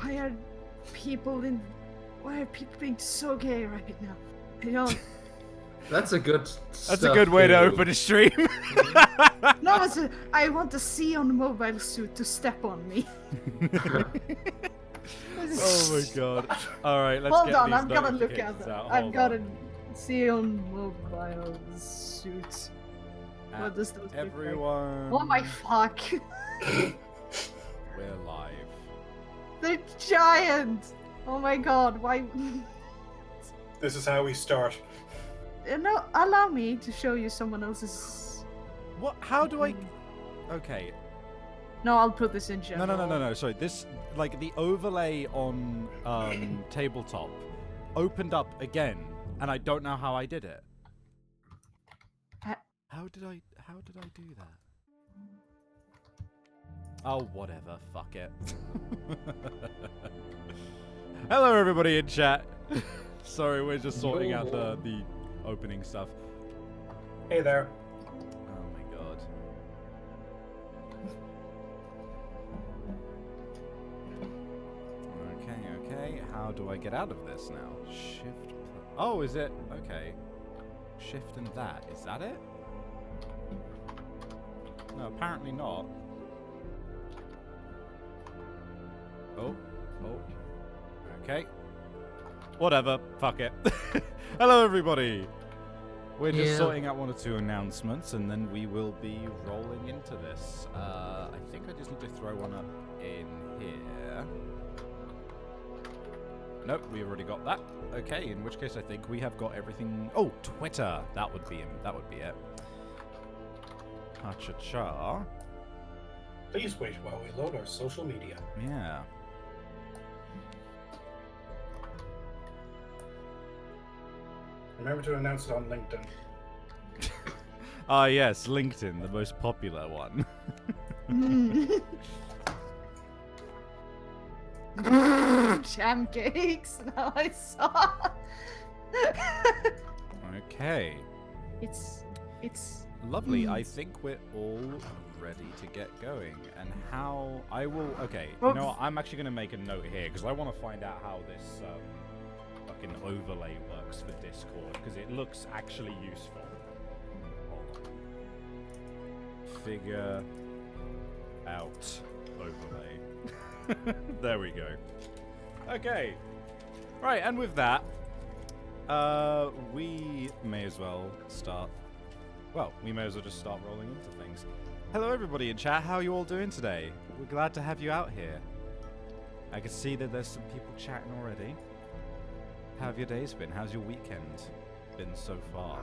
Why are people being so gay right now? I don't. That's a good. That's a good way to open a stream. No, I want the sea on the mobile suit to step on me. Oh my god! All right, let's Hold get on, these I've gotta look at notifications that. out. I've Hold got on. a sea on mobile suit. What does those look like? Everyone. Oh my fuck! We're live. They're giant! Oh my god, why? This is how we start. No, allow me to show you someone else's. What? How do I? Okay. No, I'll put this in general. No. Sorry, this like the overlay on tabletop opened up again, and I don't know how I did it. How did I do that? Oh, whatever. Fuck it. Hello, everybody in chat. Sorry, we're just sorting out the opening stuff. Hey there. Oh my god. Okay. How do I get out of this now? Shift. Oh, is it? Okay. Shift and that. Is that it? No, apparently not. Oh. Okay. Whatever. Fuck it. Hello, everybody. We're just sorting out one or two announcements, and then we will be rolling into this. I think I just need to throw one up in here. Nope, we already got that. Okay, in which case I think we have got everything. Oh, Twitter. That would be it. Cha-cha-cha. Please wait while we load our social media. Yeah. Remember to announce it on LinkedIn. Ah, yes, LinkedIn, the most popular one. Jam cakes. Now I saw. Okay. It's Lovely. I think we're all ready to get going. And how I will. Okay. Well, You know what? I'm actually going to make a note here because I want to find out how this fucking overlay works for Discord because it looks actually useful. Hold on. Figure out overlay. There we go. Okay. Right, and with that, we may as well start. Well, we may as well just start rolling into things. Hello, everybody in chat. How are you all doing today? We're glad to have you out here. I can see that there's some people chatting already. How have your days been? How's your weekend been so far?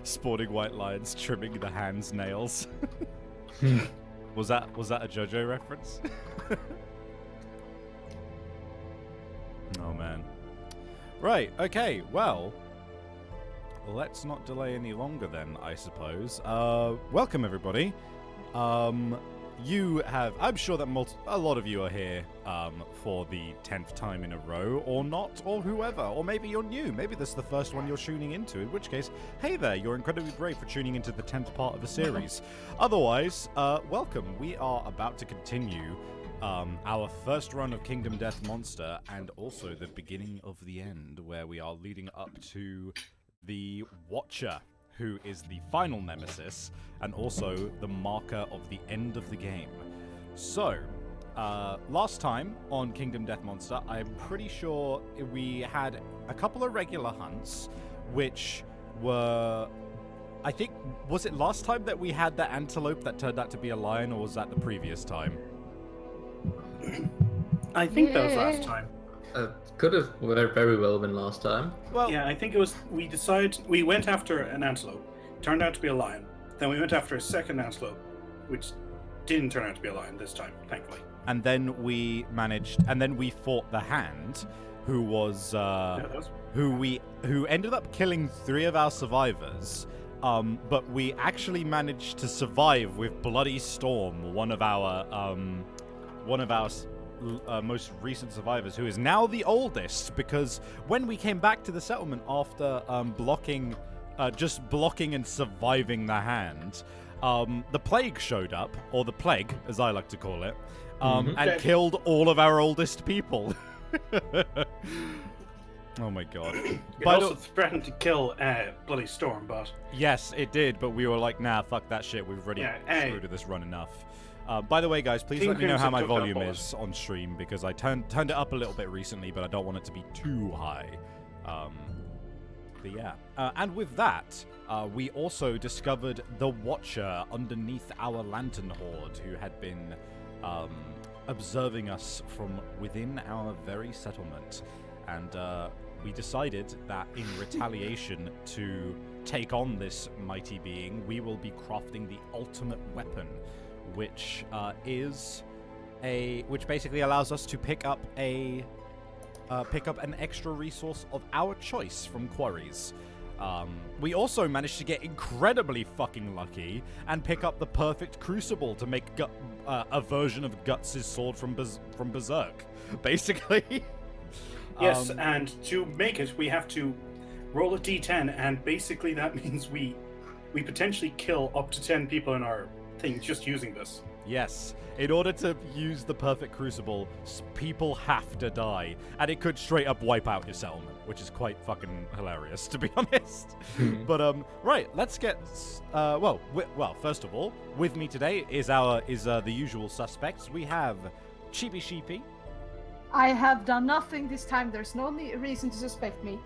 Sporting white lions trimming the hands' nails. Was that a JoJo reference? Oh man. Right, okay, well, let's not delay any longer then, I suppose. Welcome everybody. You have, I'm sure that a lot of you are here for the 10th time in a row, or not, or whoever, or maybe you're new, maybe this is the first one you're tuning into, in which case, hey there, you're incredibly brave for tuning into the 10th part of a series. Otherwise, welcome. We are about to continue our first run of Kingdom Death Monster, and also the beginning of the end, where we are leading up to the Watcher, who is the final nemesis, and also the marker of the end of the game. So, last time on Kingdom Death Monster, I'm pretty sure we had a couple of regular hunts, which were... I think, was it last time that we had that antelope that turned out to be a lion, or was that the previous time? I think that was last time. Could have very well been last time. Well, Yeah, I think it was. We went after an antelope, turned out to be a lion. Then we went after a second antelope, which didn't turn out to be a lion this time, thankfully. and then we fought the Hand, who was who ended up killing 3 of our survivors. But we actually managed to survive with Bloody Storm, one of our most recent survivors, who is now the oldest, because when we came back to the settlement after blocking and surviving the Hand, the plague showed up, or the plague, as I like to call it, and Okay. killed all of our oldest people. Oh my god. It By the- also threatened to kill Bloody Storm, but Yes, it did, but we were like, nah, fuck that shit. We've already screwed with this run enough. By the way, guys, please Team let me know how Crimson my took that volume bullet. is on stream, because I turned it up a little bit recently, but I don't want it to be too high. But yeah. And with that, we also discovered the Watcher underneath our lantern horde, who had been observing us from within our very settlement. And we decided that in retaliation to take on this mighty being, we will be crafting the ultimate weapon, which which basically allows us to pick up an extra resource of our choice from quarries. We also managed to get incredibly fucking lucky and pick up the perfect crucible to make a version of Guts' sword from Berserk, basically. yes, and to make it, we have to roll a d10, and basically that means we potentially kill up to 10 people in our thing just using this. Yes. In order to use the perfect crucible, people have to die, and it could straight up wipe out your settlement, which is quite fucking hilarious, to be honest. But right, let's get well. First of all, with me today is the usual suspects. We have Cheapy Sheepy. I have done nothing this time. There's no reason to suspect me.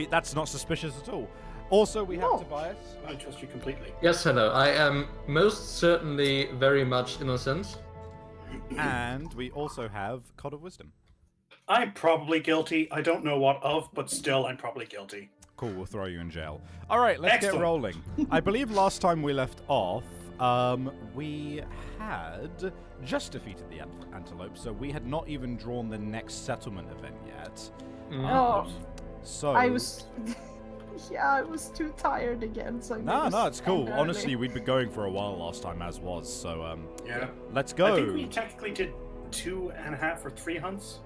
That's not suspicious at all. Also, we have No. Tobias. I trust you completely. Yes, hello. I am most certainly very much innocent. And we also have Cod of Wisdom. I'm probably guilty. I don't know what of, but still, I'm probably guilty. Cool, we'll throw you in jail. All right, let's Excellent. get rolling. I believe last time we left off, we had just defeated the antelope, so we had not even drawn the next settlement event yet. Oh, So I was. Yeah, I was too tired again. So No, it's cool. early. Honestly, we'd been going for a while last time, as was. So Yeah. let's I go. think we technically did 2.5 or 3 hunts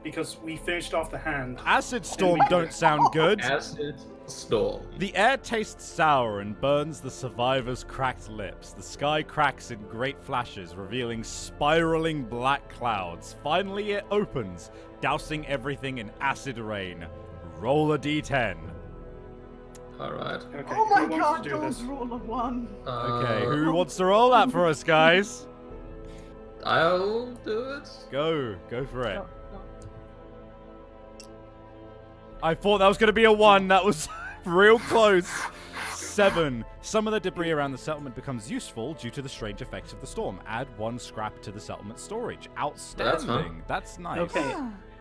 because we finished off the hand. Acid storm don't sound good. Acid storm. The air tastes sour and burns the survivors' cracked lips. The sky cracks in great flashes, revealing spiraling black clouds. Finally, it opens, dousing everything in acid rain. Roll a d10. Alright. Okay, Oh my who wants god, to do don't this? roll a 1. Okay, who wants to roll that for us, guys? I'll do it. Go for it. No, no. I thought that was going to be a 1. That was real close. 7. Some of the debris around the settlement becomes useful due to the strange effects of the storm. Add 1 scrap to the settlement storage. Outstanding. That's nice. Okay.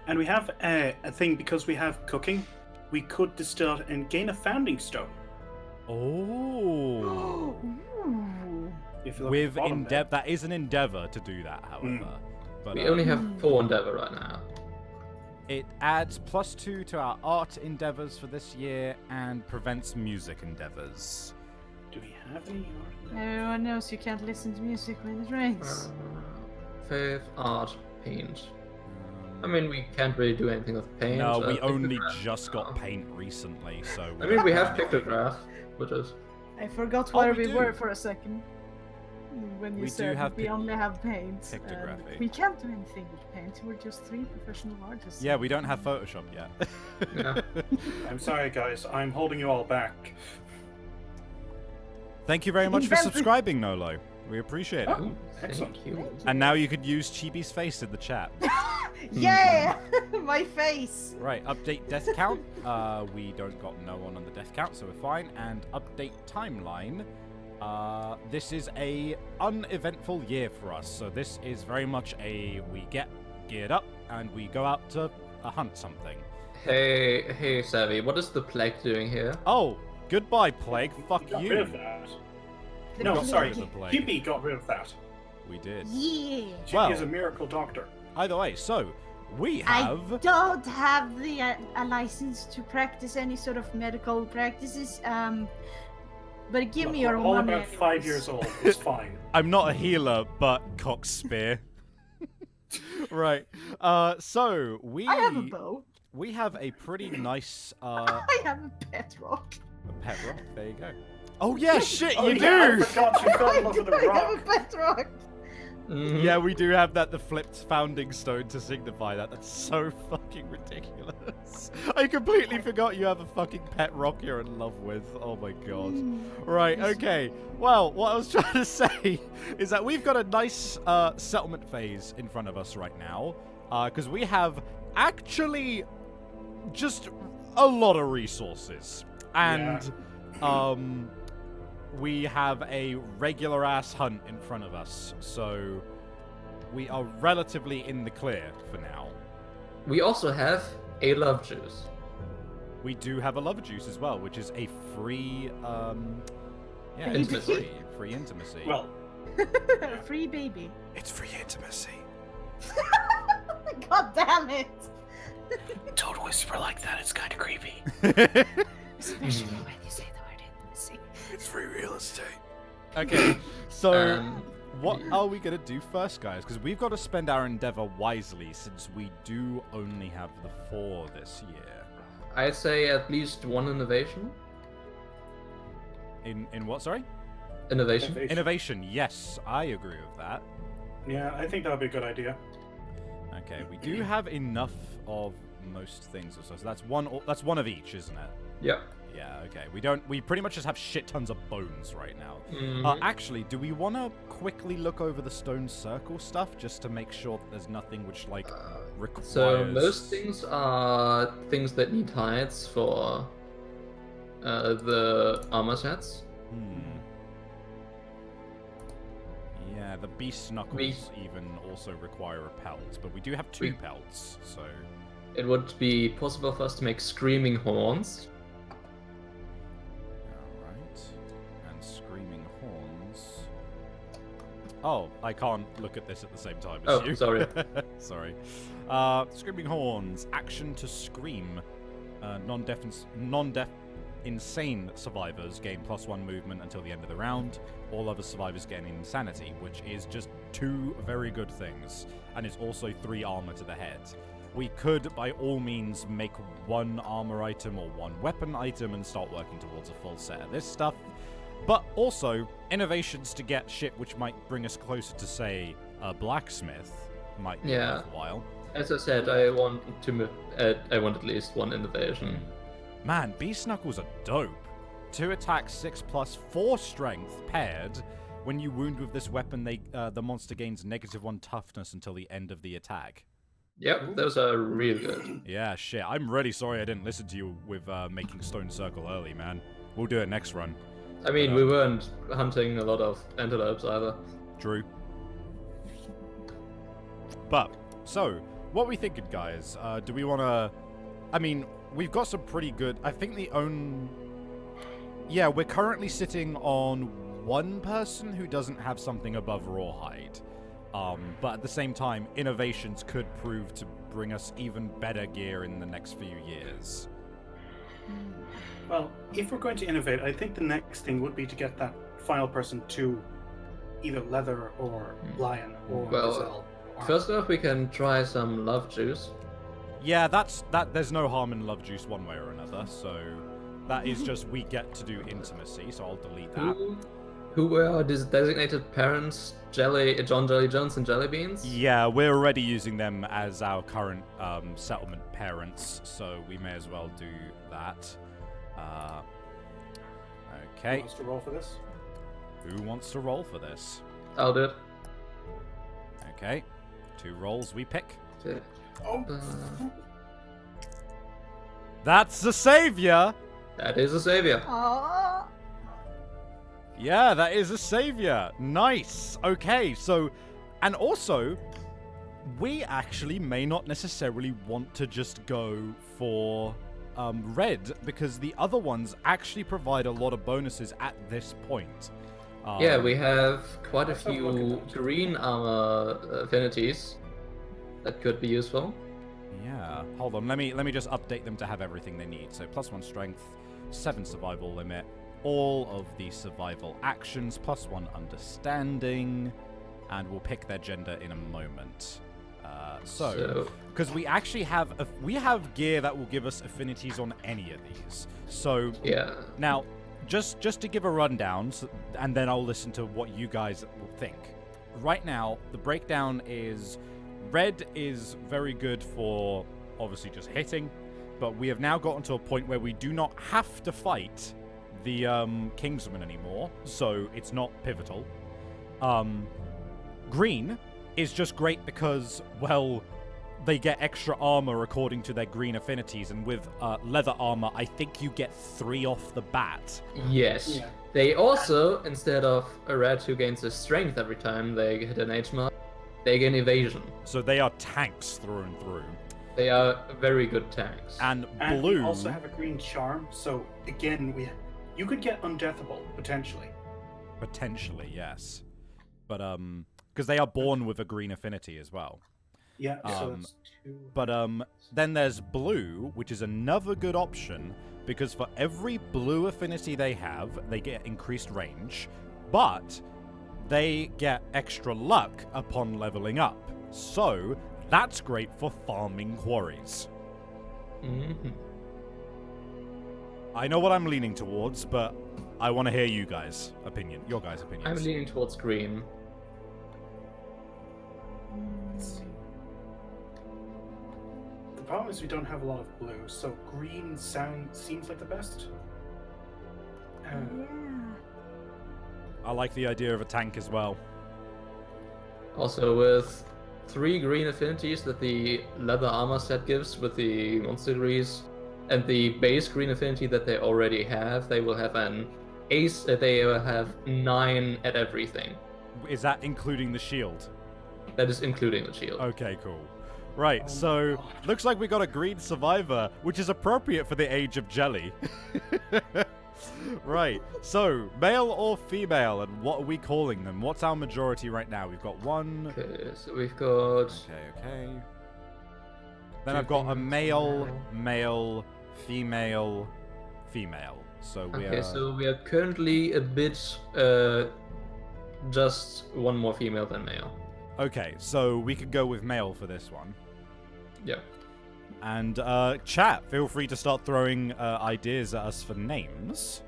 And we have a thing because we have cooking. We could distill it and gain a founding stone. Oh. Ooh. If you look at With the bottom there. that is an endeavor to do that, however. But We only have 4 endeavor right now. it adds +2 to our art endeavors for this year and prevents music endeavors. Do we have any? Everyone knows you can't listen to music when it rains. Faith, art, paint. I mean, we can't really do anything with paint. No, we pictograph. only just got paint recently, so. I mean, we have pictograph, which is. I forgot Oh, where we we do. were for a second. When you We do said have we only have paint. pictography. We can't do anything with paint. We're just 3 professional artists. Yeah, we don't have Photoshop yet. Yeah. I'm sorry, guys. I'm holding you all back. Thank you very much for Invented- subscribing, Nolo. We appreciate it. Oh, excellent. Thank you. And now you could use Chibi's face in the chat. Yeah! My face! Right, update death count. We don't got no one on the death count, so we're fine. And update timeline. This is a uneventful year for us. So this is very much we get geared up and we go out to hunt something. Hey, Savvy, what is the plague doing here? Oh, goodbye, plague. Fuck Got rid you. of that. The No, plague. sorry. The plague. Chippy got rid of that. We did. Yeah! Chippy Well. is a miracle doctor. Either way, so we I have. don't have the a license to practice any sort of medical practices. But give me your all money. about 5 anyways. years old. It's fine. I'm not a healer, but cock spear. Right. So we I have a bow. we have a pretty nice I have a pet rock. pet rock. There you go. Oh yeah, shit, Oh, you yeah, I do! forgot you fell in love with a I have a rock. pet rock. Mhm. Yeah, we do have that, the flipped founding stone to signify that. That's so fucking ridiculous. I completely forgot you have a fucking pet rock you're in love with. Oh my god. Right, okay. Well, what I was trying to say is that we've got a nice settlement phase in front of us right now. Because we have actually just a lot of resources. And, we have a regular ass hunt in front of us, so we are relatively in the clear for now. We also have a love juice. We do have a love juice as well, which is a free, Intimacy. free intimacy. Well, Free baby. it's free intimacy. God damn it! don't whisper like that. It's kind of creepy. Especially when you say the word intimacy. It's free real estate. Okay, so Um, what are we gonna do first, guys? Because we've got to spend our endeavor wisely, since we do only have the 4 this year. I'd say at least one innovation. In what? Sorry. Innovation. Innovation, yes, I agree with that. Yeah, I think that would be a good idea. Okay, we do have enough of most things, so that's one of each, isn't it? Yep. Yeah, okay. We pretty much just have shit tons of bones right now. Mhm. Actually, do we want to quickly look over the stone circle stuff just to make sure that there's nothing which requires... So most things are things that need hides for the armor sets. Yeah, the beast knuckles even also require a pelt, but we do have 2 pelts, so... It would be possible for us to make screaming horns. Alright. And screaming horns... Oh, I can't look at this at the same time as Oh, you. sorry. Sorry. Screaming horns. Action to scream. Non-deaf insane survivors gain +1 movement until the end of the round. All other survivors gain insanity, which is just 2 very good things. And it's also 3 armor to the head. We could, by all means, make 1 armor item or 1 weapon item and start working towards a full set of this stuff. But also, innovations to get shit which might bring us closer to, say, a blacksmith might be worthwhile. As I said, I want at least 1 innovation. Man, beast knuckles are dope. 2 attacks, 6+, 4 strength paired. When you wound with this weapon, the monster gains -1 toughness until the end of the attack. Yep, those are real good. Yeah, shit. I'm really sorry I didn't listen to you with making Stone Circle early, man. We'll do it next run. I mean, we weren't hunting a lot of antelopes either. True. But, so, what are we thinking, guys? Do we want to... I mean, we've got some pretty good... I think Yeah, we're currently sitting on 1 person who doesn't have something above rawhide. But at the same time, innovations could prove to bring us even better gear in the next few years. Well, if we're going to innovate, I think the next thing would be to get that final person to either leather or lion or gazelle. First off, we can try some love juice. Yeah, there's no harm in love juice one way or another, so that is just we get to do intimacy, so I'll delete that. Who were his designated parents, John Jelly Jones and Jelly Beans? Yeah, we're already using them as our current settlement parents, so we may as well do that. Okay. Who wants to roll for this? Who wants to roll for this? I'll do it. Okay. 2 rolls we pick. Oh. That's the savior! That is a savior. Aww. Yeah, that is a savior. Nice. Okay, so... And also, we actually may not necessarily want to just go for red, because the other ones actually provide a lot of bonuses at this point. Yeah, we have quite a few green armor affinities that could be useful. Yeah, hold on. Let me just update them to have everything they need. So +1 strength, 7 survival limit, all of the survival actions, +1 understanding, and we'll pick their gender in a moment. So, because we actually have we have gear that will give us affinities on any of these. So yeah. Now, just to give a rundown, and then I'll listen to what you guys think. Right now, the breakdown is red is very good for obviously just hitting, but we have now gotten to a point where we do not have to fight the Kingsman anymore, so it's not pivotal. Green is just great because, well, they get extra armor according to their green affinities, and with leather armor, I think you get 3 off the bat. Yes. Yeah. They also, instead of a red who gains a strength every time they hit an H mark, they gain evasion. So they are tanks through and through. They are very good tanks. And And blue... we also have a green charm, so again, you could get undeathable, potentially. Potentially, yes. But, because they are born with a green affinity as well. Yeah, so that's 2. But then there's blue, which is another good option, because for every blue affinity they have, they get increased range, but they get extra luck upon leveling up. So that's great for farming quarries. Mm-hmm. I know what I'm leaning towards, but I want to hear your guys' opinions. I'm leaning towards green. Let's see. The problem is we don't have a lot of blue, so green seems like the best. Yeah. I like the idea of a tank as well. Also, with 3 green affinities that the leather armor set gives with the monster degrees, and the base green affinity that they already have, they will have an ace. They will have 9 at everything. Is that including the shield? That is including the shield. Okay, cool. Right, so looks like we got a green survivor, which is appropriate for the age of jelly. Right, so male or female, and what are we calling them? What's our majority right now? We've got 1. Okay, so we've got. Okay. Then I've got a male, male, female, female. So we Okay, are. so we are currently a bit. Just 1 more female than male. Okay, so we could go with male for this one. Yeah. And chat, feel free to start throwing ideas at us for names.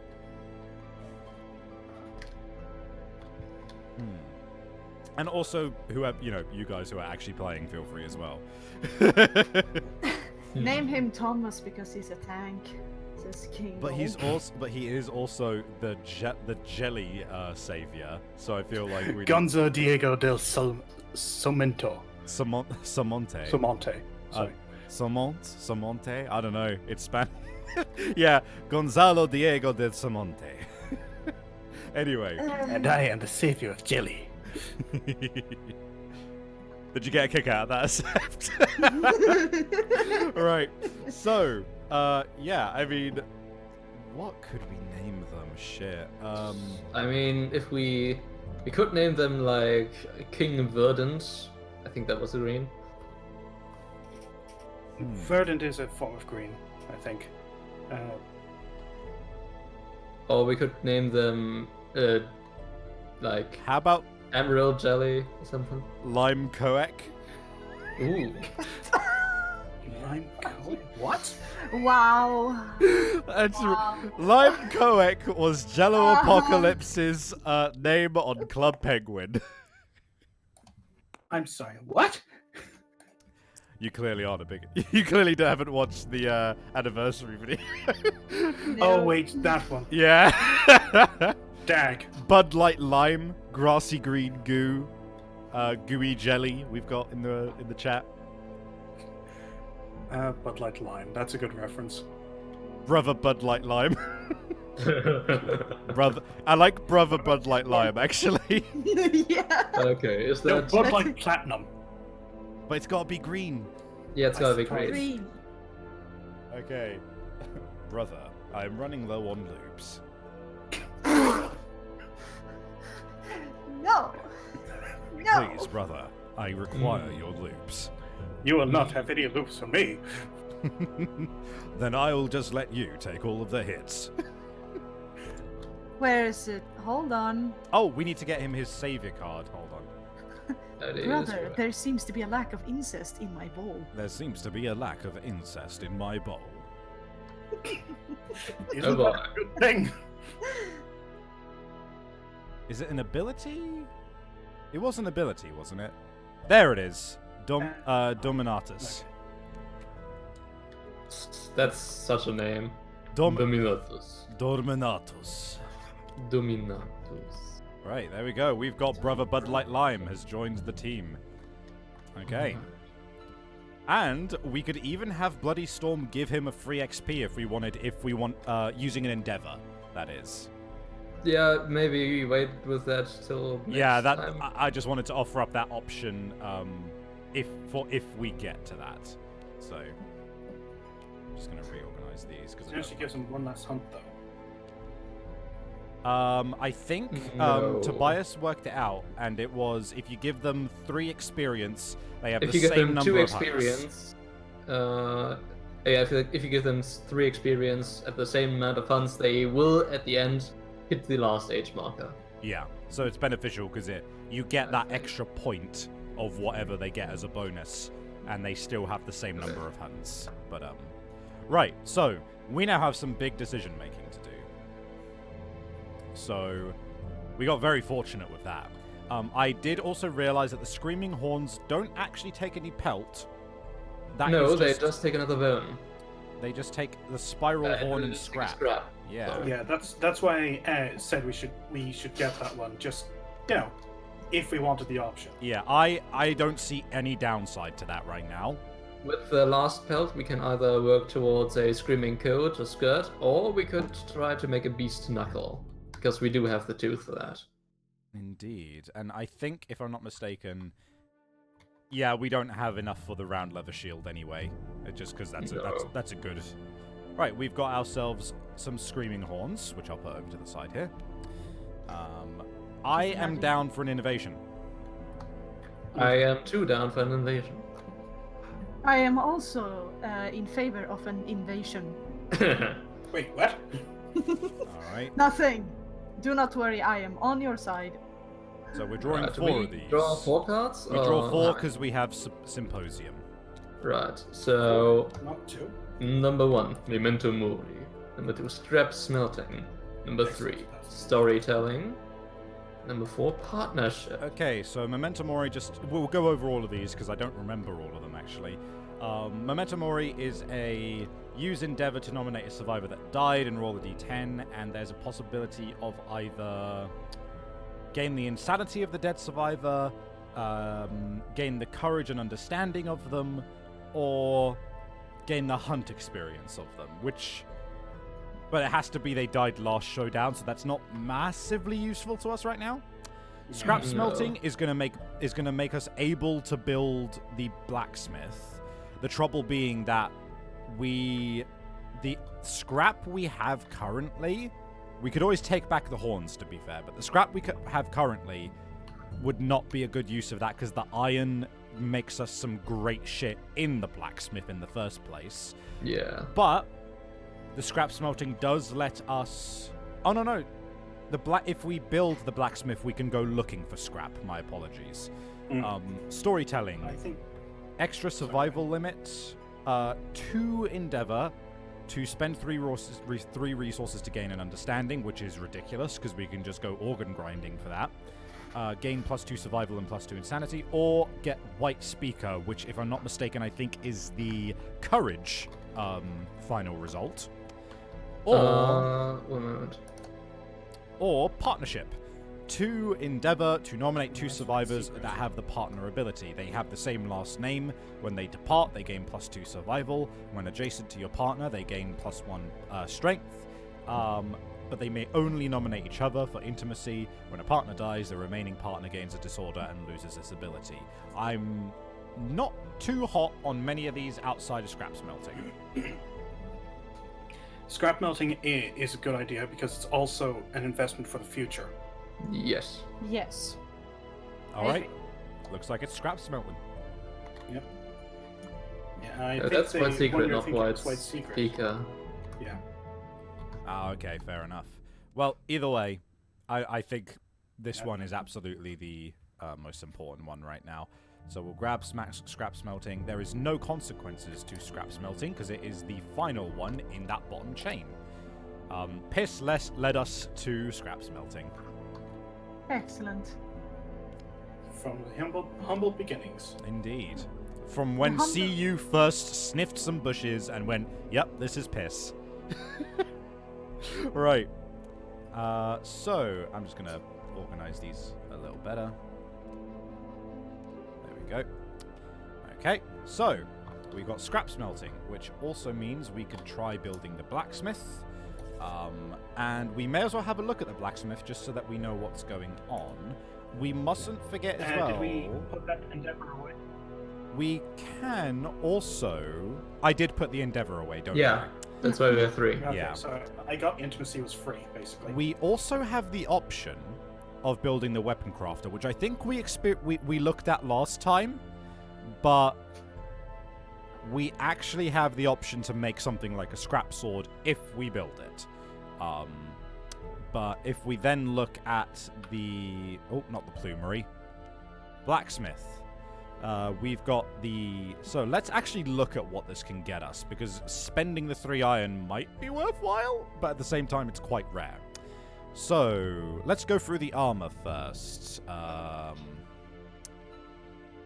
And also, whoever, you guys who are actually playing, feel free as well. Name him Thomas because he's a tank. Says King. But he is also the jelly savior. So I feel like we Gonzo Diego del Somento. Samonte. Somonte. Sorry. Samonte? I don't know. It's Spanish. Yeah, Gonzalo Diego del Samonte. Anyway. And I am the savior of jelly. Did you get a kick out of that, Sept? Right. So, yeah, I mean, what could we name them? Shit. I mean, if we could name them like King Verdant. I think that was the green. Verdant is a form of green, I think. Or we could name them like How about Emerald Jelly or something. Lime Coec? Ooh. Lime Coe? What? Wow. That's Wow. Lime Coec was Jello Apocalypse's name on Club Penguin. I'm sorry, what? You clearly aren't a big. You clearly haven't watched the anniversary video. Oh, wait, that one. Yeah. Dag. Bud Light Lime, grassy green goo, gooey jelly. We've got in the chat. Bud Light Lime. That's a good reference. Brother Bud Light Lime. Brother, I like Brother Bud Light Lime actually. Yeah. Okay, is No, that? Bud Light Platinum. But it's gotta be green. Yeah, it's gotta be suppose. great. Green. Okay. Brother, I'm running low on loops. No. No. Please, brother, I require your loops. You will not have any loops for me. Then I'll just let you take all of the hits. Where is it? Hold on. Oh, we need to get him his savior card. Hold on. That is Brother, right. there seems to be a lack of incest in my bowl. There seems to be a lack of incest in my bowl. Isn't Oh, boy. that a good thing? Is it an ability? It was an ability, wasn't it? There it is. Dominatus. Okay. That's such a name. Dominatus. Dominatus. Dominatus. Right, there we go. We've got Brother Bud Light Lime has joined the team. Okay. And we could even have Bloody Storm give him a free XP if we want using an endeavor, that is. Yeah, maybe wait with that till next time. I just wanted to offer up that option if we get to that. So I'm just going to reorganize these It actually gives him one last hunt though. I think No. Tobias worked it out, and it was if you give them 3 experience, they have If the you give same them number 2 of hunts. experience, yeah, I feel like if you give them 3 experience at the same amount of hunts, they will at the end hit the last age marker. Yeah, so it's beneficial because you get that extra point of whatever they get as a bonus, and they still have the same number of hunts. But right, so we now have some big decision making to do. So we got very fortunate with that. I did also realize that the Screaming Horns don't actually take any pelt. No, they just take another bone. They just take the Spiral Horn and just take a Scrap. Yeah. Yeah, that's why I said we should get that one. Just if we wanted the option. Yeah, I don't see any downside to that right now. With the last pelt, we can either work towards a Screaming Coat or Skirt, or we could try to make a Beast Knuckle, because we do have the tooth for that. Indeed, and I think, if I'm not mistaken, yeah, we don't have enough for the round leather shield anyway. Just because that's a good. Right, we've got ourselves some Screaming Horns, which I'll put over to the side here. I am down for an innovation. I am too down for an invasion. I am also in favor of an invasion. Wait, what? All right. Nothing. Do not worry, I am on your side. So we're drawing Right, 4 we of these. Draw 4 cards? We draw 4 Nine? because we have Symposium. Right, so Not 2. number 1, Memento Mori. Number 2, Scrap Smelting. Number 3, Storytelling. Number 4, Partnership. Okay, so Memento Mori, we'll go over all of these because I don't remember all of them actually. Memento Mori is use Endeavor to nominate a survivor that died and roll a d10, and there's a possibility of either gain the insanity of the dead survivor, gain the courage and understanding of them, or gain the hunt experience of them, but it has to be they died last showdown, so that's not massively useful to us right now. Scrap Smelting is going to make us able to build the blacksmith. The trouble being that the scrap we have currently, we could always take back the horns to be fair, but the scrap we have currently would not be a good use of that because the iron makes us some great shit in the blacksmith in the first place. Yeah. But the scrap smelting does let us... Oh, no. If we build the blacksmith, we can go looking for scrap. My apologies. Storytelling. I think... Extra survival limit. 2 endeavor. To spend 3 resources to gain an understanding, which is ridiculous, because we can just go organ grinding for that. Gain +2 survival and +2 insanity. Or get White Speaker, which, if I'm not mistaken, I think is the courage final result. Or... one moment. Or partnership. 2 endeavor to nominate 2 survivors that have the partner ability. They have the same last name. When they depart, they gain +2 survival. When adjacent to your partner, they gain +1 strength. But they may only nominate each other for intimacy. When a partner dies, the remaining partner gains a disorder and loses this ability. I'm not too hot on many of these outside of scrap smelting. Scrap melting is a good idea because it's also an investment for the future. Yes. Yes. All right. Looks like it's scrap smelting. Yep. Yeah, I think That's they- White Secret, when you're not thinking White it's White Secret. Speaker. Yeah. Ah, okay, fair enough. Well, either way, I think this one is absolutely the most important one right now. So we'll grab scrap smelting. There is no consequences to scrap smelting because it is the final one in that bottom chain. Piss led us to scrap smelting. Excellent. From the humble beginnings. Indeed. From when CU first sniffed some bushes and went, yep, this is piss. Right. So, I'm just going to organize these a little better. There we go. Okay, so, we've got scrap smelting, which also means we could try building the blacksmith. And we may as well have a look at the blacksmith just so that we know what's going on. We mustn't forget as well... Did we put that endeavor away? We can also... I did put the endeavor away, don't Yeah, that's why we have 3. Okay, Yeah. so I got intimacy was free, basically. We also have the option of building the weapon crafter, which I think we looked at last time, but we actually have the option to make something like a scrap sword if we build it. But if we then look at the... Oh, not the plumery. Blacksmith. We've got the... So let's actually look at what this can get us, because spending the 3 iron might be worthwhile, but at the same time it's quite rare. So, let's go through the armor first.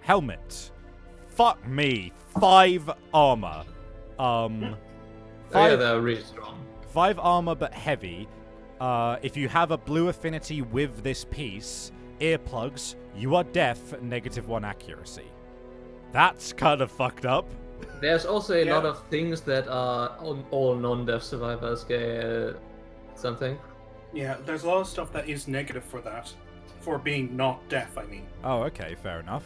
Helmet. Fuck me. 5 armor. Yeah, they're really strong. 5 armor, but heavy. If you have a blue affinity with this piece, earplugs, you are deaf, -1 accuracy. That's kind of fucked up. There's also a lot of things that are all non-deaf survivors get something. Yeah, there's a lot of stuff that is negative for that. For being not deaf, I mean. Oh, okay, fair enough.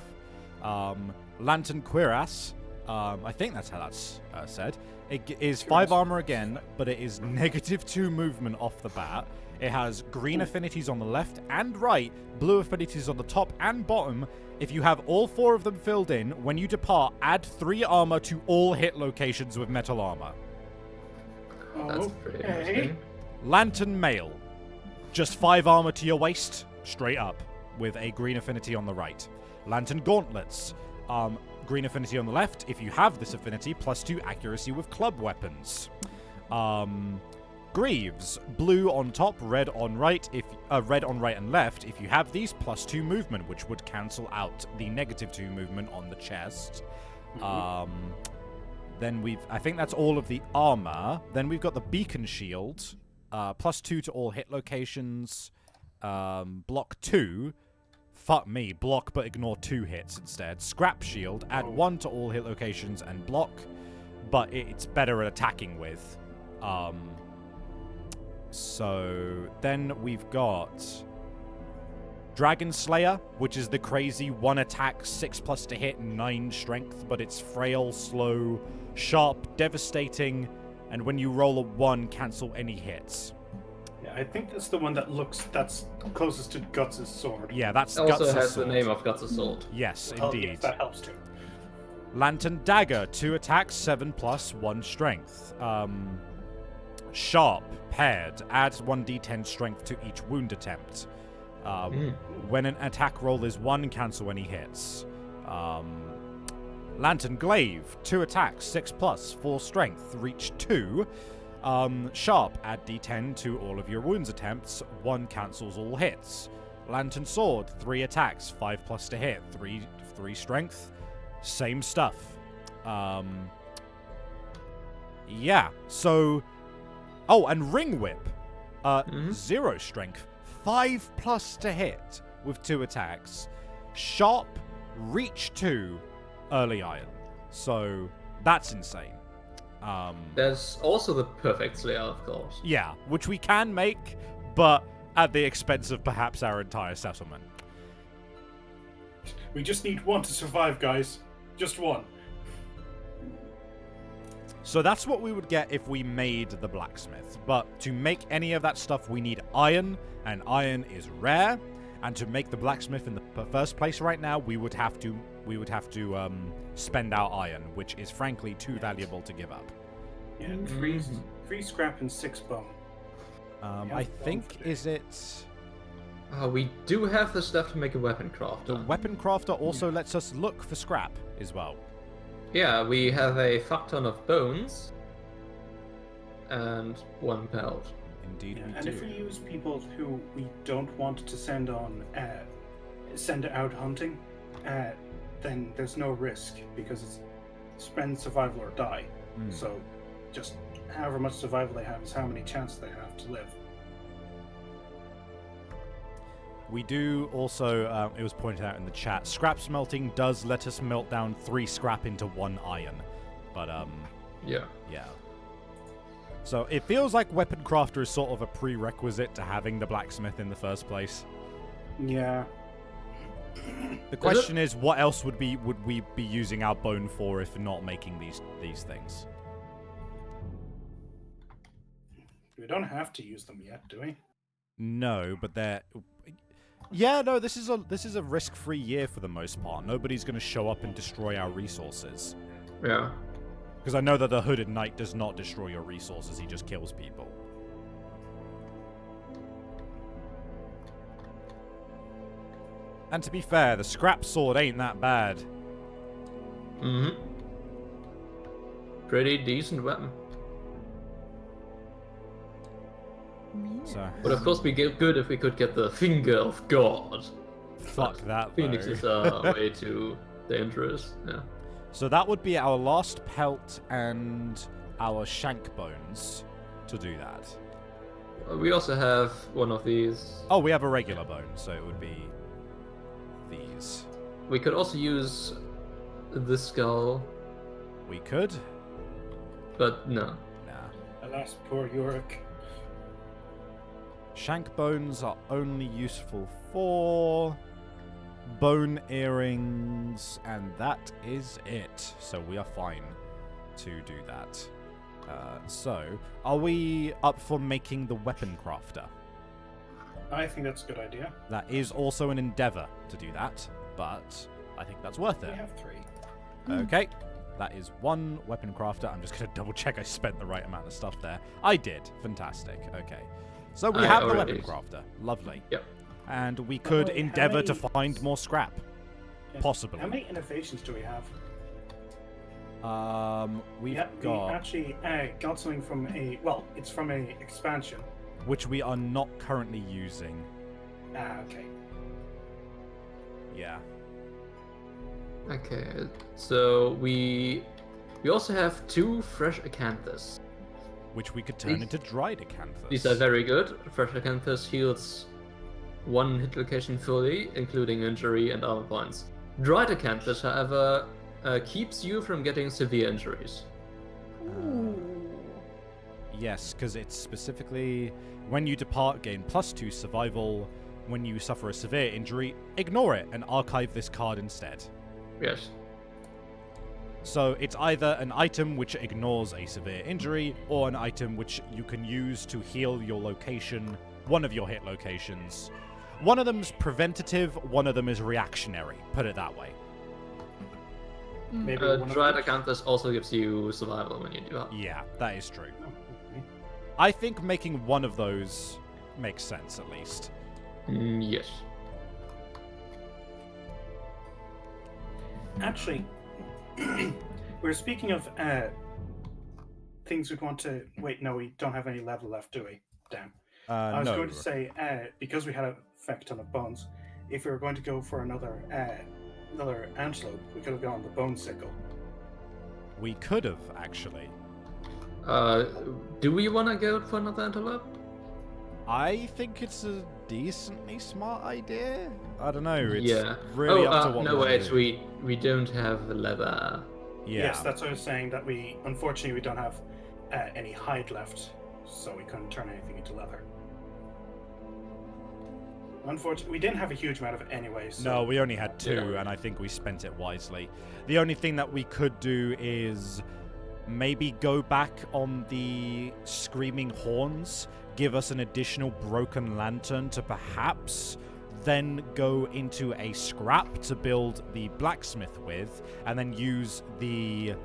Lantern Cuirass, I think that's how that's said. It is 5 armor again, but it is -2 movement off the bat. It has green affinities on the left and right, blue affinities on the top and bottom. If you have all 4 of them filled in, when you depart, add 3 armor to all hit locations with metal armor. That's pretty interesting. Lantern Mail. Just 5 armor to your waist, straight up, with a green affinity on the right. Lantern Gauntlets. Green affinity on the left. If you have this affinity, +2 accuracy with club weapons. Greaves. Blue on top, red on right. Red on right and left. If you have these, +2 movement, which would cancel out the -2 movement on the chest. Then I think that's all of the armor. Then we've got the Beacon Shield. +2 to all hit locations. Block 2. Fuck me. Block, but ignore 2 hits instead. Scrap Shield. Add 1 to all hit locations and block. But it's better at attacking with. So then we've got Dragon Slayer, which is the crazy 1 attack, 6+ to hit, 9 strength, but it's frail, slow, sharp, devastating, and when you roll a 1, cancel any hits. Yeah, I think that's the one that's closest to Guts' sword. Yeah, that's It also Guts' has sword. the name of Guts' sword. Yes, Oh, indeed. yes, that helps too. Lantern Dagger, 2 attacks, 7+ 1 strength. Sharp, paired, adds 1d10 strength to each wound attempt. When an attack roll is 1, cancel any hits. Lantern Glaive, 2 attacks, 6+, 4 strength, reach 2. Sharp, add d10 to all of your wounds attempts, 1 cancels all hits. Lantern Sword, 3 attacks, 5+ to hit, 3 strength, same stuff. Yeah, so... Oh, and Ring Whip, 0 strength, 5+ to hit with 2 attacks. Sharp, reach 2, early iron. So, that's insane. There's also the Perfect Slayer, of course. Yeah, which we can make, but at the expense of perhaps our entire settlement. We just need 1 to survive, guys. Just 1. So that's what we would get if we made the blacksmith. But to make any of that stuff, we need iron, and iron is rare. And to make the blacksmith in the first place right now, we would have to spend our iron, which is frankly too valuable to give up. Yeah, 3 scrap and 6 bone. I think, is it... We do have the stuff to make a weapon crafter. The weapon crafter also lets us look for scrap as well. Yeah, we have a fuck ton of bones and 1 pelt. Indeed, Yeah, we and do. if we use people who we don't want to send out hunting, then there's no risk because it's spend survival or die. So just however much survival they have is how many chances they have to live. We do also, it was pointed out in the chat, scrap smelting does let us melt down 3 scrap into 1 iron. But, Yeah. yeah. So it feels like Weapon Crafter is sort of a prerequisite to having the blacksmith in the first place. Yeah. The question is, what else would we be using our bone for if not making these things? We don't have to use them yet, do we? No, but they're... Yeah, no, this is a risk-free year for the most part. Nobody's going to show up and destroy our resources. Yeah. Because I know that the Hooded Knight does not destroy your resources, he just kills people. And to be fair, the scrap sword ain't that bad. Mm-hmm. Pretty decent weapon. So, But of course, we get good if we could get the Finger of God. fuck But that, Phoenixes though. are way too dangerous. Yeah. So that would be our last pelt and our shank bones to do that. We also have one of these. Oh, we have a regular bone, so it would be these. We could also use the skull, We could? but no. Nah. Alas, poor Yorick. Shank bones are only useful for bone earrings, and that is it. So we are fine to do that. So, are we up for making the weapon crafter? I think that's a good idea. That is also an endeavor to do that, but I think that's worth We it. have 3. Okay, that is 1 weapon crafter. I'm just going to double check I spent the right amount of stuff there. I did. Fantastic. Okay. So we I have the already weapon crafter. Lovely. Yep. And we could wait, how endeavor to many- find more scrap. Yeah. Possibly. How many innovations do we have? We've Yeah, got... we actually got something from a... Well, it's from a expansion. which we are not currently using. Okay. Yeah. Okay, so we also have 2 fresh acanthus. Which we could turn These- into dried acanthus. These are very good. Fresh acanthus heals 1 hit location fully, including injury and armor points. Dried acanthus, however, keeps you from getting severe injuries. Yes, because it's specifically when you depart, gain +2 survival. When you suffer a severe injury, ignore it and archive this card instead. Yes. So it's either an item which ignores a severe injury, or an item which you can use to heal your location, one of your hit locations. One of them's preventative, one of them is reactionary. Put it that way. Maybe one of Dried each? acanthus also gives you survival when you do that. Yeah, that is true. Oh, okay. I think making one of those makes sense, at least. Yes. Actually, we're speaking of things we want to... Wait, no, we don't have any level left, do we? Damn. I was No. going to say, because we had a feck ton of bones, if we were going to go for another antelope, we could have gone the bone sickle. We could have, actually. Do we want to go for another antelope? I think it's a decently smart idea. I don't know. It's Yeah. really up to what no, we wait, wanna do. we don't have leather. Yeah. Yes, that's what I was saying, that we, unfortunately, we don't have any hide left, so we couldn't turn anything into leather. Unfortunately, we didn't have a huge amount of it anyway, so... No, we only had 2, Yeah. and I think we spent it wisely. The only thing that we could do is maybe go back on the Screaming Horns, give us an additional broken lantern to perhaps then go into a scrap to build the blacksmith with, and then use the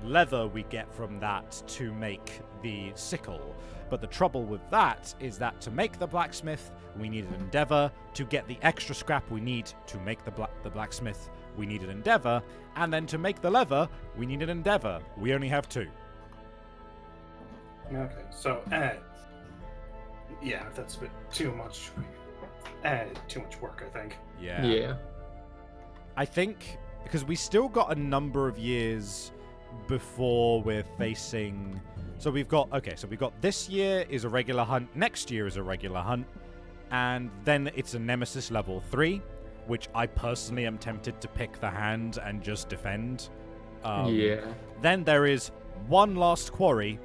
leather we get from that to make the sickle. But the trouble with that is that to make the blacksmith, we need an endeavor. To get the extra scrap we need to make the blacksmith, we need an endeavor. And then to make the leather, we need an endeavor. We only have 2. Okay, so yeah, that's a bit too much. Too much work, I think. Yeah. I think because we still got a number of years before we're facing. So we've got this year is a regular hunt, next year is a regular hunt, and then it's a Nemesis level 3, which I personally am tempted to pick the hand and just defend. Yeah. Then there is one last quarry,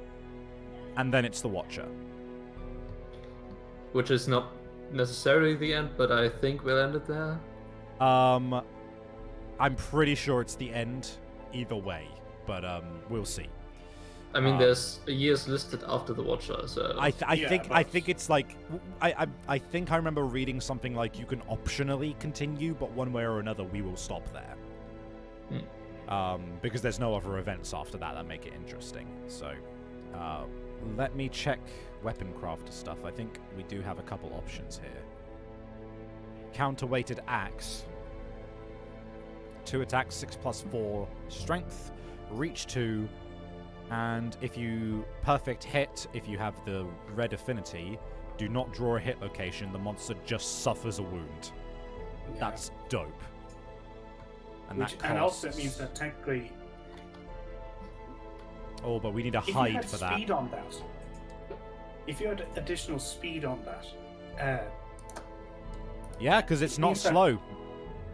and then it's the Watcher. Which is not necessarily the end, but I think we'll end it there. I'm pretty sure it's the end either way, but we'll see. I mean, there's years listed after the Watcher, so I think it's like I think I remember reading something like you can optionally continue, but one way or another we will stop there. Because there's no other events after that make it interesting. So let me check weapon crafter stuff. I think we do have a couple options here. Counterweighted axe. 2 attacks, 6+4 strength, reach 2, and if you perfect hit, if you have the red affinity, do not draw a hit location, the monster just suffers a wound. Yeah. That's dope. And And also it means that technically... Oh, but we need a if hide you had for that. speed on that, if you had additional speed on that, Yeah, because it's not means that- slow.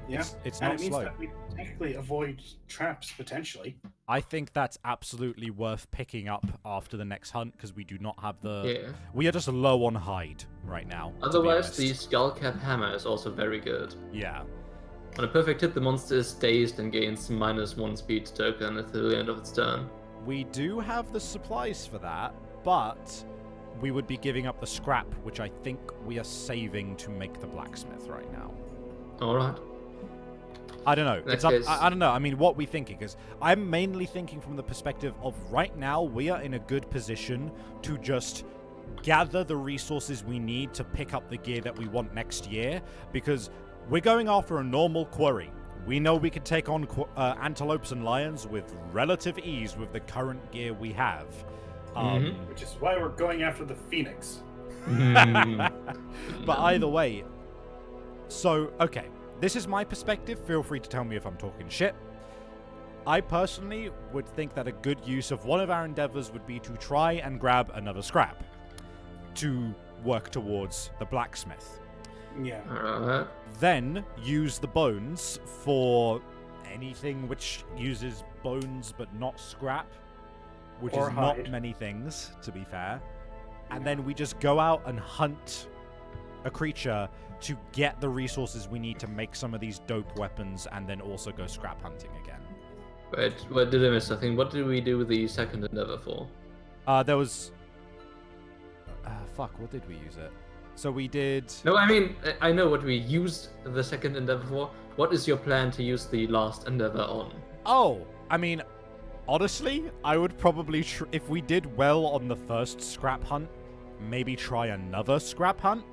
yeah, It's and not it means slow. that we technically avoid traps potentially. I think that's absolutely worth picking up after the next hunt, because we do not have the... yeah. We are just low on hide right now. to be Otherwise, honest. the Skullcap Hammer is also very good. Yeah. On a perfect hit, the monster is dazed and gains -1 speed token until the end of its turn. We do have the supplies for that, but we would be giving up the scrap, which I think we are saving to make the blacksmith right now. Alright. I don't know. In that It's up. case- I don't know. I mean, what we thinking? Because I'm mainly thinking from the perspective of right now we are in a good position to just gather the resources we need to pick up the gear that we want next year. Because we're going after a normal quarry. We know we can take on antelopes and lions with relative ease with the current gear we have. Which is why we're going after the Phoenix. But either way, so, okay, this is my perspective. Feel free to tell me if I'm talking shit. I personally would think that a good use of one of our endeavors would be to try and grab another scrap to work towards the blacksmith. Yeah. Alright. Then use the bones for anything which uses bones but not scrap, which Or is hide. not many things, to be fair. And then we just go out and hunt a creature to get the resources we need to make some of these dope weapons, and then also go scrap hunting again. Wait, what did I miss something? What did we do the second endeavor for? There was... fuck, what did we use it? So we did... No, I mean, I know what we used the second endeavor for. What is your plan to use the last endeavor on? Oh, I mean, honestly, I would probably... if we did well on the first scrap hunt, maybe try another scrap hunt?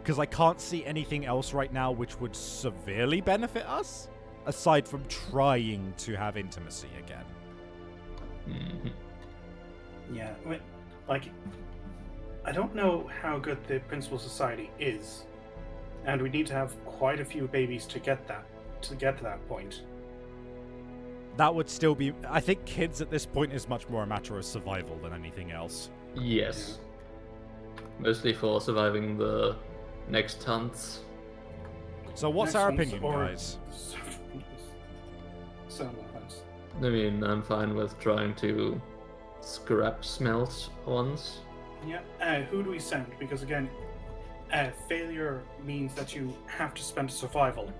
Because I can't see anything else right now which would severely benefit us, aside from trying to have intimacy again. Yeah. Like, I don't know how good the Principal Society is, and we need to have quite a few babies to get to that point. That would still be... I think kids at this point is much more a matter of survival than anything else. Yes. Mostly for surviving the next hunts. So what's Next our one's opinion, or- guys? So, that's- I mean, I'm fine with trying to scrap smelt once. Yeah. Who do we send? Because again, failure means that you have to spend survival.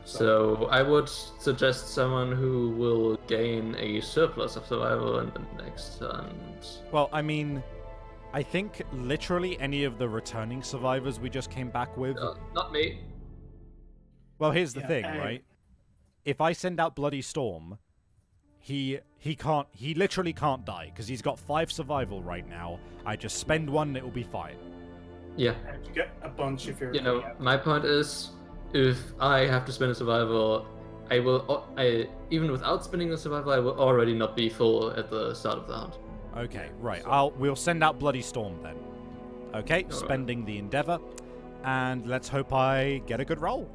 So I would suggest someone who will gain a surplus of survival in the next hunt. Well, I mean, I think literally any of the returning survivors we just came back with... Not me. Well, here's the Yeah, thing, right? If I send out Bloody Storm, he literally can't die, because he's got 5 survival right now. I just spend 1 and it will be fine. Yeah. And you get a bunch if you're. You know, my point is, if I have to spend a survival, I will. Even without spending the survival, I will already not be full at the start of the hunt. Okay, right. So- We'll send out Bloody Storm then. Okay, Alright. spending the endeavor, and let's hope I get a good roll.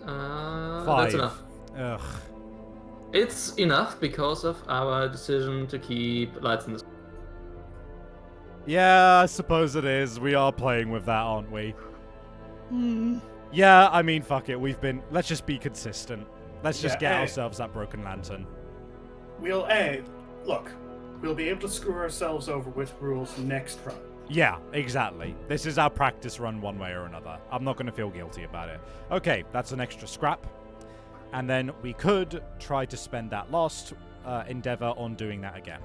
5. That's enough. Ugh. It's enough because of our decision to keep lights in the. Yeah, I suppose it is. We are playing with that, aren't we? Hmm. Yeah, I mean, fuck it. Let's just be consistent. Let's just Yeah, get ourselves that broken lantern. We'll look. We'll be able to screw ourselves over with rules next run. Yeah, exactly. This is our practice run one way or another. I'm not going to feel guilty about it. Okay, that's an extra scrap. And then we could try to spend that last endeavor on doing that again.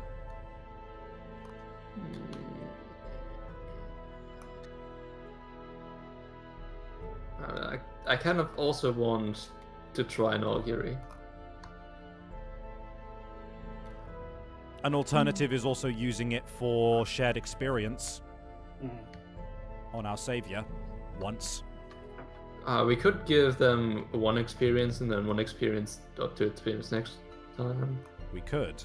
I kind of also want to try an augury. An alternative is also using it for shared experience on our savior once. We could give them one experience and then one experience or 2 experience next time. We could.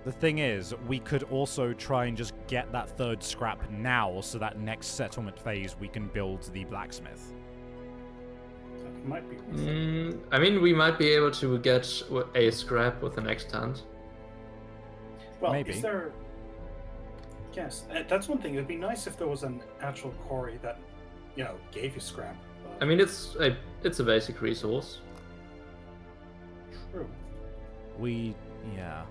The thing is, we could also try and just get that third scrap now, so that next settlement phase we can build the blacksmith. That might be worth it. I mean, we might be able to get a scrap with the next hunt. Well, Maybe. is there... Yes, that's one thing. It'd be nice if there was an actual quarry that, gave you scrap. But... I mean, it's a basic resource. True. Yeah.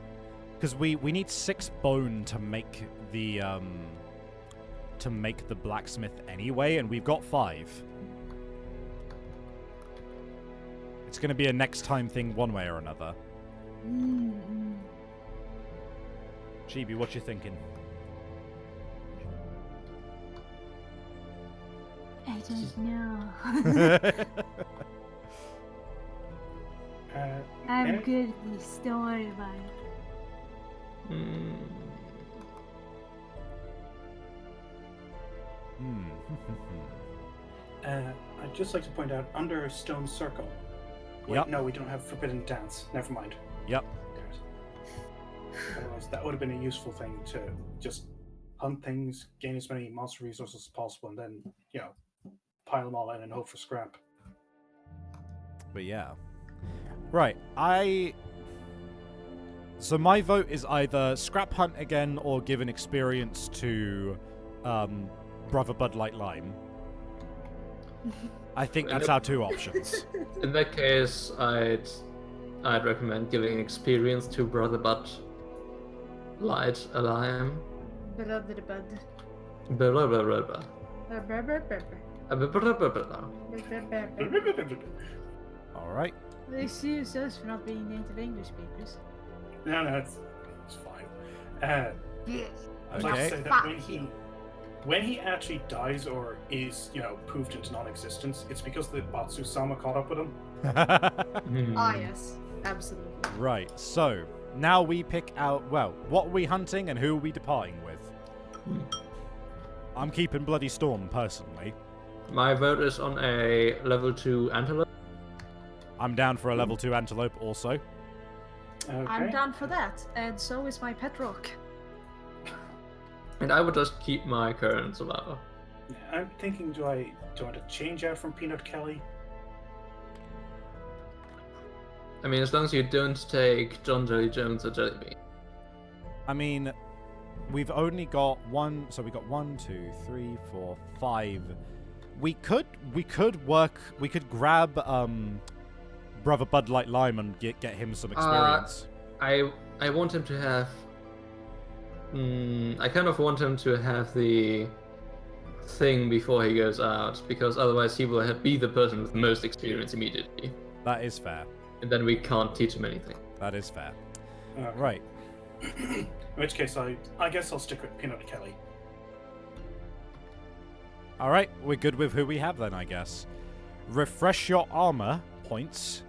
Because we need 6 bone to make the blacksmith anyway, and we've got 5. It's gonna be a next time thing one way or another. Chibi, what you thinking? I don't know. I'm good at this. Don't worry about it. I'd just like to point out, under Stone Circle... Wait, Yep. no, we don't have Forbidden Dance. Never mind. Yep. Otherwise, that would have been a useful thing to just hunt things, gain as many monster resources as possible, and then, pile them all in and hope for scrap. But yeah. Right, So my vote is either scrap hunt again or give an experience to Brother Bud Light Lime. I think that's our 2 options. In that case, I'd recommend giving experience to Brother Bud Light a Lime. Blah, blah, blah, Blah, blah, blah, blah, blah. blah, blah, blah, blah, Blah, blah, blah, blah, blah. blah, blah, blah, blah. Alright. Excuse us for not being native English speakers. No, it's fine. I'd like to Okay. say that when he actually dies or is, proved into non-existence, it's because the Batsu-sama caught up with him. Ah, yes. Absolutely. Right, so now we pick out, well, what are we hunting and who are we departing with? I'm keeping Bloody Storm, personally. My vote is on a level 2 antelope. I'm down for a level 2 antelope also. Okay. I'm down for that, and so is my pet rock. And I would just keep my current survivor. Yeah, I'm thinking, do I want to change out from Peanut Kelly? I mean, as long as you don't take John Jelly Jones or Jellybean. I mean, we've only got 1, so we got 1, 2, 3, 4, 5. We could grab Brother Bud Light Lime and get him some experience. I want him to have. I kind of want him to have the thing before he goes out, because otherwise he will be the person with the most experience immediately, That is fair. and then we can't teach him anything. That is fair. Okay. Right. In which case, I guess I'll stick with Peanut Kelly. All right, we're good with who we have then, I guess. Refresh your armor points,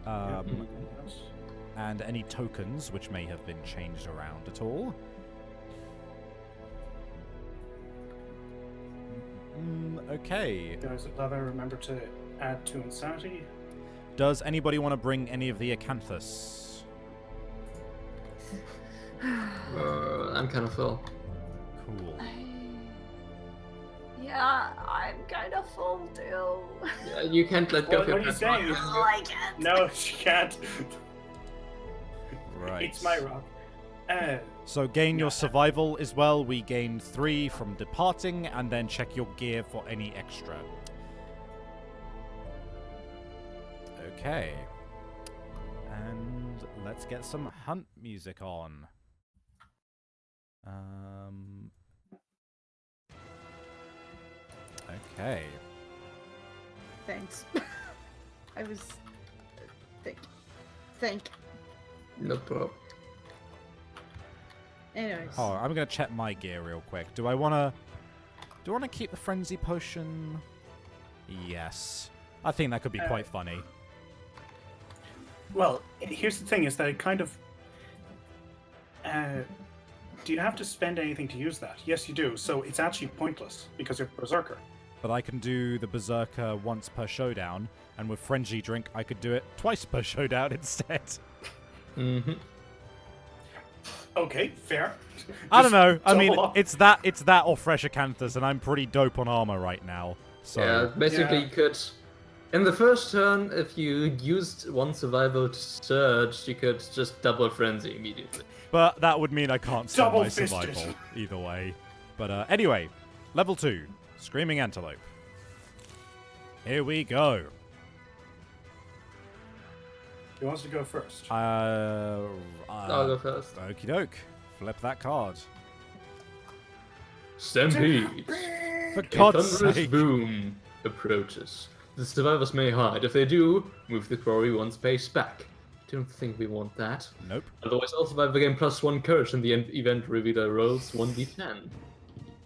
and any tokens which may have been changed around at all. Okay. Guys at leather, remember to add 2 insanity. Does anybody want to bring any of the acanthus? I'm kind of full. Cool. Yeah, I'm kind of full too. Yeah, you can't let go What of your are you pet saying? rock, can Oh, you? I can't. No, she can't. Right. It's my rock. So gain your Yeah. survival as well. We gain 3 from departing, and then check your gear for any extra. Okay. And let's get some hunt music on. Okay. Thanks. I was. Think. No problem. Anyways. Oh, I'm gonna check my gear real quick. Do I wanna keep the frenzy potion? Yes. I think that could be quite funny. Well, here's the thing: is that it kind of. Do you have to spend anything to use that? Yes, you do. So it's actually pointless because you're berserker. But I can do the berserker once per showdown, and with frenzy drink, I could do it twice per showdown instead. Mm-hmm. Okay, fair. I don't know. I mean, double up. it's that or fresh acanthus, and I'm pretty dope on armor right now. So Yeah, basically Yeah. you could... In the first turn, if you used 1 survival to surge, you could just double frenzy immediately. But that would mean I can't sell my Double-fisted. survival either way. But anyway, level 2, Screaming Antelope. Here we go. Who wants to go first? I'll go first. Okie doke. Flip that card. Stampede! For A God's thunderous sake. boom approaches. The survivors may hide. If they do, move the quarry 1 space back. Don't think we want that. Nope. Otherwise, all survivors gain +1 courage in the event revealer rolls 1d10.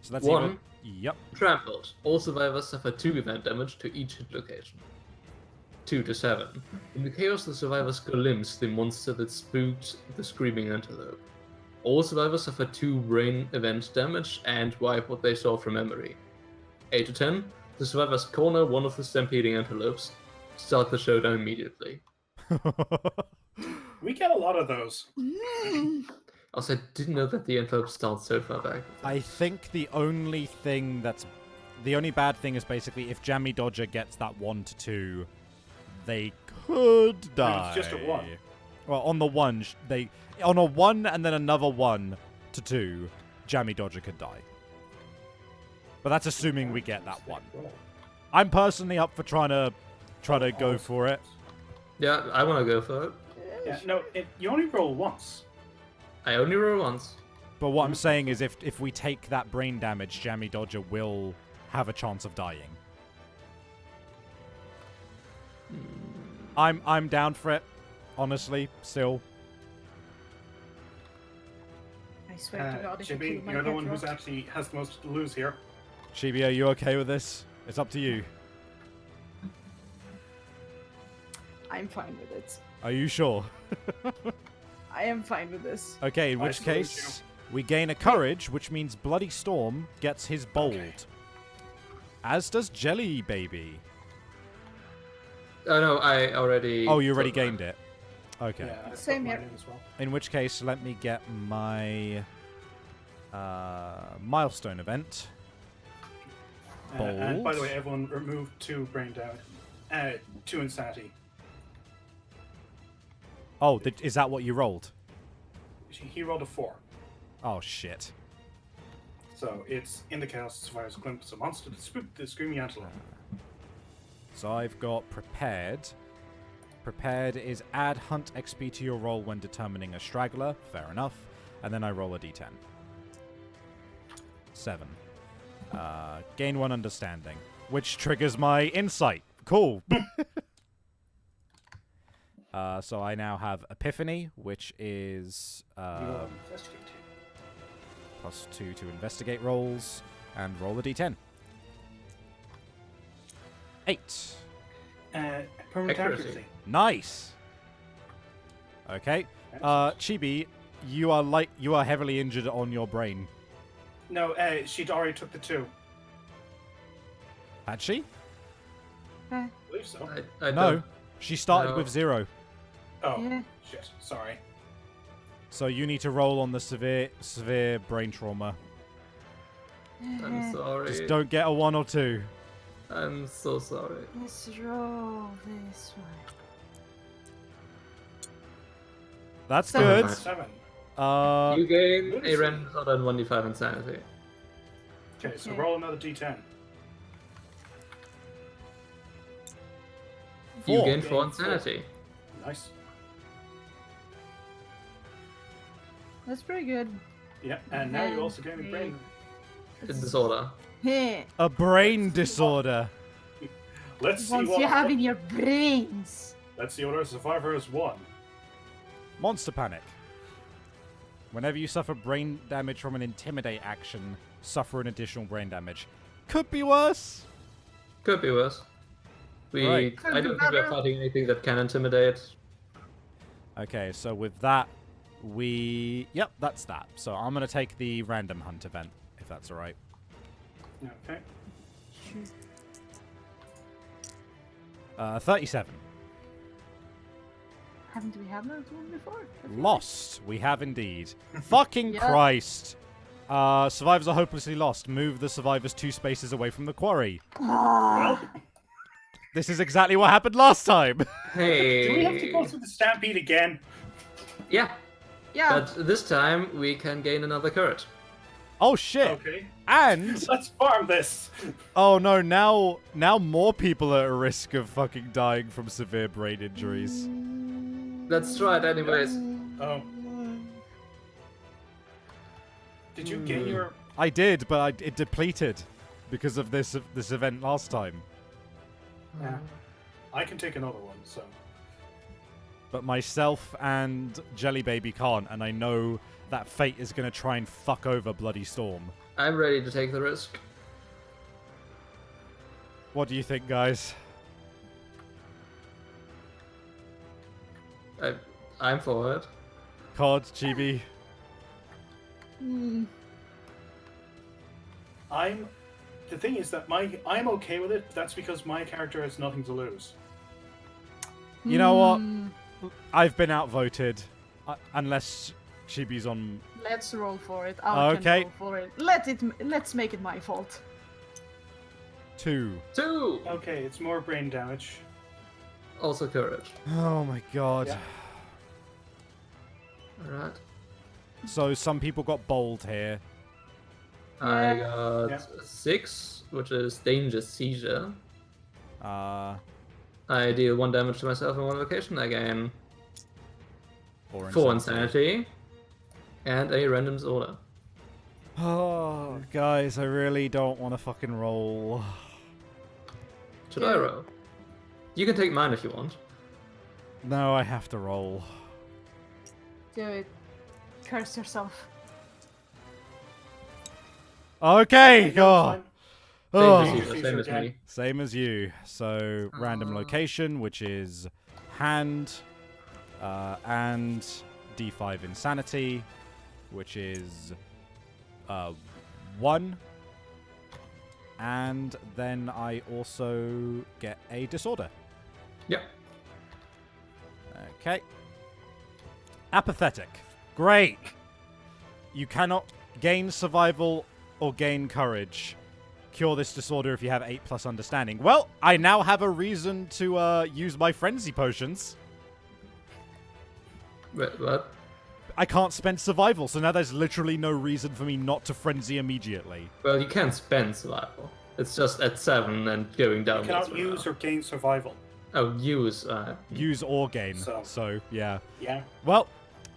So that's 1. either... Yep. Trampled. All survivors suffer 2 event damage to each hit location. 2 to 7. In the chaos, the survivors glimpse the monster that spooked the screaming antelope. All survivors suffer 2 brain event damage and wipe what they saw from memory. 8 to 10. The survivors corner one of the stampeding antelopes. Start the showdown immediately. We get a lot of those. Also, I didn't know that the antelope starts so far back. I think the only bad thing is basically if Jammy Dodger gets that 1 to 2, they could die. It's just a 1. Well, on the 1, on a 1 and then another 1 to 2, Jammy Dodger could die. But that's assuming we get that 1. I'm personally up for trying to go for it. Yeah, I want to go for it. Yeah, no, you only roll once. I only roll once. But what I'm saying is if we take that brain damage, Jammy Dodger will have a chance of dying. I'm down for it, honestly, still. I swear to God, if you Chibi, kill my you're the pet one who's rock. actually has the most to lose here. Chibi, are you okay with this? It's up to you. I'm fine with it. Are you sure? I am fine with this. Okay, in I which suppose case, we gain a courage, which means Bloody Storm gets his bold. Okay. As does Jelly Baby. Oh no, I already... Oh, you already took mine. gained it. Okay. Yeah, I put Same mine here. in as well. In which case, let me get my milestone event. And by the Bold. way, everyone remove 2 brain damage. 2 insanity. Oh, is that what you rolled? He rolled a 4. Oh, shit. So it's in the chaos survivors glimpse a monster that spooked the screaming antelope. So I've got prepared. Prepared is add hunt XP to your roll when determining a straggler. Fair enough. And then I roll a d10. 7. Gain 1 understanding, which triggers my insight. Cool. So I now have Epiphany, which is You will investigate. +2 to investigate rolls, and roll a d10. 8. Permanent Accuracy. accuracy. Nice. Okay. Chibi, you are heavily injured on your brain. No, she'd already took the 2. Had she? I believe so. I No. don't- She started No. with 0. Oh, Yeah. shit. Sorry. So you need to roll on the severe brain trauma. I'm sorry. Just don't get a 1 or 2. I'm so sorry. Let's roll this one. That's Seven. good. 7. You gain a Lunacy. random disorder and 1d5 insanity. Okay, so Okay. roll another d10. You 4. gain Gain 4 four. insanity. Nice. That's pretty good. Yeah, and now you also gain a brain. Disorder. Hey, A brain disorder. Let's see once what. you have in your brains. Let's see what our survivor has won. Monster panic. Whenever you suffer brain damage from an intimidate action, suffer an additional brain damage. Could be worse. Could be worse. Right. I don't think we're fighting anything that can intimidate. Okay, so with that, Yep, that's that. So I'm going to take the random hunt event, if that's alright. Okay. 37. Haven't we had that one before? Lost. We have indeed. Fucking Yep. Christ. Survivors are hopelessly lost. Move the survivors 2 spaces away from the quarry. Ah, Well, This is exactly what happened last time. Hey. do we have to go through the stampede again? Yeah, yeah. but this time we can gain another courage. Oh shit. Okay. And Let's farm this. oh no, now more people are at risk of fucking dying from severe brain injuries. Let's try it anyways. Oh. Did you gain your? I did, but it depleted because of this event last time. Yeah. I can take another one. So. But myself and Jelly Baby can't, and I know that fate is going to try and fuck over Bloody Storm. I'm ready to take the risk. What do you think, guys? I'm for it. COD, Chibi? The thing is that I'm okay with it. That's because my character has nothing to lose. You know what? I've been outvoted. Unless Chibi's on... Let's roll for it. I Okay. can roll for it. Let's make it my fault. 2. 2! Okay, it's more brain damage. Also courage. Oh my god. Yeah. Alright. So some people got bold here. I got Yeah. 6, which is danger seizure. Uh, I deal 1 damage to myself in 1 location. I gain 4 4 insanity. And a random disorder. Oh, guys, I really don't want to fucking roll. Should I roll? You can take mine if you want. No, I have to roll. Do it. Curse yourself. Okay, No, God. it's Oh. Danger Seizure seizure, same as again. me. Same as you. So, random location, which is hand, and D5 insanity, which is 1. And then I also get a disorder. Yep. Okay. Apathetic. Great. You cannot gain survival or gain courage. Cure this disorder if you have 8+ understanding. Well, I now have a reason to use my frenzy potions. Wait, what? I can't spend survival, so now there's literally no reason for me not to frenzy immediately. Well, you can spend survival. It's just at 7 and going You downwards. cannot from use now. or gain survival. Oh, use. Use or gain. So- So, yeah. Yeah, Well,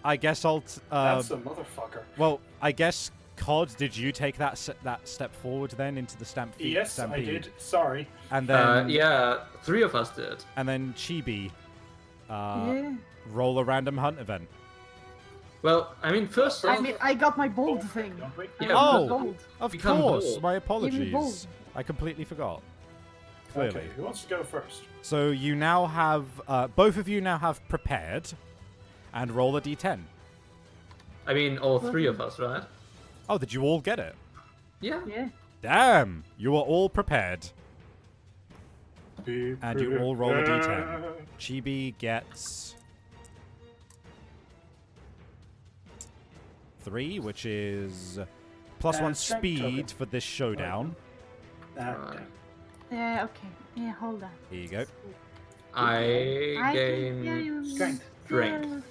I guess I'll... that's a motherfucker. well, I guess, COD, did you take that step forward then into the stampede? Yes, I did. Sorry. And then, yeah, 3 of us did. and then Chibi, Yeah. roll a random hunt event. Well, I mean, first I off, mean, I got my bold thing. Don't we? Yeah, Oh! Bold. Of Become course, bold. my Give me apologies. bold. I completely forgot. Clearly. Okay, who wants to go first? So you now have, both of you now have prepared, and roll a d10. I mean, all 3 of us, right? Oh, did you all get it? Yeah. Yeah. Damn, you are all prepared. And you all roll a d10. Chibi gets 3, which is +1 strength speed token. for this showdown. Yeah, okay. Yeah, hold on. Here you go. I I can gain hear you strength. Strength. myself.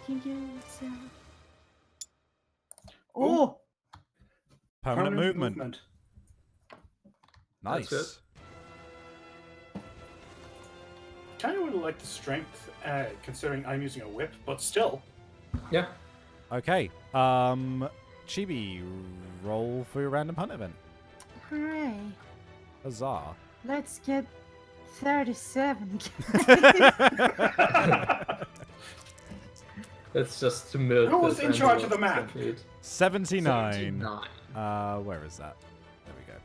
Can you yourself? Oh! Permanent movement. That's good. Nice. Kind of would have liked the strength, considering I'm using a whip, but still. Yeah. Okay. Chibi, roll for your random hunt event. Hooray. Huzzah. Let's get 37. It's just to milk. Who was this in charge of animal the map? essentially. 79. 79. Where is that? There we go.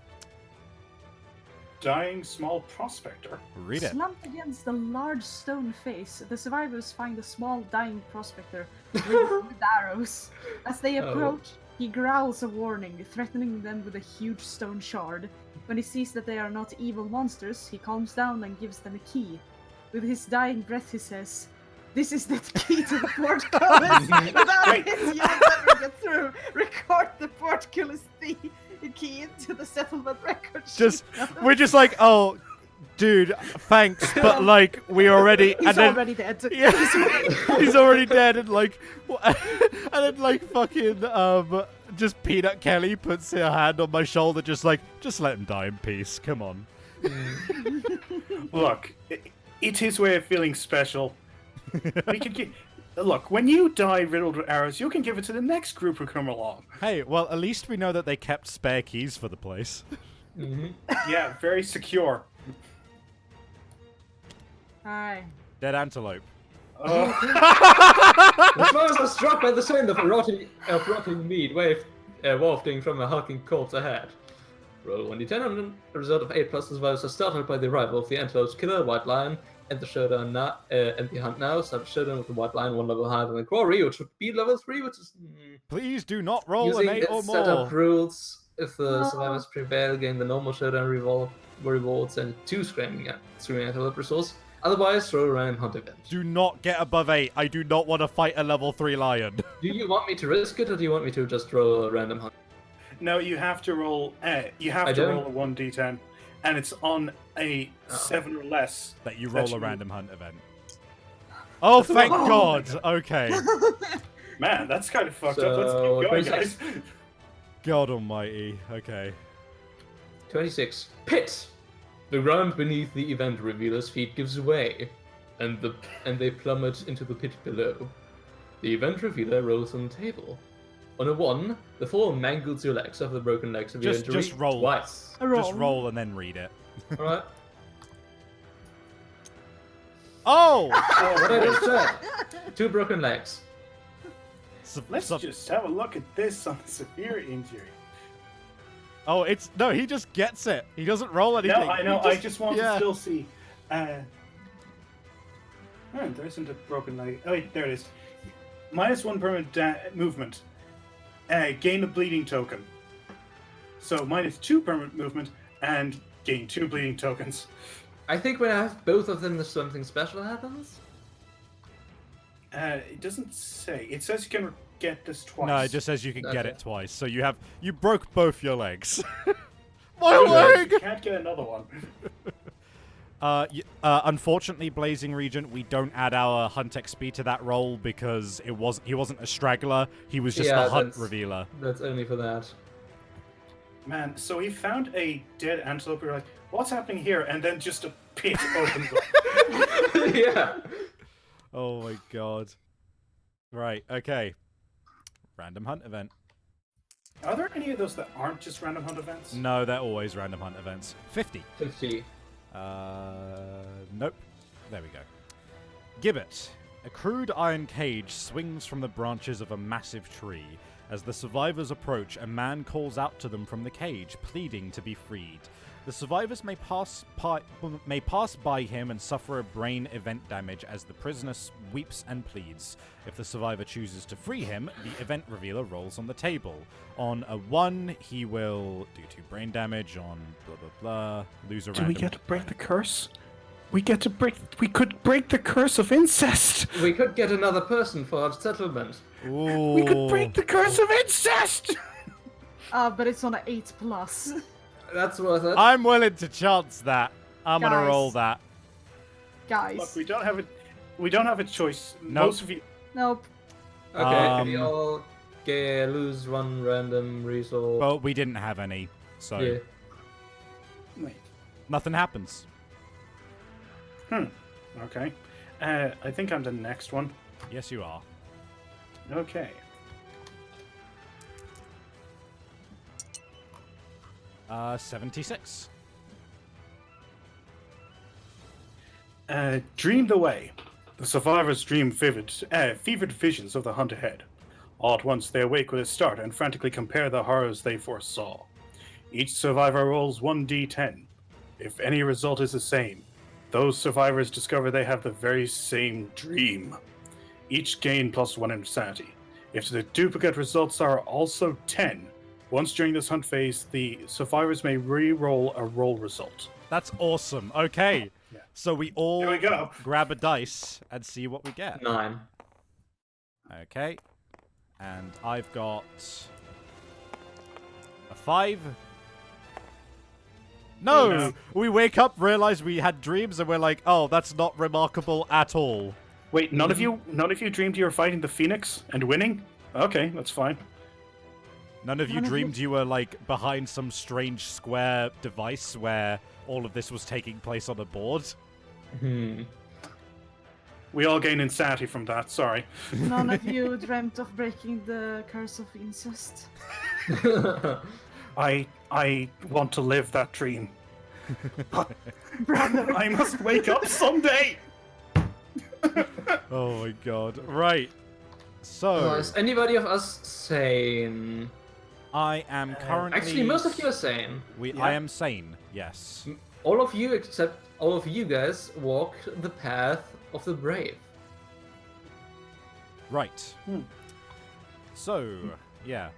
Dying small prospector. Read it. Slumped against a large stone face, the survivors find a small dying prospector riddled with arrows. As they approach, he growls a warning, threatening them with a huge stone shard. When he sees that they are not evil monsters, he calms down and gives them a key. With his dying breath, he says, "This is the key to the portcullis. Without Wait. it, you'll never get through. Record the portcullis key into the settlement record sheet." We're just like, oh, dude, thanks, but like, we already... He's and then, already dead. Yeah, he's already dead, and like, and then like fucking, just Peanut Kelly puts her hand on my shoulder, just like, just let him die in peace, come on. Look, it's his way of feeling special. We can get. Look, when you die riddled with arrows, you can give it to the next group who come along. Hey, well, at least we know that they kept spare keys for the place. Yeah, very secure. Hi. Dead antelope. The flowers are struck by the scent of rotting meat wafting from a hulking corpse ahead. Roll 1d10 and a result of 8 plus the survivors are startled by the arrival of the antelope's killer, White Lion, and the showdown now, and the hunt now. Start a showdown with the White Lion, 1 level higher than the quarry, which would be level 3, which is... Please do not roll Using an 8 or its setup more. rules, if the survivors prevail, gain the normal showdown rewards and 2 screaming antelope resource. Otherwise, throw a random hunt event. Do not get above 8. I do not want to fight a level 3 lion. Do you want me to risk it, or do you want me to just roll a random hunt? No, you have to roll. You have to roll a 1d10, and it's on a 7 or less. That you roll a random hunt event. Oh, thank God. Okay. Man, that's kind of fucked So, up. Let's keep going, 26. guys. God almighty. Okay. 26. Pit! The ground beneath the event revealer's feet gives way, and they plummet into the pit below. The event revealer rolls on the table. On a 1, the fall mangles your legs off the broken legs of your injury Just roll. twice. Just roll and then read it. Alright. Oh! What I just said. 2 broken legs. Let's just have a look at this on the severe injury. Oh, it's... No, he just gets it. He doesn't roll anything. No, I know. I just want to still see. There isn't a broken leg. Oh, wait, there it is. -1 permanent movement. Gain a bleeding token. So -2 permanent movement and gain 2 bleeding tokens. I think when I have both of them, something special happens. It doesn't say. It says you can get this twice. No, it just says you can get it twice. So you broke both your legs. My leg! You can't get another one. Unfortunately, Blazing Regent, we don't add our hunt XP to that roll because he wasn't a straggler. He was just the hunt revealer. That's only for that. Man, so he found a dead antelope. You're like, what's happening here? And then just a pit opens up. Yeah. Oh my god. Right, okay. Random hunt event. Are there any of those that aren't just random hunt events? No, they're always random hunt events. 50. 50. Nope. There we go. Gibbet. A crude iron cage swings from the branches of a massive tree. As the survivors approach, a man calls out to them from the cage, pleading to be freed. The survivors may pass by him and suffer a brain event damage as the prisoner weeps and pleads. If the survivor chooses to free him, the event revealer rolls on the table. On a 1, he will do 2 brain damage. On blah blah blah, lose a Do random. we get to break the curse? We could break the curse of incest. We could get another person for our settlement. Ooh. We could break the curse of incest. But it's on an 8+. That's worth it. I'm willing to chance that. I'm gonna Guys. roll that. Guys. Look, we don't have a choice. Nope. Most of you. Nope. Okay, can we all lose 1 random resource? Well, we didn't have any, so Yeah. Wait. nothing happens. Okay. I think I'm the next one. Yes, you are. Okay. 76. Dreamed away. The survivors dream fevered visions of the hunt ahead. All at once, they awake with a start and frantically compare the horrors they foresaw. Each survivor rolls 1d10. If any result is the same, those survivors discover they have the very same dream. Each gain +1 insanity. If the duplicate results are also 10, once during this hunt phase, the survivors may re-roll a roll result. That's awesome. Okay. Yeah. So we all Here we go. grab a dice and see what we get. 9. Okay. And I've got a 5. No! No. We wake up, realize we had dreams, and we're like, oh, that's not remarkable at all. Wait, none of you dreamed you were fighting the Phoenix and winning? Okay, that's fine. None of you None of dreamed you were, like, behind some strange square device where all of this was taking place on a board? We all gain insanity from that, sorry. None of you dreamt of breaking the curse of incest. I want to live that dream. Brother. I must wake up someday! Oh my god. Right. So, Is anybody of us sane? I am currently... Actually, most of you are sane. I am sane, yes. All of you except all of you guys walk the path of the brave. Right. So, yeah.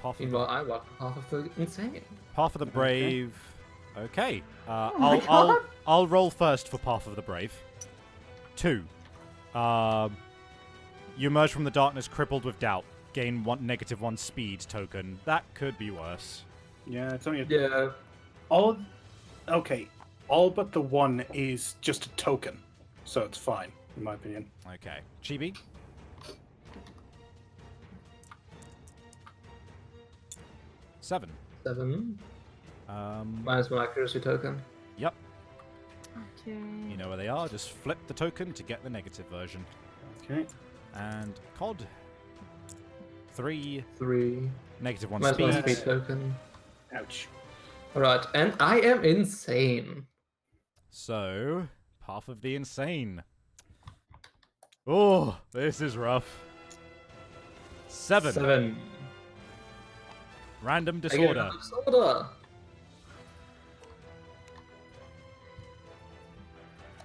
Path of, Meanwhile, I walk the path of the insane. Path of the Brave. Okay. my God. I'll roll first for Path of the Brave. 2. You emerge from the darkness crippled with doubt. Gain -1 speed token. That could be worse. Yeah, it's only a... Yeah. Okay, all but the 1 is just a token, so it's fine, in my opinion. Okay. Chibi? Seven. 7. Um, -1 accuracy token. yep. Okay. You know where they are. Just flip the token to get the negative version. Okay. And COD. 3. 3. -1 -1 speed. speed token. Ouch. Alright, and I am insane. So, Path of the Insane. Oh, this is rough. 7. 7. Random I get disorder. another disorder.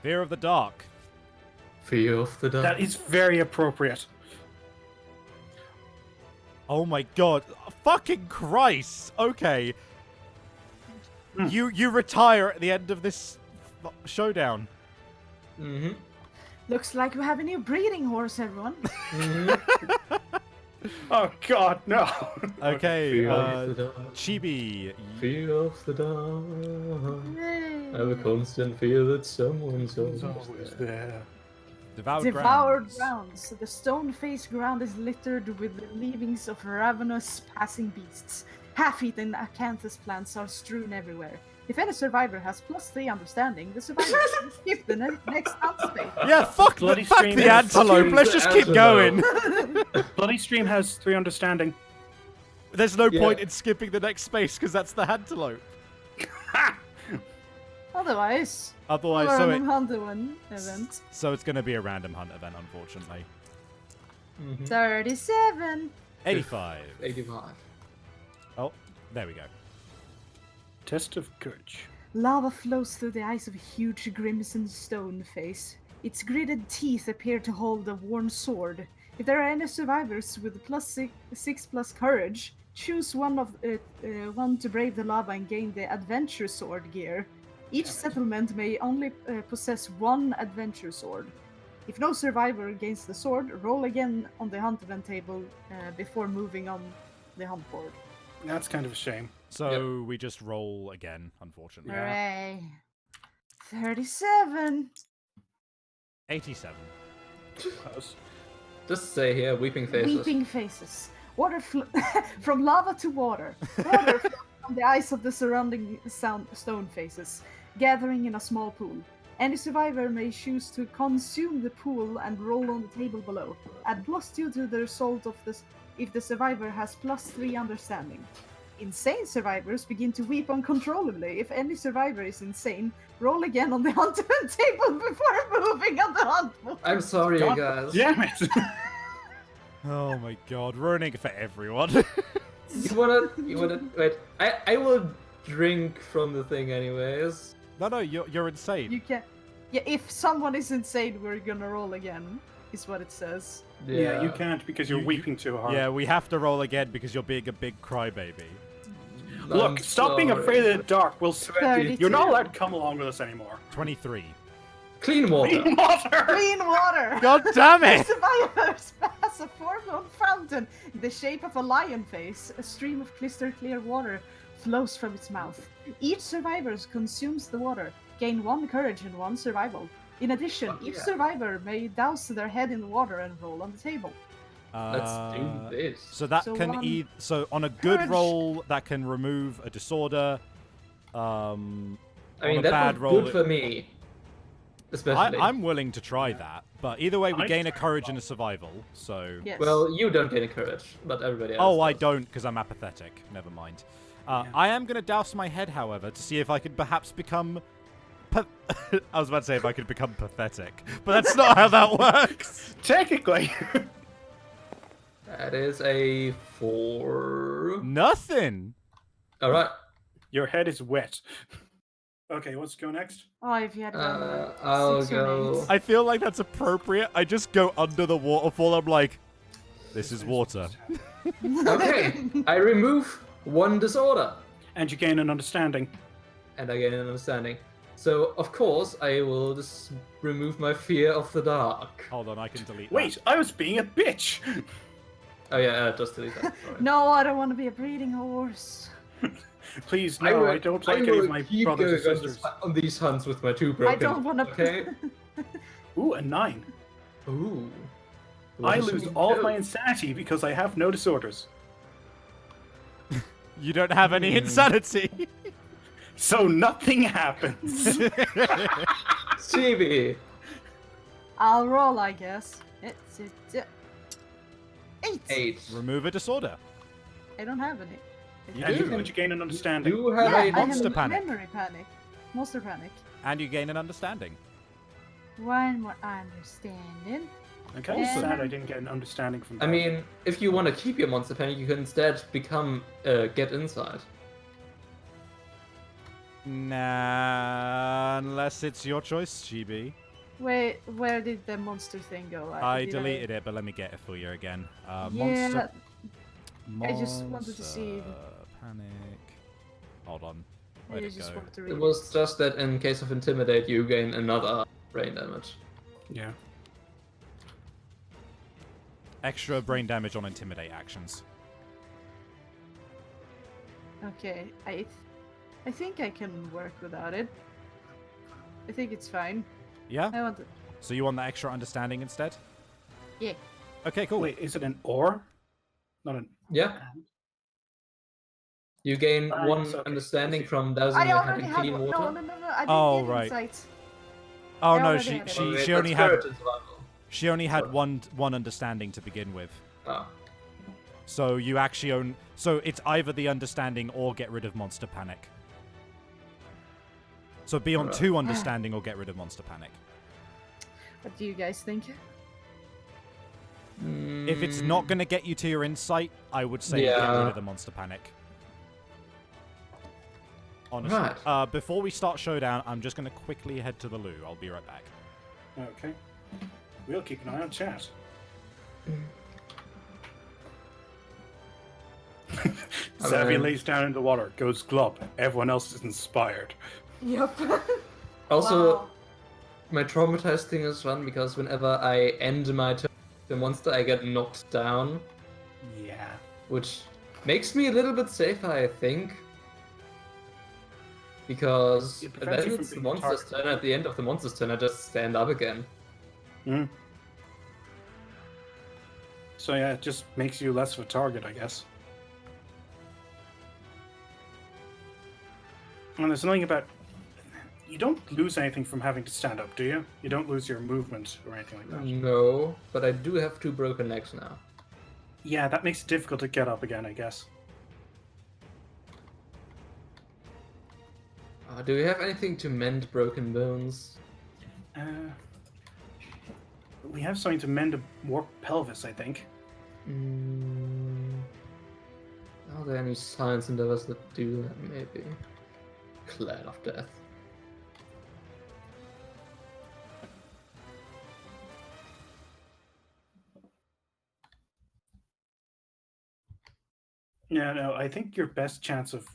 Fear of the dark. Fear of the dark. That is very appropriate. Oh my god. Fucking Christ. Okay. You retire at the end of this showdown. Mm-hmm. Looks like we have a new breeding horse, everyone. Oh god, no! Okay, Fear of the dark. Chibi. Fear of the dark. Yay. I have a constant fear that someone's It's always always there. there. Devoured Devoured grounds. grounds. The stone-faced ground is littered with the leavings of ravenous passing beasts. Half-eaten acanthus plants are strewn everywhere. If any survivor has +3 understanding, the survivor can skip the next hunt space. Yeah, fuck Bloody fuck stream. the antelope. Fucking Let's the just keep antelope. going. Bloody Stream has 3 understanding. There's no Yeah. point in skipping the next space because that's the antelope. Otherwise, Otherwise, random hunter one event. so it's going to be a random hunt event, unfortunately. 37. 85. 85. Oh, there we go. Test of courage. Lava flows through the eyes of a huge crimson stone face. Its gritted teeth appear to hold a worn sword. If there are any survivors with +6 plus courage, choose one to brave the lava and gain the adventure sword gear. Each settlement may only possess one adventure sword. If no survivor gains the sword, roll again on the hunt event table before moving on the hunt board. That's kind of a shame. So we just roll again, unfortunately. Yeah. Hooray! 37. 87. Close. Just say here, weeping faces. Weeping faces. Water from lava to water. Water flows from the eyes of the surrounding stone faces, gathering in a small pool. Any survivor may choose to consume the pool and roll on the table below. Add +2 to the result of this if the survivor has +3 understanding. Insane survivors begin to weep uncontrollably. If any survivor is insane, roll again on the hunt event table before moving on the hunt board. I'm sorry, God guys. Damn it! Oh my god, ruining it for everyone. You wanna wait. I will drink from the thing anyways. No, you're insane. You can. Yeah, if someone is insane, we're gonna roll again, is what it says. Yeah, you can't because you're weeping too hard. Yeah, we have to roll again because you're being a big crybaby. Look, stop being afraid of the dark. We'll sweat you. You're not 32. allowed to come along with us anymore. 23. Clean water. Clean water! Clean water! God damn The it! survivors pass a four-foot fountain in the shape of a lion face. A stream of crystal clear water flows from its mouth. Each survivor consumes the water, gain 1 courage and 1 survival. In addition, each survivor may douse their head in the water and roll on the table. Let's do this. So that So can one so on a good courage. roll that can remove a disorder. I on mean, a that bad was roll. good for me. Especially. I'm willing to try that, but either way, we I gain a tried courage well. and a survival. So. Yes. Well, you don't get a courage, but everybody else. Oh, I does. don't because I'm apathetic. Never mind. Yeah. I am going to douse my head, however, to see if I could perhaps become. I was about to say if I could become pathetic, but that's not how that works. Technically. That is a 4. Nothing. All right. Your head is wet. Okay, let's go next. Oh, if you had I'll 6 or go. 8. I feel like that's appropriate. I just go under the waterfall. I'm like, this is water. Okay. I remove 1 disorder, And you gain an understanding. and I gain an understanding. So of course I will just remove my fear of the dark. Hold on, I can delete Wait, I was being a bitch! Oh yeah, just delete that. Sorry. No, I don't want to be a breeding horse. Please, no, I don't like any will of my keep brothers going and sisters. on these hunts with my 2 broken. I don't want to. Okay. Ooh, a 9. Ooh. I What lose should we all of do? my insanity because I have no disorders. that. You don't have any insanity. So nothing happens. Chibi. I'll roll, I guess. It's 8. 8. Remove a disorder. I don't have any. You And do. you gain an understanding. You have Yeah, a I have monster panic. memory panic. Monster panic. And you gain an understanding. 1 more understanding. I'm kind of Yeah. sad I didn't get an understanding from that. I mean, if you want to keep your monster panic, you can instead become get inside. Nah, unless it's your choice, Chibi. Wait, where did the monster thing go? I deleted it, but let me get it for you again. Yeah, Monster. I just wanted to see. Panic. Hold on. I Where'd it just go? wanted to read It was just that in case of intimidate, you gain another brain damage. Yeah. Extra brain damage on intimidate actions. Okay, I think I can work without it. I think it's fine. Yeah? I want to. So you want the extra understanding instead? Yeah. Okay, cool. Wait, is it an or? Not an. Yeah. You gain Nice, 1 okay, understanding I see. from dousing I your head already in have clean one. water. No, I didn't Oh, get right. insight. Oh I no, already she had it. she Wait, she only that's had courage and survival. she only had Sorry. one understanding to begin with. Oh. So you actually own. So it's either the understanding or get rid of monster panic. So be on Right. 2 understanding or get rid of monster panic. What do you guys think? If it's not going to get you to your insight, I would say get Yeah. rid of the monster panic. Honestly. Right. Before we start Showdown, I'm just going to quickly head to the loo. I'll be right back. Okay. We'll keep an eye on chat. Savvy lays down in the water, goes glub. Everyone else is inspired. Yep. Also, Wow. my traumatized thing is run because whenever I end my turn, the monster I get knocked down, Yeah. which makes me a little bit safer, I think. Because It prevents then you from it's the being monster's targeted. turn. At the end of the monster's turn, I just stand up again. Mm. So yeah, it just makes you less of a target, I guess. And there's something about... You don't lose anything from having to stand up, do you? You don't lose your movement or anything like that. No, but I do have 2 broken legs now. Yeah, that makes it difficult to get up again, I guess. Do we have anything to mend broken bones? We have something to mend a warped pelvis, I think. Are there any science endeavors that do that, maybe? Clan of Death. Yeah, no, I think your best chance of,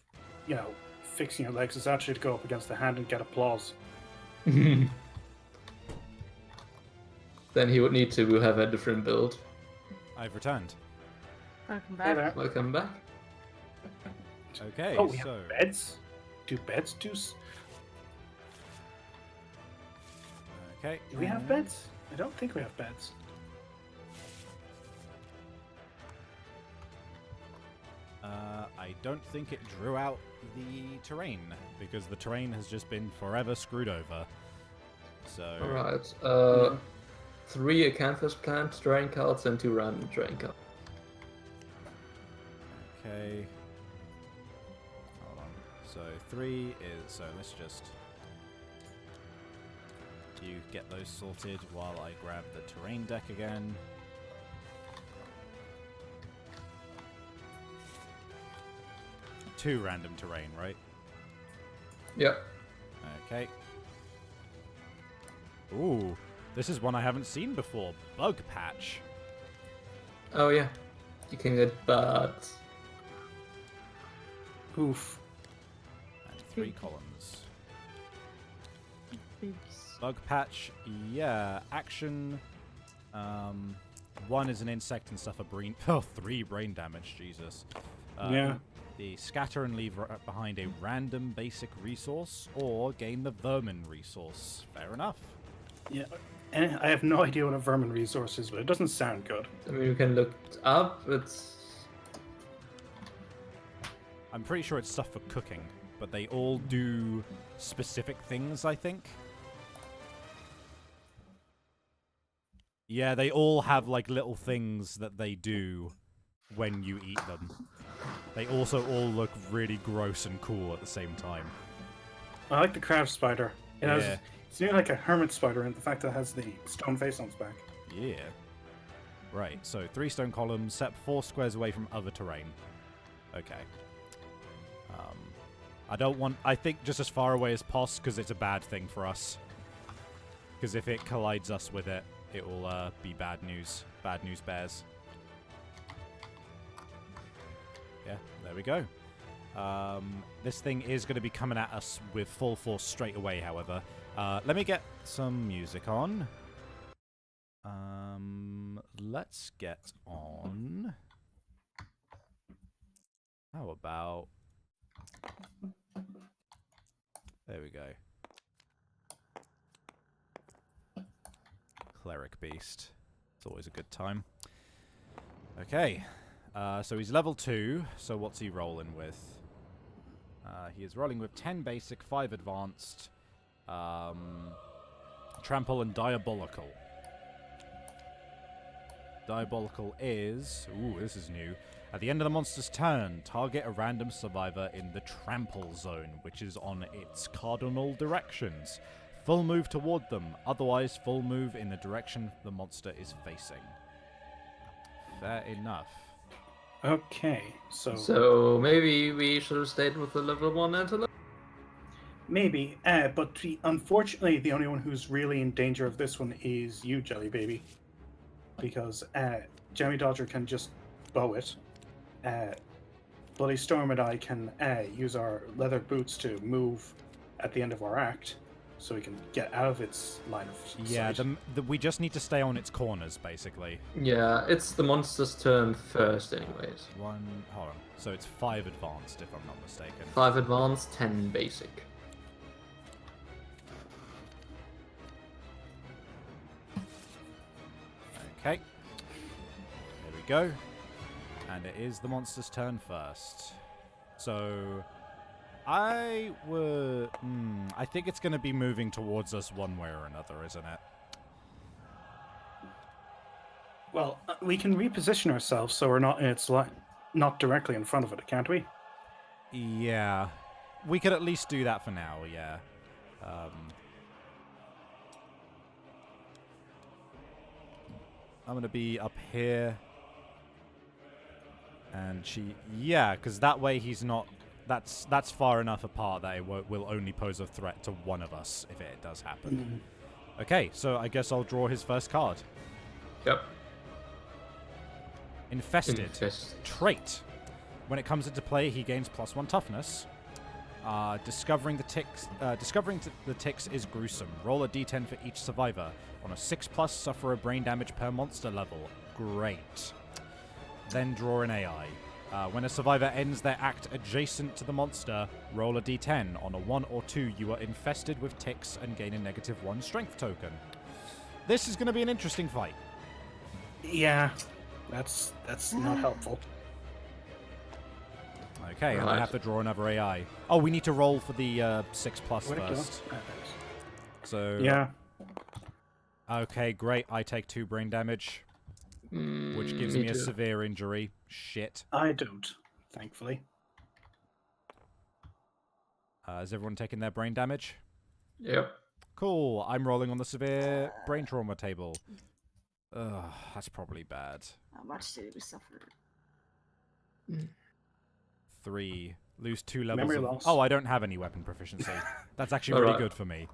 fixing your legs is actually to go up against the hand and get applause. Then he would need to have a different build. I've returned. Welcome Hey back. there. Welcome back. Okay, Oh, we so... have beds? Do beds do... Okay. Do we have beds? I don't think we have beds. I don't think it drew out the terrain, because the terrain has just been forever screwed over. So... Alright, 3 Acanthus plant terrain cards and 2 random terrain cards. Okay. Hold on. So 3 is... So let's just... You get those sorted while I grab the terrain deck again. Two random terrain, right? Yep. Okay. Ooh, this is one I haven't seen before. Bug patch. Oh yeah. You can get birds. Oof. And 3 columns. Pigs. Bug patch, yeah. Action. 1 is an insect and suffer brain. Oh, 3 brain damage, Jesus. Yeah. The scatter and leave behind a random basic resource, or gain the vermin resource. Fair enough. Yeah. And I have no idea what a vermin resource is, but it doesn't sound good. I mean, you can look it up. It's... I'm pretty sure it's stuff for cooking, but they all do specific things, I think. Yeah, they all have like little things that they do when you eat them. They also all look really gross and cool at the same time. I like the crab spider. Yeah. It's nearly like a hermit spider in the fact that it has the stone face on its back. Yeah. Right, so 3 stone columns, set 4 squares away from other terrain. Okay. I think just as far away as possible, because it's a bad thing for us. Because if it collides us with it, it will be bad news. Bad news bears. Yeah, there we go. This thing is going to be coming at us with full force straight away, however. Let me get some music on. Let's get on... How about... There we go. Cleric Beast. It's always a good time. Okay. So he's level 2, so what's he rolling with? He is rolling with 10 basic, 5 advanced, trample and diabolical. Diabolical is... Ooh, this is new. At the end of the monster's turn, target a random survivor in the trample zone, which is on its cardinal directions. Full move toward them, otherwise full move in the direction the monster is facing. Fair enough. Okay, so... So maybe we should have stayed with the level 1 antelope? Maybe, but unfortunately, the only one who's really in danger of this one is you, Jelly Baby, because Jammy Dodger can just bow it. Bloody Storm and I can use our leather boots to move at the end of our act, so we can get out of its line of Yeah, sight. we just need to stay on its corners, basically. Yeah, it's the monster's turn first, anyways. Hold on. So it's 5 advanced, if I'm not mistaken. 5 advanced, 10 basic. Okay. There we go. And it is the monster's turn first. So I think it's going to be moving towards us one way or another, isn't it? Well, we can reposition ourselves so we're not in its line, not directly in front of it, can't we? Yeah. We could at least do that for now, yeah. I'm going to be up here. And yeah, because that way he's not, that's far enough apart that it will only pose a threat to one of us if it does happen. Okay, so I guess I'll draw his first card. Yep. Infested. Trait. When it comes into play, he gains +1 toughness. Discovering the ticks is gruesome. Roll a d10 for each survivor. On a 6+, suffer a brain damage per monster level. Great. Then draw an AI. When a survivor ends their act adjacent to the monster, roll a d10. On a 1 or 2, you are infested with ticks and gain a -1 strength token. This is going to be an interesting fight. Yeah, that's not helpful. Okay, and I have to draw another AI. Oh, we need to roll for the 6+ Where'd it go? first. So Yeah. Okay, great. I take 2 brain damage, which gives me a too. severe injury. Shit. I don't, thankfully. Has everyone taken their brain damage? Yep. Cool. I'm rolling on the severe brain trauma table. Ugh, that's probably bad. How much did we suffer? 3. Lose 2 levels Memory of... loss. Oh, I don't have any weapon proficiency. That's actually really good for me.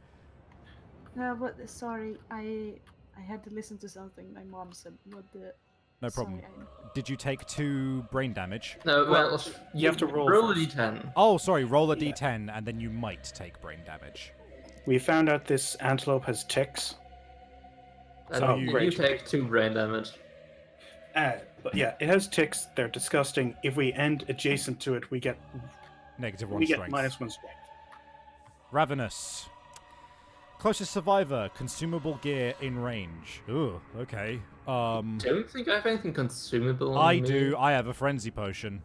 No, but sorry, I had to listen to something my mom said. What the? No problem. Sorry, Did you take 2 brain damage? No, well, you have to roll a first. d10. Oh, sorry. Roll a d10, and then you might take brain damage. We found out this antelope has ticks. So you- you great. take 2 brain damage. But yeah, it has ticks. They're disgusting. If we end adjacent to it, we get -1 -1 strength. strength. Ravenous. Closest survivor, consumable gear in range. Ooh, okay. Don't think I have anything consumable on I me. do. I have a frenzy potion.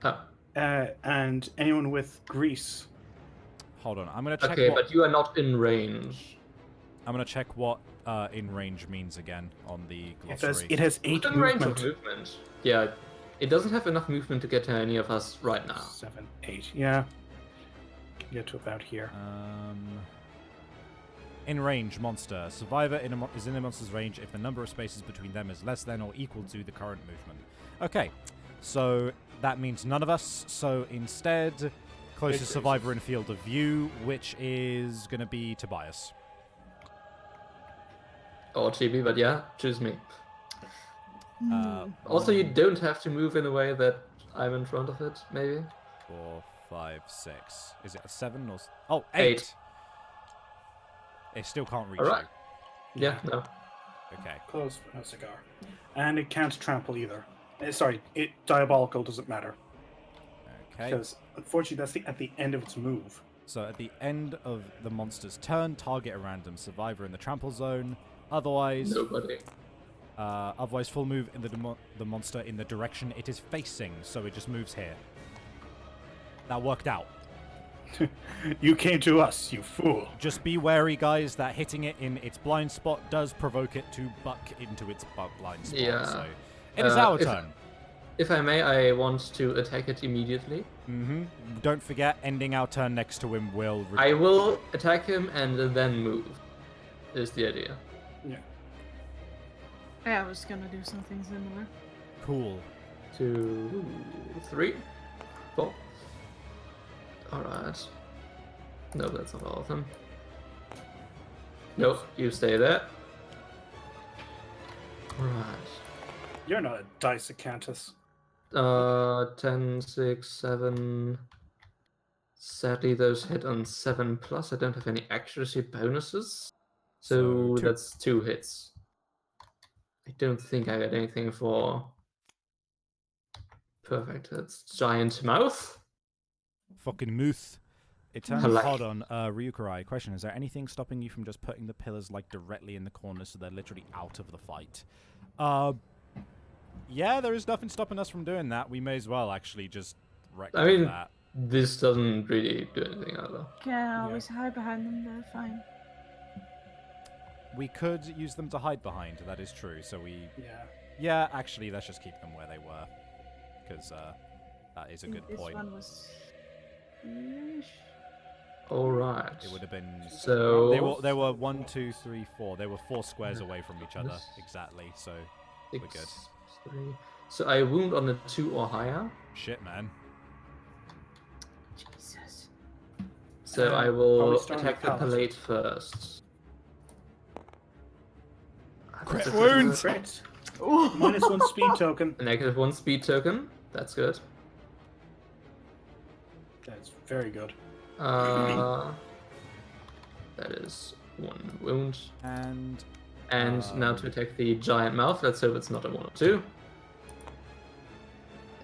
Oh. And anyone with grease. Hold on. I'm gonna check Okay, what. but you are not in range. I'm gonna check what in range means again on the glossary. It has 8 Within range of movement. movement. Yeah, it doesn't have enough movement to get to any of us right now. 7, 8. Yeah. Can get to about here. In range, monster. Survivor is in a monster's range if the number of spaces between them is less than or equal to the current movement. Okay, so that means none of us. So instead, closest survivor in field of view, which is going to be Tobias. Or Chibi, but yeah, choose me. Uh, Also, you don't have to move in a way that I'm in front of it, maybe? 4, 5, 6. Is it a 7 or... Oh, 8! It still can't reach Alright. Yeah, no. you. Okay. Close, but no cigar. And it can't trample either. Sorry, diabolical doesn't matter. Okay. Because unfortunately, that's at the end of its move. So at the end of the monster's turn, target a random survivor in the trample zone. Otherwise, Nobody. otherwise full move in the monster in the direction it is facing. So it just moves here. That worked out. You came to us, you fool. Just be wary, guys, that hitting it in its blind spot does provoke it to buck into its blind spot. Yeah. So it is our if- turn. If I may, I want to attack it immediately. Don't forget, ending our turn next to him will... I will attack him and then move, is the idea. Yeah. Yeah, I was gonna do something similar. Cool. 2, 3, 4. Alright. No, that's not all of them. Nope, you stay there. Right. You're not a dice acanthus. 10, 6, 7. Sadly, those hit on 7+. I don't have any accuracy bonuses. So So, 2. that's 2 hits. I don't think I got anything for... Perfect, that's giant mouth. Fucking moose. Hello. Hold on, Ryukarai, question, is there anything stopping you from just putting the pillars, like, directly in the corner so they're literally out of the fight? Yeah, there is nothing stopping us from doing that. We may as well actually just wreck that. This doesn't really do anything either. Can always hide behind them, they're fine. We could use them to hide behind, that is true, so we... Yeah. Yeah, actually, let's just keep them where they were. Because, that is a good point. This one was... here-ish. Alright. It would have been... So... They were 1, 2, 3, 4. They were 4 squares away from each other, exactly, so... 6, we're good. 3. So I wound on a 2 or higher. Shit, man. Jesus. So I will start attack with the palace. palate first. Crit That's a wound! Crit. Oh. -1 speed token. A -1 speed token. That's good. That's very good. That is 1 wound. And... And now to attack the giant mouth. Let's hope it's not a 1 or 2.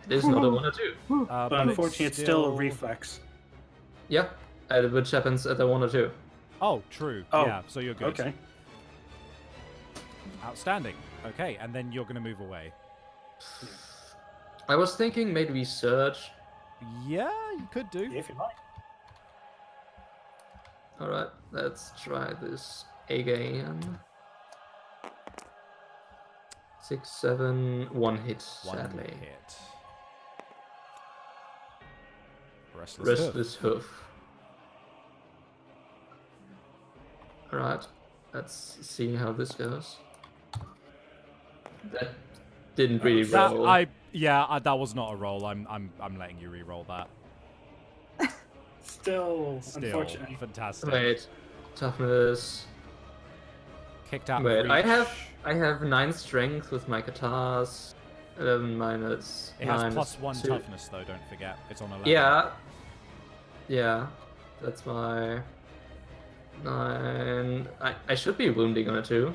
It is not a 1 or 2. But unfortunately, it's still reflex. Yeah, which happens at a 1 or 2. Oh, true. Oh, Yeah, so you're good. Okay. Outstanding. Okay, and then you're going to move away. I was thinking maybe we surge. Yeah, you could do. If you like. Alright, let's try this again. 6, 7, 1 hit, sadly. 1 hit. Restless hoof. Restless hoof. Alright, let's see how this goes. That didn't really roll. That was not a roll. I'm letting you re-roll that. Still, unfortunately. Fantastic. Wait, toughness. Kicked out. Wait, of I reach. have 9 strength with my katars. 11 minus. It has 9 +1 2. toughness though. Don't forget, it's on 11. Yeah. Yeah, that's my 9. I should be wounding on a 2.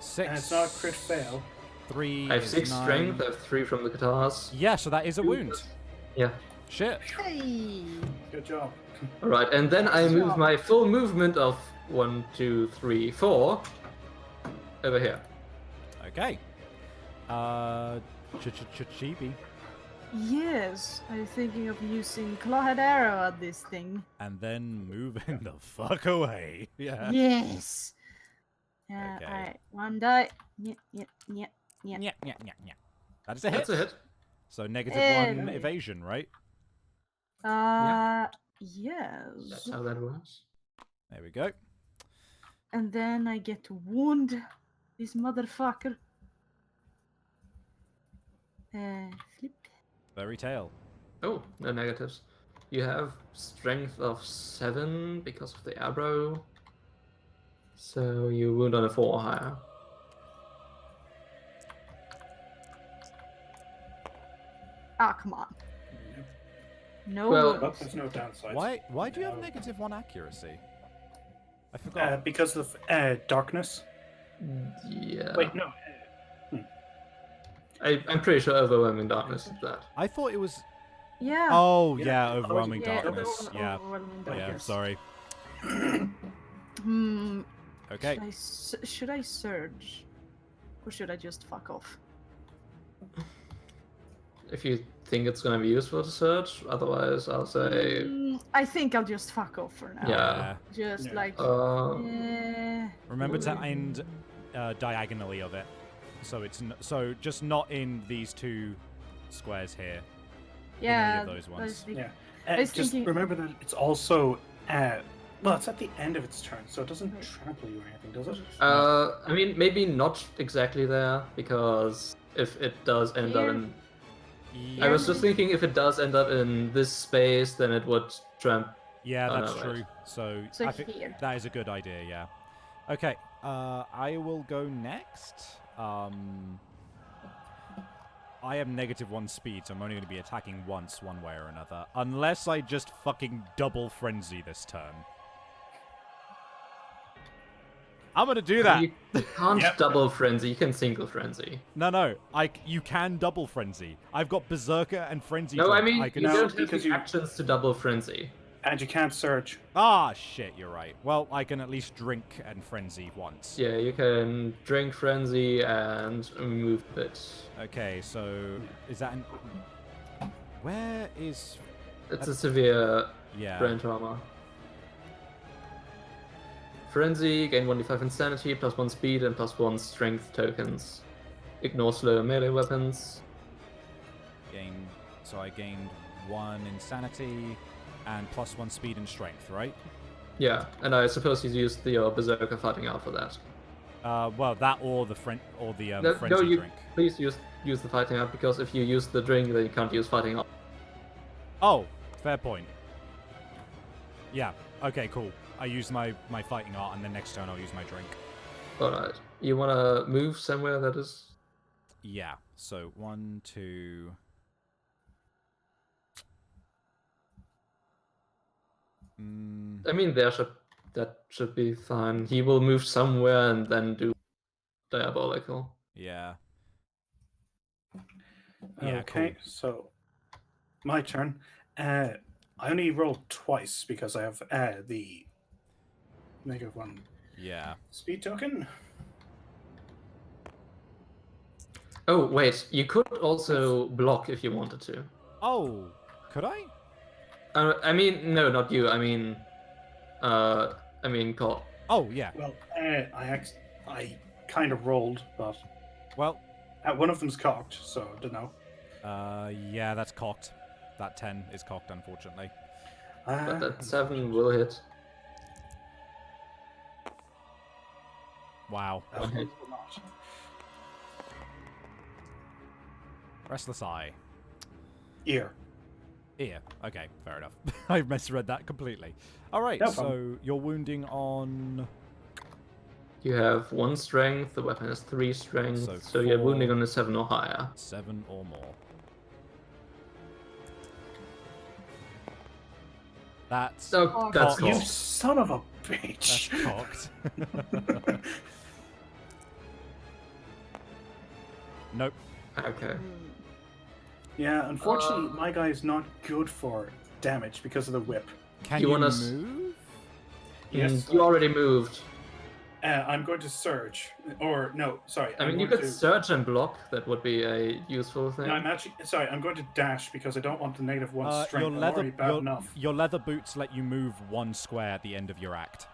6. And it's not a crit fail. 3. I have is 6 9. strength. I have 3 from the katars. Yeah, so that is a wound. Yeah. Shit. Hey. Good job. Alright, and then I move my full movement of 1, 2, 3, 4 over here. Okay. Chibi. Yes, I'm thinking of using Clawhead Arrow at this thing. And then moving the fuck away. Yeah. Yes. Okay. Alright, 1 die. Yep. Yeah. That is a hit. That's a hit. So -1 Right. evasion, right? Yes. That's how that works. There we go. And then I get to wound this motherfucker. Flip. Very tail. Oh, no negatives. You have strength of 7 because of the arrow. So you wound on a 4 or higher. Ah, come on. No. Well, Oh, there's no downside. Why do you have -1 accuracy? I forgot. Because of darkness. Yeah. Wait, no. I'm pretty sure overwhelming darkness is that. I thought it was. Yeah. Oh Yeah. yeah, overwhelming Yeah, darkness. Yeah. overwhelming Yeah. darkness. Sorry. Okay. Should I surge? Or should I just fuck off? If you think it's gonna be useful to search, otherwise I'll say I think I'll just fuck off for now. yeah. Just Yeah. like. Remember to end diagonally of it, so it's so just not in these 2 squares here. Yeah. of those ones. Yeah. I was Just thinking- remember that it's also well, it's at the end of its turn, so it doesn't trample you or anything, does it? I mean maybe not exactly there, because if it does end up in I was just thinking if it does end up in this space, then it would Yeah, Oh, that's no, true. right. So So I think here. that is a good idea. Yeah. Okay. I will go next. I am -1 speed, so I'm only going to be attacking once, one way or another, unless I just fucking double frenzy this turn. I'm gonna do that. You can't Yep. double frenzy. You can single frenzy. No. You can double frenzy. I've got berserker and frenzy. No, I drink. mean can... you No, don't have because the you- actions to double frenzy. And you can't surge. Ah, shit. You're right. Well, I can at least drink and frenzy once. Yeah, you can drink frenzy and move it. Okay, so is that an? Where is? It's a severe Yeah. brain trauma. Frenzy, gain 1d5 insanity, +1 speed, and +1 strength tokens. Ignore slow melee weapons. So I gained 1 insanity and +1 speed and strength, right? Yeah, and I suppose you used your berserker fighting out for that. Well, that or the frenzy you drink. please use the fighting out, because if you use the drink, then you can't use fighting out. Oh, fair point. Yeah. Okay. Cool. I use my fighting art, and then next turn I'll use my drink. Alright. You wanna move somewhere that is... Yeah. So 1, 2. I mean, that should be fine. He will move somewhere and then do diabolical. Yeah. Yeah. Okay, Cool. so my turn. I only rolled twice because I have the -1 Yeah. speed token. Oh, wait. You could also block if you wanted to. Oh, could I? I mean, no, not you. I mean, Cole. Oh, yeah. Well, I kind of rolled, but Well, one of them's cocked, so I don't know. yeah, that's cocked. That 10 is cocked, unfortunately. But that 7 will hit. Wow. That one will not. Restless Eye. Ear. Ear. Okay, fair enough. I misread that completely. All right, No so problem. you're wounding on... You have 1 strength, the weapon has 3 strength, so you're 4, wounding on a 7 or higher. 7 or more. That's... Oh, that's cocked. You cocked. son of a That's bitch! cocked. Nope. Okay. Yeah, unfortunately, my guy is not good for damage because of the whip. Can You you wanna move? Yes, You already moved. I'm going to surge. Or, no, sorry. I mean, you going could to... search and block. That would be a useful thing. No, I'm actually... Sorry, I'm going to dash because I don't want the -1 strength. Your I'm leather, already bad enough. your leather boots let you move 1 square at the end of your act.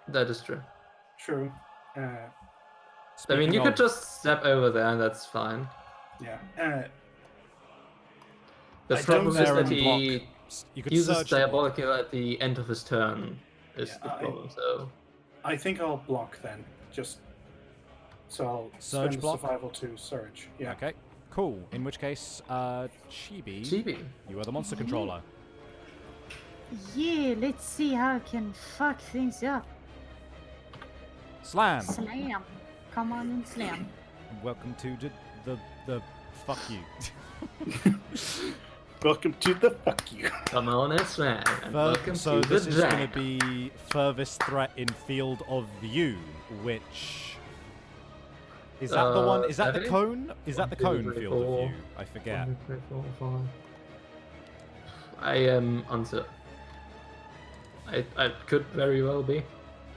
That is true. True. I mean, Speaking you could of- just step over there, and that's fine. Yeah. The I problem don't is there that and he block. You could uses search and block. diabolical at the end of his turn. Is Yeah, the problem? So I think I'll block then. Just... So I'll Surge spend block? survival to surge. Yeah. Okay, cool. In which case, Chibi, Chibi. you are the monster controller. Yeah, let's see how I can fuck things up. Slam. Slam. Come on and slam. Welcome to the fuck you. Welcome to the fuck you. Come on, it's man. And welcome So to this the is going jam. to be furthest threat in field of view, which is that the one? Is that the 7? cone? Is that the 1, 2, cone 3, field of 4. view? I forget. 1, 2, 3, 4, 5. I am uncertain. I could very well be.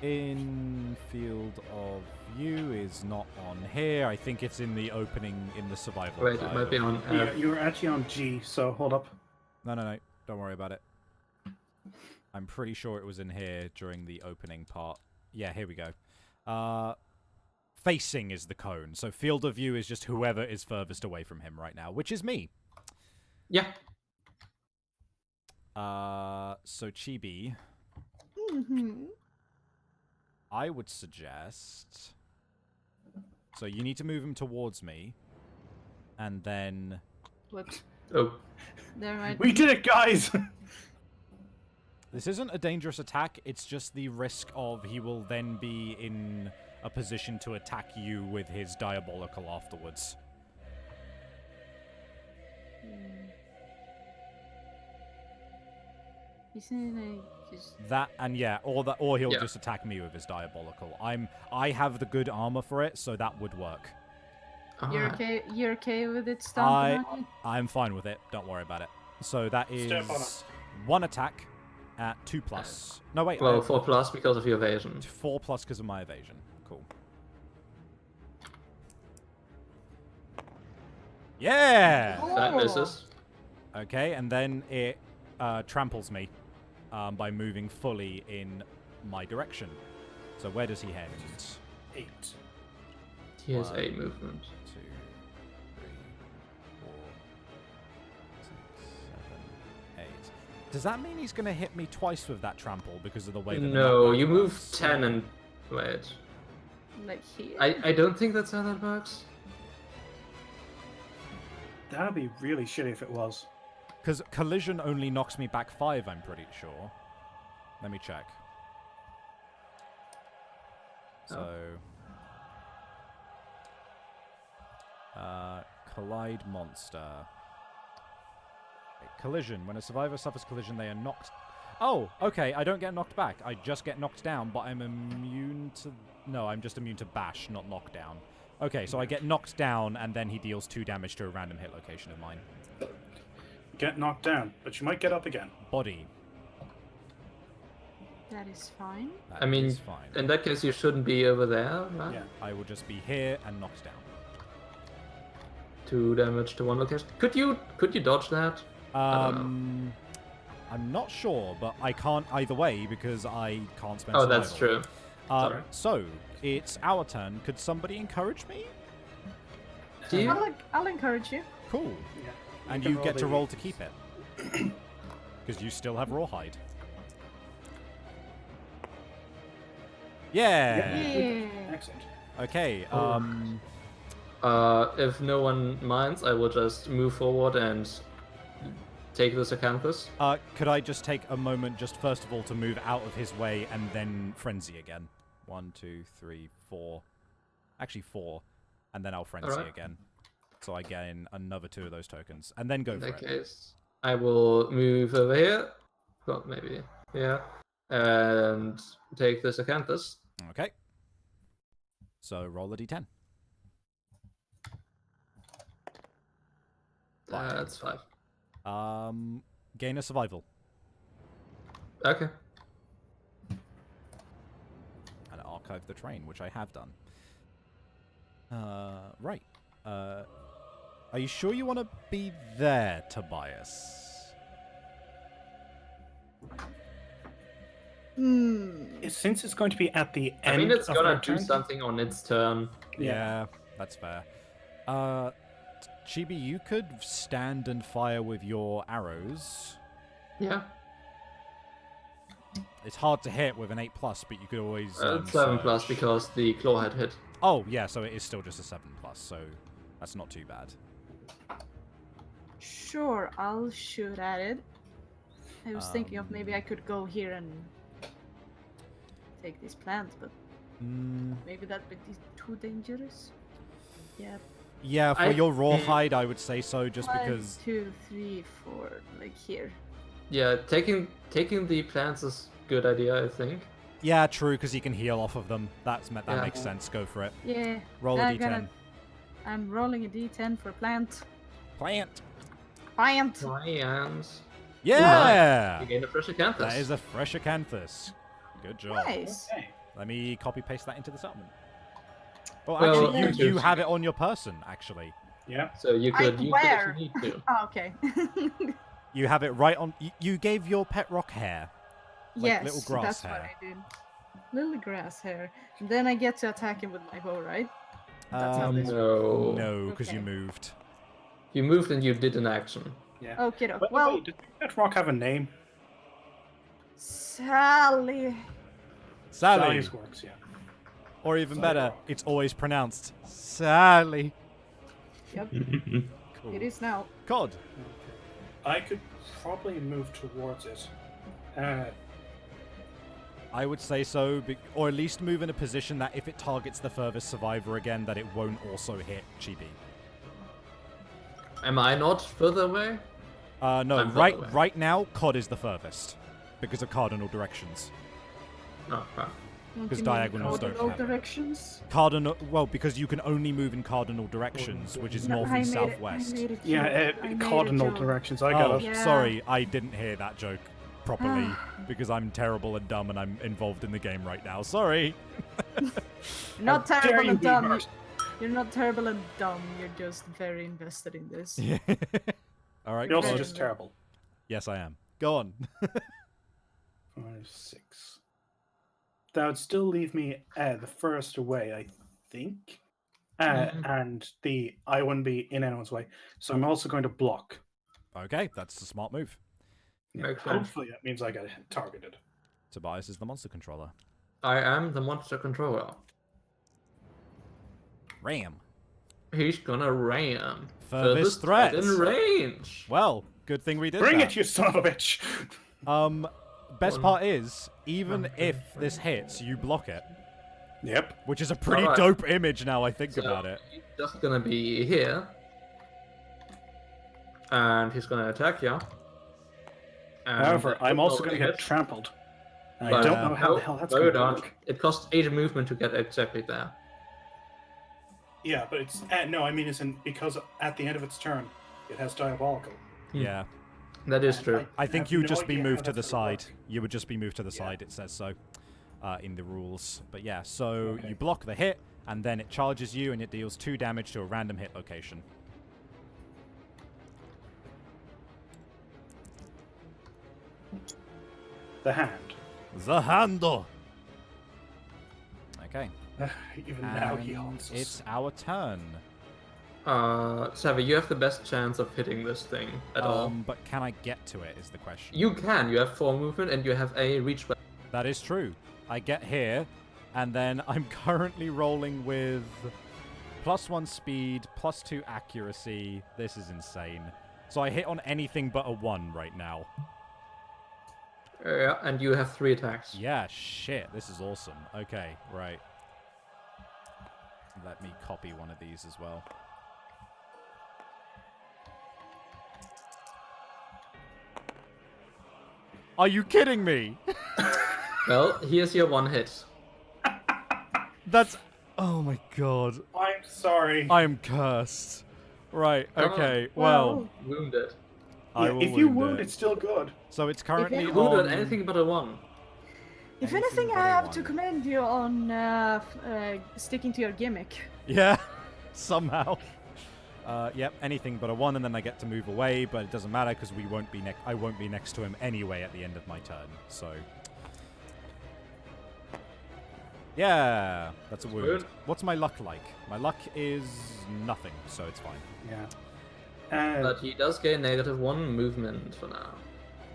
In field of view is not on here. I think it's in the opening in the survival. Wait, it guide. might be on. Yeah, you were actually on G, so hold up. No. Don't worry about it. I'm pretty sure it was in here during the opening part. Yeah, here we go. Facing is the cone. So field of view is just whoever is furthest away from him right now, which is me. Yeah. So Chibi, Mm-hmm. I would suggest... So you need to move him towards me, and then... Whoops. Oh. There might We did it, guys! This isn't a dangerous attack, it's just the risk of he will then be in a position to attack you with his diabolical afterwards. Isn't it just... That and yeah, or he'll Yeah. just attack me with his diabolical. I have the good armor for it, so that would work. You're Ah, okay? You're okay with it stomping on you? I'm fine with it. Don't worry about it. So that Step on is 1 attack at 2+. No wait, Well, 4+ because of your evasion. 4+ because of my evasion. Cool. Yeah. That Oh. misses. Okay, and then it tramples me by moving fully in my direction. So where does he head? 8. He has One. 8 movement. 2, 3, 4, 6, 7, 8. Does that mean he's going to hit me twice with that trample because of the way that the No, knockback you move works? 10 and... Wait. Like here? I don't think that's how that works. That'd be really shitty if it was. Because collision only knocks me back 5, I'm pretty sure. Let me check. So... collide monster. Okay, collision. When a survivor suffers collision, they are knocked... Oh, okay, I don't get knocked back. I just get knocked down, but I'm immune to... No, I'm just immune to bash, not knockdown. Okay, so I get knocked down, and then he deals 2 damage to a random hit location of mine. Get knocked down, but you might get up again. Body. That is fine. That I mean, is fine. in that case, you shouldn't be over there, right? Yeah. I will just be here and knocked down. 2 damage to 1 location. Could you dodge that? I don't I'm not sure, but I can't either way because I can't spend Oh, that's survival. true. Sorry. So, it's our turn. Could somebody encourage me? Do you? I'll encourage you. Cool. Yeah. And can you get the- to roll to keep it. Because you still have rawhide. Yeah! Yeah. Excellent. Okay, If no one minds, I will just move forward and take this acanthus. could I just take a moment just first of all to move out of his way and then frenzy again? 1, 2, 3, 4. Actually 4. And then I'll frenzy Alright. again. So I gain another 2 of those tokens. And then go In for that it. case, I will move over here. Well, maybe. Yeah. And take this acanthus. Okay. So roll a d10. That's 5. Gain a survival. Okay. And archive the train, which I have done. Right. Are you sure you want to be there, Tobias? Since it's going to be at the end I mean, it's of gonna our do turn, something on its turn. Yeah, that's fair. Chibi, you could stand and fire with your arrows. Yeah. It's hard to hit with an 8+, but you could always... 7+ surge. because the claw had hit. Oh, yeah, so it is still just a 7+, so that's not too bad. Sure, I'll shoot at it. I was thinking of maybe I could go here and take these plants, but maybe that would be too dangerous. Yeah. Yeah, for your rawhide, I would say so, just 1, because... 2, 3, 4, like here. Yeah, taking the plants is a good idea, I think. Yeah, true, because you can heal off of them. That Yeah. makes sense. Go for it. Yeah. Roll a I'm d10. I'm rolling a d10 for plant. Plant. Plant! Plants. Yeah! You gain a fresh acanthus. That is a fresh acanthus. Good job. Nice. Okay. Let me copy-paste that into the settlement. Well, Well, actually, actually- you have it on your person, actually. Yeah. So you could use it where? if you need to. Oh, okay. You have it right on... You gave your pet rock hair. Like yes, little grass that's hair. what I did. Little grass hair. And then I get to attack him with my bow, right? That's how this No. No, because you Okay. moved. You moved and you did an action. Yeah. Okay, But well, wait, does that rock have a name? Sally. Sally. Sally's works, yeah. Or even Sally better, rock. it's always pronounced Sally. Yep, Cool. it is now. God. I could probably move towards it. I would say so, or at least move in a position that if it targets the furthest survivor again, that it won't also hit Chibi. Am I not further away? No, I'm further away. right now, COD is the furthest because of cardinal directions. Oh, right. Because diagonals don't Cardinal count. directions. Well, because you can only move in cardinal directions, which is north and southwest. Cardinal directions. I got it. Yeah. Sorry, I didn't hear that joke properly because I'm terrible and dumb and I'm involved in the game right now. Sorry. Not How dare terrible you and be dumb. hurt. You're not terrible and dumb. You're just very invested in this. All right. You're also COD. just terrible. Yes, I am. Go on. 5, 6. That would still leave me the first away, I think. And I wouldn't be in anyone's way. So I'm also going to block. Okay, that's a smart move. Makes sense. Hopefully that means I get targeted. Tobias is the monster controller. I am the monster controller. Ram. He's gonna ram. Furthest threat threats. in range. Well, good thing we did Bring that. it, you son of a bitch! Best part is, even if this hits, you block it. Yep. Which is a pretty Alright. dope image now I think So about it. he's just gonna be here. And he's gonna attack you. However, I'm also going to get trampled. And I But, don't know how the hell that's no, going you to don't. work. It costs 8 movement to get exactly there. Yeah, but it's... no, I mean, because at the end of its turn, it has diabolical. Yeah. That is true. I think have you would no just be idea moved how to the that's gonna side. work. You would just be moved to the side, it says so. In the rules. But yeah, so Okay. you block the hit, and then it charges you, and it deals 2 damage to a random hit location. The hand. The handle! Okay. Even now he And haunts us. it's our turn. Savvy, you have the best chance of hitting this thing at all. But can I get to it is the question. You can. You have 4 movement and you have a reach weapon. That is true. I get here, and then I'm currently rolling with +1 speed, +2 accuracy. This is insane. So I hit on anything but a 1 right now. Yeah, and you have 3 attacks. Yeah, shit. This is awesome. Okay, right. Let me copy one of these as well. Are you kidding me? Well, here's your 1 hit. That's... Oh my god. I'm sorry. I am cursed. Right, Come on. okay, well... Wounded. I will if you wound wound, it. it's still good. So it's currently you Wounded on... anything but a 1. If Anything anything, but I a have to 1. commend you on sticking to your gimmick. Yeah, somehow. Yep, anything but a 1, and then I get to move away, but it doesn't matter because I won't be next to him anyway at the end of my turn. So, yeah, that's a wound. good. What's my luck like? My luck is nothing, so it's fine. Yeah. But he does gain -1 movement for now.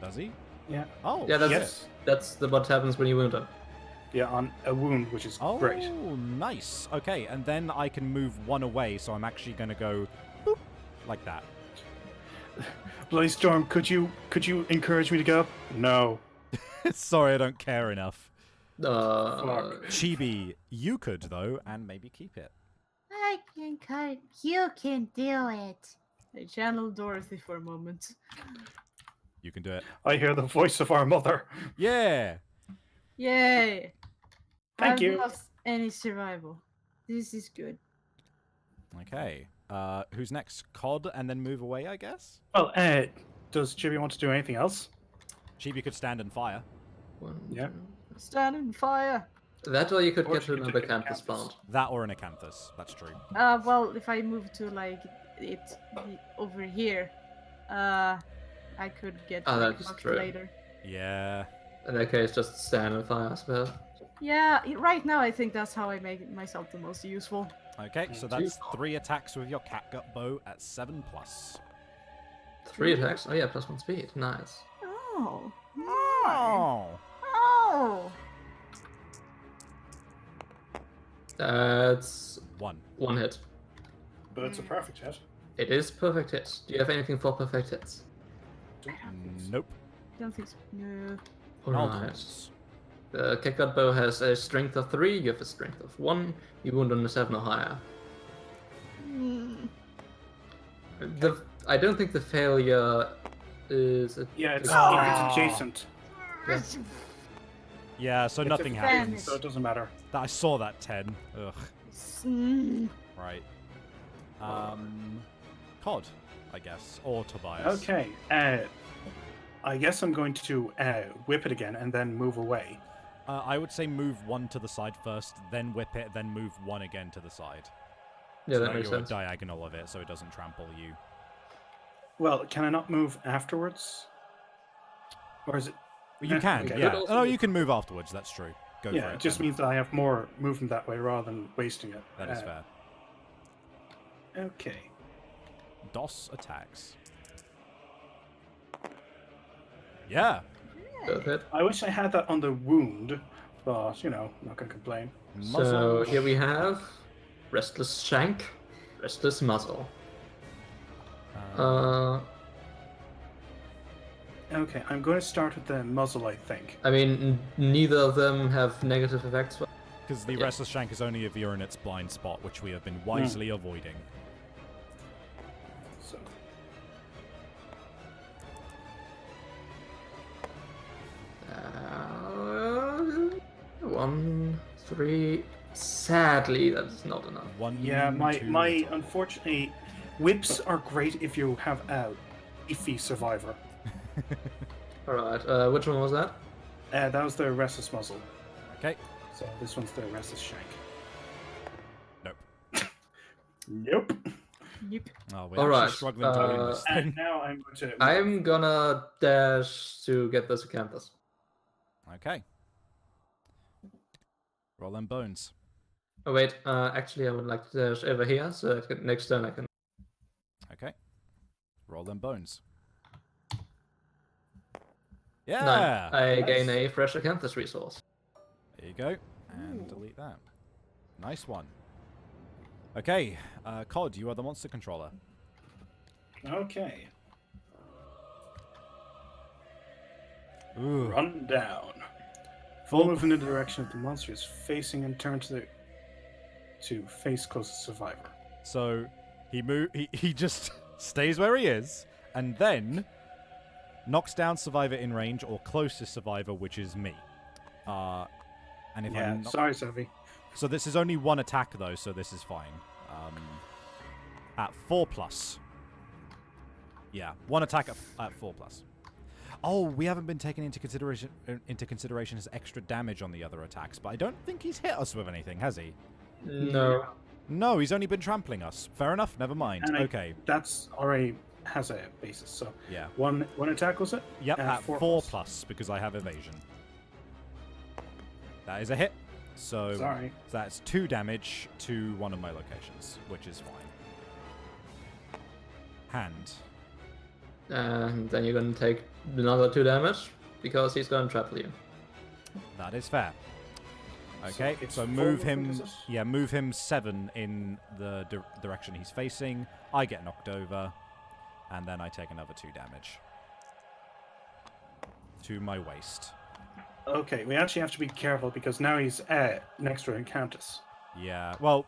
Does he? Yeah. Oh, Yeah, Yes. that's what happens when you wound him. Yeah, on a wound, which is Oh, great. nice. Okay, and then I can move 1 away, so I'm actually going to go boop, like that. Bloody Storm, could you encourage me to go? No. Sorry, I don't care enough. Fuck. Chibi, you could, though, and maybe keep it. I can cut. You can do it. I channeled Dorothy for a moment. You can do it. I hear the voice of our mother. Yeah! Yay! Thank I've you. lost any survival. This is good. Okay. Who's next? COD, and then move away, I guess? Well, does Chibi want to do anything else? Chibi could stand and fire. 1, Yeah. 2. Stand in fire. That way you could Or get she to could another take a campus campus. spawn. That or an acanthus. That's true. Well, if I move to like over here, I could get Oh, like, that's fucked true. later. Yeah. In that case, just stand and fire, I suppose. Yeah, right now I think that's how I make myself the most useful. Okay, so that's 3 attacks with your catgut bow at 7+. 3 attacks. Oh yeah, +1 speed. Nice. Oh. Oh! Oh. That's 1. 1 hit. But it's a perfect hit. It is perfect hit. Do you have anything for perfect hits? Nope. Don't think so. No. Alright. Nonsense. The Catgut Bow has a strength of 3, you have a strength of 1, you wound on a 7 or higher. I don't think the failure is... Yeah, if it's adjacent. Yeah. Yeah, so nothing happens. So it doesn't matter. I saw that 10. Ugh. Right. Cod, I guess, or Tobias. Okay. I guess I'm going to whip it again and then move away. I would say move 1 to the side first, then whip it, then move 1 again to the side. Yeah, so that makes you're sense. diagonal of it, so it doesn't trample you. Well, can I not move afterwards? Or is it... You can, okay. yeah. Oh, you can move afterwards, that's true. Go for it. Yeah, it just means that I have more movement that way rather than wasting it. That is fair. Okay. DOS attacks. Yeah. Perfect. I wish I had that on the wound, but, you know, I'm not going to complain. So here we have Restless Shank, Restless Muzzle. Okay, I'm going to start with the muzzle, I think. I mean, neither of them have negative effects. Because the Restless Shank is only if you're in its blind spot, which we have been wisely avoiding. So. One, 3. Sadly, that's not enough. Yeah, my unfortunately, whips are great if you have a beefy survivor. Alright, which one was that? That was the restless muzzle. Okay. So this one's the restless shank. Nope. Nope. Yep. Oh, we're actually struggling to win this And thing. now I'm going to... I'm gonna dash to get this acanthus. Okay. Roll them bones. Oh wait, actually I would like to dash over here, so next turn I can... Okay. Roll them bones. Yeah! 9. I Nice. gain a fresh acanthus resource. There you go. And delete that. Nice one. Okay, Cod, you are the monster controller. Okay. Ooh. Run down. Full movement in the direction of the monster is facing and turn to face closest survivor. So he just stays where he is, and then knocks down survivor in range or closest survivor, which is me. And if Yeah, I'm not... sorry, Savvy. So this is only 1 attack though, so this is fine. At 4+. Yeah, 1 attack at 4+. Oh, we haven't been taken into consideration as extra damage on the other attacks, but I don't think he's hit us with anything, has he? No. No, he's only been trampling us. Fair enough, never mind. And okay. That's already has a basis, so... Yeah. One attack, was it? Yep, at 4 4+. plus, because I have evasion. That is a hit. So Sorry. that's 2 damage to one of my locations, which is fine. Hand. And then you're gonna take another 2 damage, because he's gonna trample you. That is fair. Okay, it's so full move movement, him. is it? Yeah, move him 7 in the direction he's facing. I get knocked over, and then I take another 2 damage to my waist. Okay, we actually have to be careful because now he's next to Countess. Yeah, well,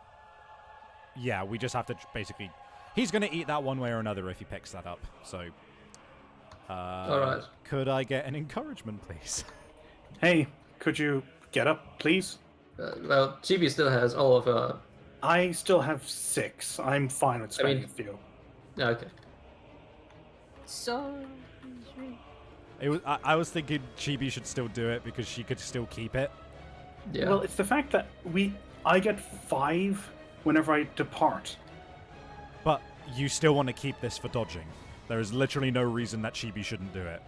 yeah, we just have to basically... He's going to eat that one way or another if he picks that up, so... Alright. Could I get an encouragement, please? Hey, could you get up, please? Well, Chibi still has all of her... I still have 6. I'm fine with spending a few. Yeah, okay. So... I was thinking Chibi should still do it because she could still keep it. Yeah. Well, it's the fact that I get 5 whenever I depart. But you still want to keep this for dodging. There is literally no reason that Chibi shouldn't do it.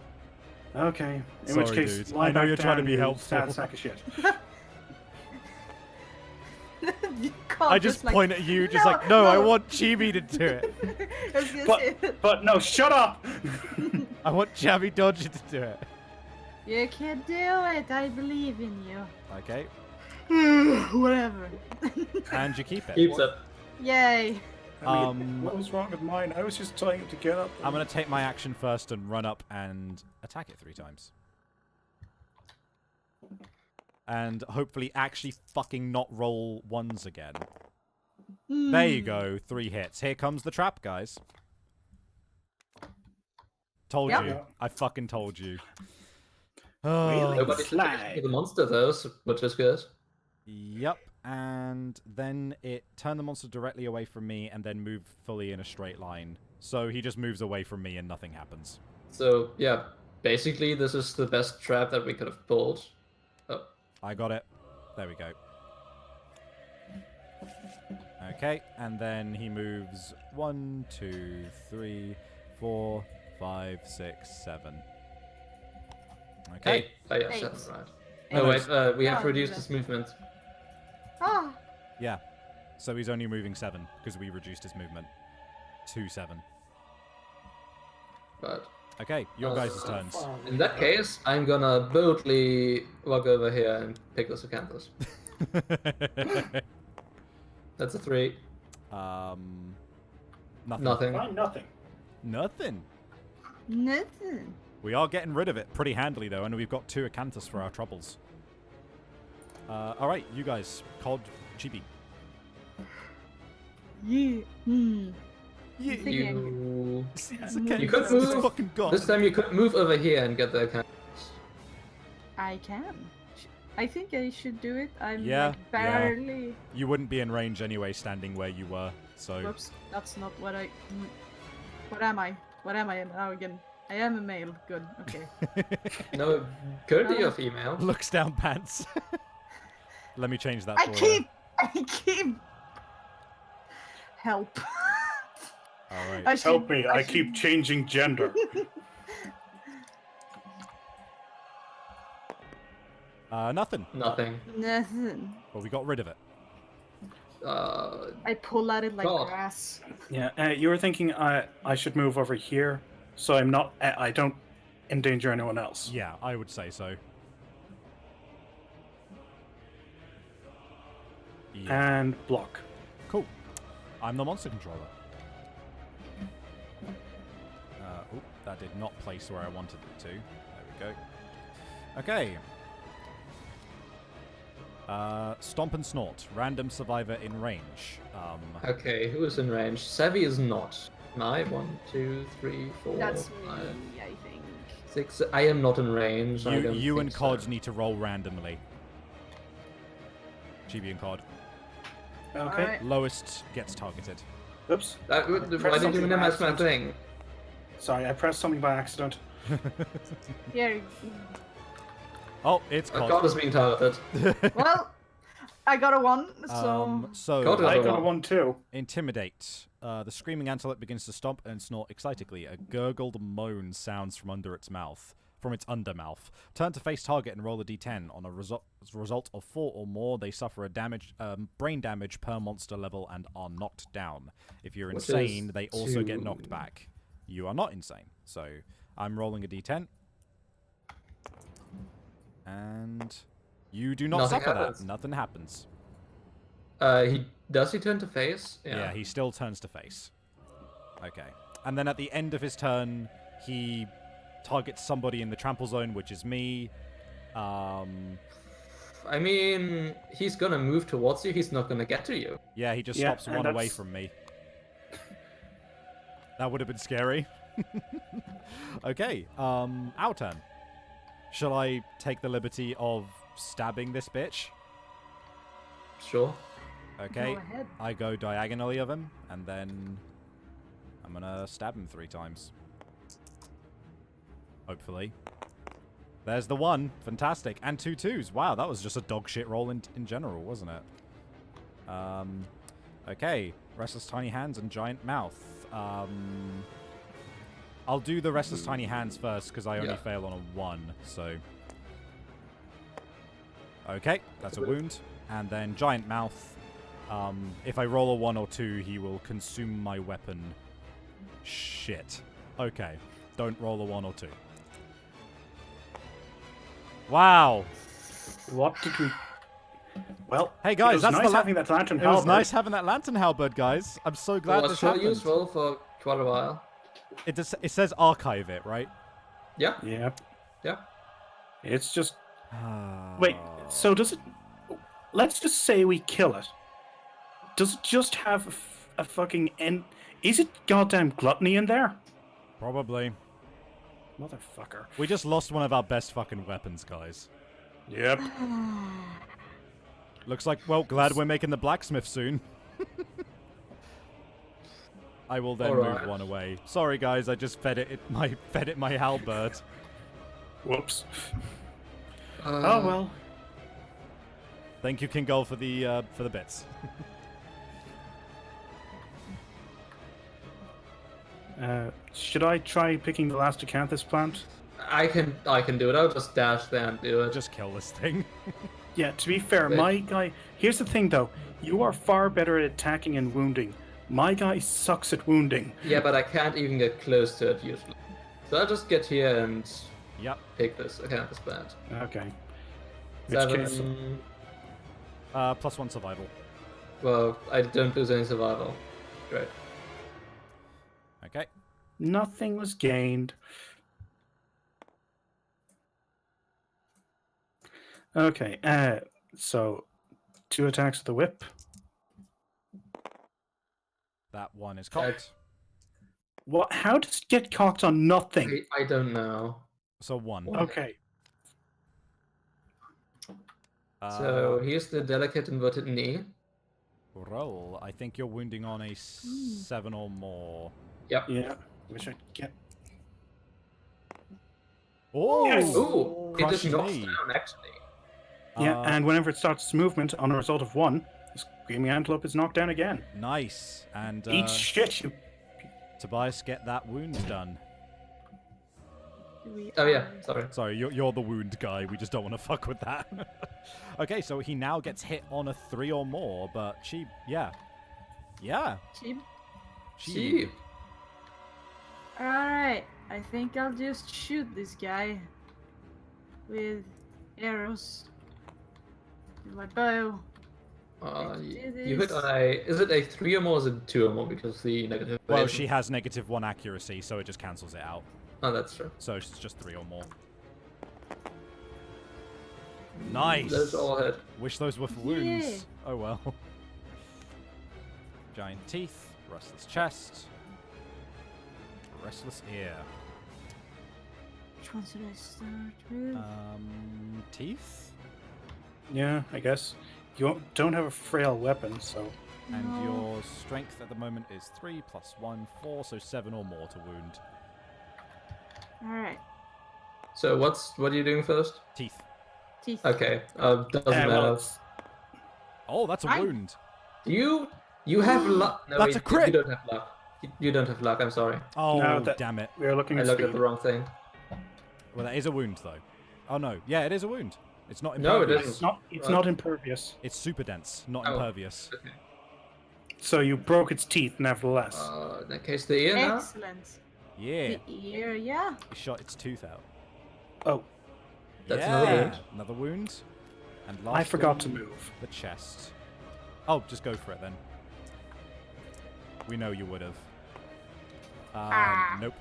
Okay. In Sorry, which case, dude. lie I know back you're trying to down, be you helpful. Sad sack of shit. You can't I just like, point at you, just "No, like, no, I no." want Chibi to do it. I was gonna say, But no, shut up! I want Chabi Dodger to do it. you can do it. I believe in you. Okay, Whatever. and you keep it. Keeps it. Yay. I mean, what was wrong with mine? I was just telling him to get up. I'm going to take my action first and run up and attack it 3 times. and hopefully actually fucking not roll ones again. There you go, 3 hits. Here comes the trap, guys. Told Yep. you. I fucking told you. Really? Nobody's attached to the monster though, which is good. Yep, and then it turned the monster directly away from me and then moved fully in a straight line. So he just moves away from me and nothing happens. So yeah, basically this is the best trap that we could have pulled. Oh. I got it. There we go. Okay, and then he moves 1, 2, 3, 4, 5, 6, 7. Okay. 8. Oh yeah, 8. 7, right. Eight. No wait, we have Oh, reduced yeah. his movement. Ah, Yeah. So he's only moving 7 because we reduced his movement to 7. But Okay, your guys' turns. in that case, I'm gonna boldly walk over here and pick this acanthus. That's a 3. Nothing. Nothing. Fine, nothing. Nothing. nothing. We are getting rid of it pretty handily, though, and we've got 2 acanthus for our troubles. Alright, you guys. Cod, Chibi. Yeah. Yeah, Thinking. You... You could move. fucking gone. This time you could move over here and get the acanthus. I can. I think I should do it. I'm Yeah, like barely. You wouldn't be in range anyway, standing where you were, so... Whoops, that's not what I. What am I? What am I now again? I am a male. Good. Okay. No, currently you're female. Looks down pants. Let me change that I for you. keep. Help. Alright. Help me, I keep changing gender. Nothing. Nothing. Nothing. Well, we got rid of it. I pull at it like God. grass. Yeah, you were thinking I should move over here, so I'm not. I don't endanger anyone else. Yeah, I would say so. Yeah. And block. Cool. I'm the monster controller. Oh, that did not place where I wanted it to. There we go. Okay. Stomp and Snort. Random survivor in range. Okay, who is in range? Savvy is not. Am I? 1, 2, 3, 4, That's 5, me, I think. 6. I am not in range. I don't You and think Cod so. need to roll randomly. Chibi and Cod. Okay. Alright. Lowest gets targeted. Oops. Why did you minimize my thing? Sorry, I pressed something by accident. Here. Oh, it's God Cod. is being targeted. Well, I got a 1, so. So Cod is I a got a 1. 1 too. Intimidate. The screaming antelope begins to stomp and snort excitedly. A gurgled moan sounds from under its mouth. From its undermouth. Turn to face target and roll a d10. On a result of 4 or more, they suffer a brain damage per monster level and are knocked down. If you're Which insane, is they also get 2. knocked back. You are not insane. So, I'm rolling a d10. And you do not Nothing suffer happens. that. Nothing happens. Does he turn to face? Yeah, he still turns to face. Okay. And then at the end of his turn, he targets somebody in the trample zone, which is me. I mean, he's gonna move towards you. He's not gonna get to you. Yeah, he just Yeah, stops and one away that's- from me. That would have been scary. Okay, our turn. Shall I take the liberty of stabbing this bitch? Sure. Okay, Go ahead. I go diagonally of him, and then I'm gonna stab him 3 times. Hopefully. There's the 1. Fantastic. And 2 2s. Wow, that was just a dog shit roll in general, wasn't it? Okay. Restless Tiny Hands and Giant Mouth. I'll do the Restless Tiny Hands first, because I only Yeah. fail on a 1, so... Okay, that's a wound. And then Giant Mouth. If I roll a 1 or 2, he will consume my weapon. Shit. Okay. Don't roll a 1 or 2. Wow. What did we? Well, Hey guys, it was that's nice the having that lantern. It was halberd. nice having that lantern halberd, guys. I'm so glad It was this so happened. useful for quite a while. It says archive it, right? Yeah. Yeah, Yeah. it's just Wait, so does it... Let's just say we kill it. Does it just have a fucking end? Is it goddamn gluttony in there? Probably. Motherfucker. We just lost one of our best fucking weapons, guys. Yep. Looks like, well, glad we're making the blacksmith soon. I will then move one away. Sorry, guys, I just fed it my halberd. Whoops. Oh well. Thank you, King Gull, for the bits. Should I try picking the last acanthus plant? I can do it. I'll just dash there and do it. Just kill this thing. Yeah, to be fair, Wait. my guy... Here's the thing, though. You are far better at attacking and wounding. My guy sucks at wounding. Yeah, but I can't even get close to it usually. So I'll just get here and Yep. pick this. Okay, this plant. Okay. Which case... 7. +1 survival. Well, I don't lose any survival. Great. Okay. Nothing was gained. Okay, so 2 attacks with the whip. That one is cocked. What? How does it get cocked on nothing? I don't know. So 1. Okay. So here's the delicate inverted knee. Roll. I think you're wounding on a 7 or more. Yep. Yeah. Wish I'd get... Oh! Yes! Ooh, it Crushed just knocks knee. down actually. Yeah, and whenever it starts its movement, on a result of 1, the Screaming Antelope is knocked down again. Nice. And Eat shit, you... Tobias, get that wound done. Oh yeah, sorry. Sorry, you're the wound guy. We just don't want to fuck with that. Okay, so he now gets hit on a 3 or more, but cheap, yeah. Yeah. Cheap. Cheap. Alright, I think I'll just shoot this guy with arrows with my bow. You hit on a... Is it a 3 or more or is it 2 or more because the negative... Well, evasion? she has -1 accuracy, so it just cancels it out. Oh, that's true. So it's just 3 or more. Nice. Those all hit. Wish those were for wounds. Oh well. Giant teeth, restless chest, restless ear. Which one should I start with? Teeth, Yeah, I guess. You don't have a frail weapon, so... and No. your strength at the moment is 3 + 1, 4, so 7 or more to wound. Alright, So what are you doing first? Teeth. teeth. Okay, doesn't matter. well, Oh, that's a Right. wound. You have luck. No, That's wait, a crit! You don't have luck. You don't have luck. I'm sorry. Oh, No, that- damn it. we are looking I at looked speed. at the wrong thing. Well, that is a wound though. Oh no, yeah, it is a wound. It's not No, it impervious. isn't. It's not impervious. It's super dense, not Oh. impervious. Okay. So you broke its teeth, nevertheless. In that case, the ear now. Excellent. Yeah, The ear, yeah. he shot its tooth out. Oh, That's yeah. another wound. Another wound. And I last forgot to one, move. the chest. Oh, just go for it then. We know you would have. Nope.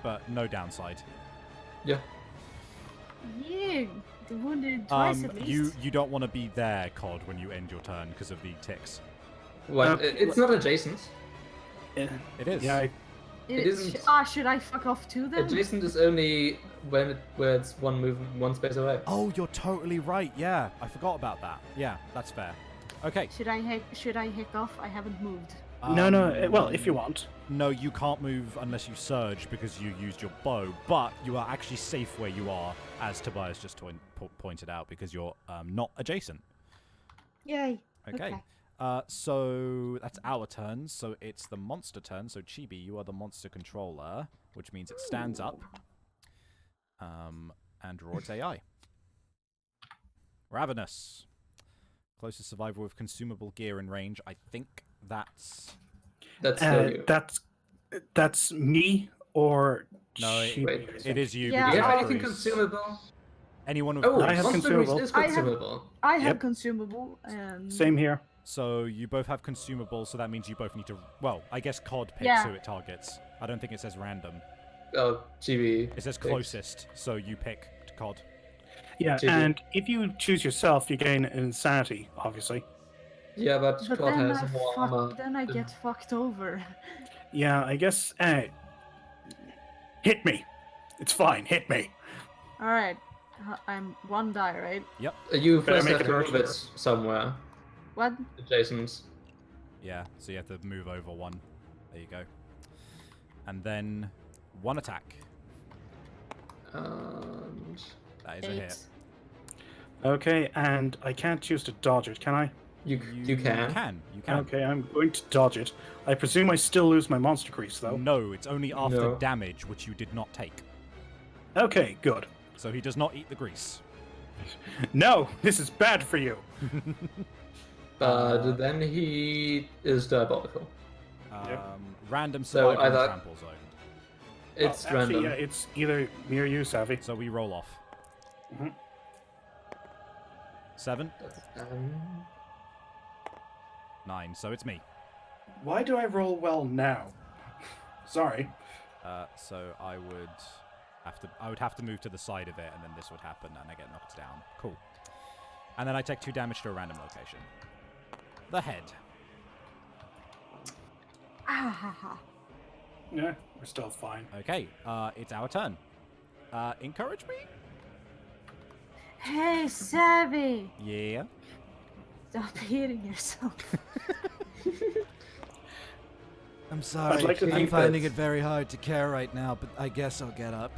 But no downside. Yeah. You wounded twice at least. You don't want to be there, Cod, when you end your turn because of the ticks. What? It's not adjacent. It is. Yeah, it isn't- Should I fuck off too then? Adjacent is only where it's one space away. Oh, you're totally right. Yeah, I forgot about that. Yeah, that's fair. Okay. Should I hick off? I haven't moved. no. Well, if you want. No, you can't move unless you surge because you used your bow, but you are actually safe where you are, as Tobias just pointed out, because you're not adjacent. Yay. Okay. So that's our turn, so it's the monster turn. So Chibi, you are the monster controller, which means it stands up and draw its AI. Ravenous. Closest survivor with consumable gear in range. I think that's... That's still you. That's me or... No, Wait. it is you. Yeah, Do you have because anything of Grease. consumable? Anyone with Oh, Grease. I have Monster consumable. Grease is I have- consumable. I have Yep. consumable and Same here. So you both have consumable, so that means you both need to... Well, I guess COD picks Yeah. who it targets. I don't think it says random. Oh, GB. It says picks. closest, so you pick COD. Yeah, GB. and if you choose yourself, you gain insanity, obviously. Yeah, but But Claude then has more armor. then I get fucked over. Yeah, I guess. Hit me. It's fine. Hit me. All right, I'm one die, right? Yep. You Better first make have it to hurt. move it somewhere. What? Adjacent. Yeah, so you have to move over one. There you go. And then one attack. And That is a 8. hit. Okay, and I can't choose to dodge it, can I? you can. You can. Okay, I'm going to dodge it. I presume I still lose my monster crease, though. No, it's only after No. damage, which you did not take. Okay, good. So he does not eat the grease. No, this is bad for you. But then he is diabolical. Random So survival either- trample zone. It's Actually, random. yeah, it's either me or you, Savvy. So we roll off. Mhm. 7, Um, 9. So it's me. Why do I roll well now? Sorry. So I would have to move to the side of it, and then this would happen, and I get knocked down. Cool. And then I take 2 damage to a random location. The head. Ah ha ha. Yeah, we're still fine. Okay, it's our turn. Encourage me? Hey, Savvy! Yeah. Stop hitting yourself. I'm sorry. like to I'm think finding that- it very hard to care right now, but I guess I'll get up.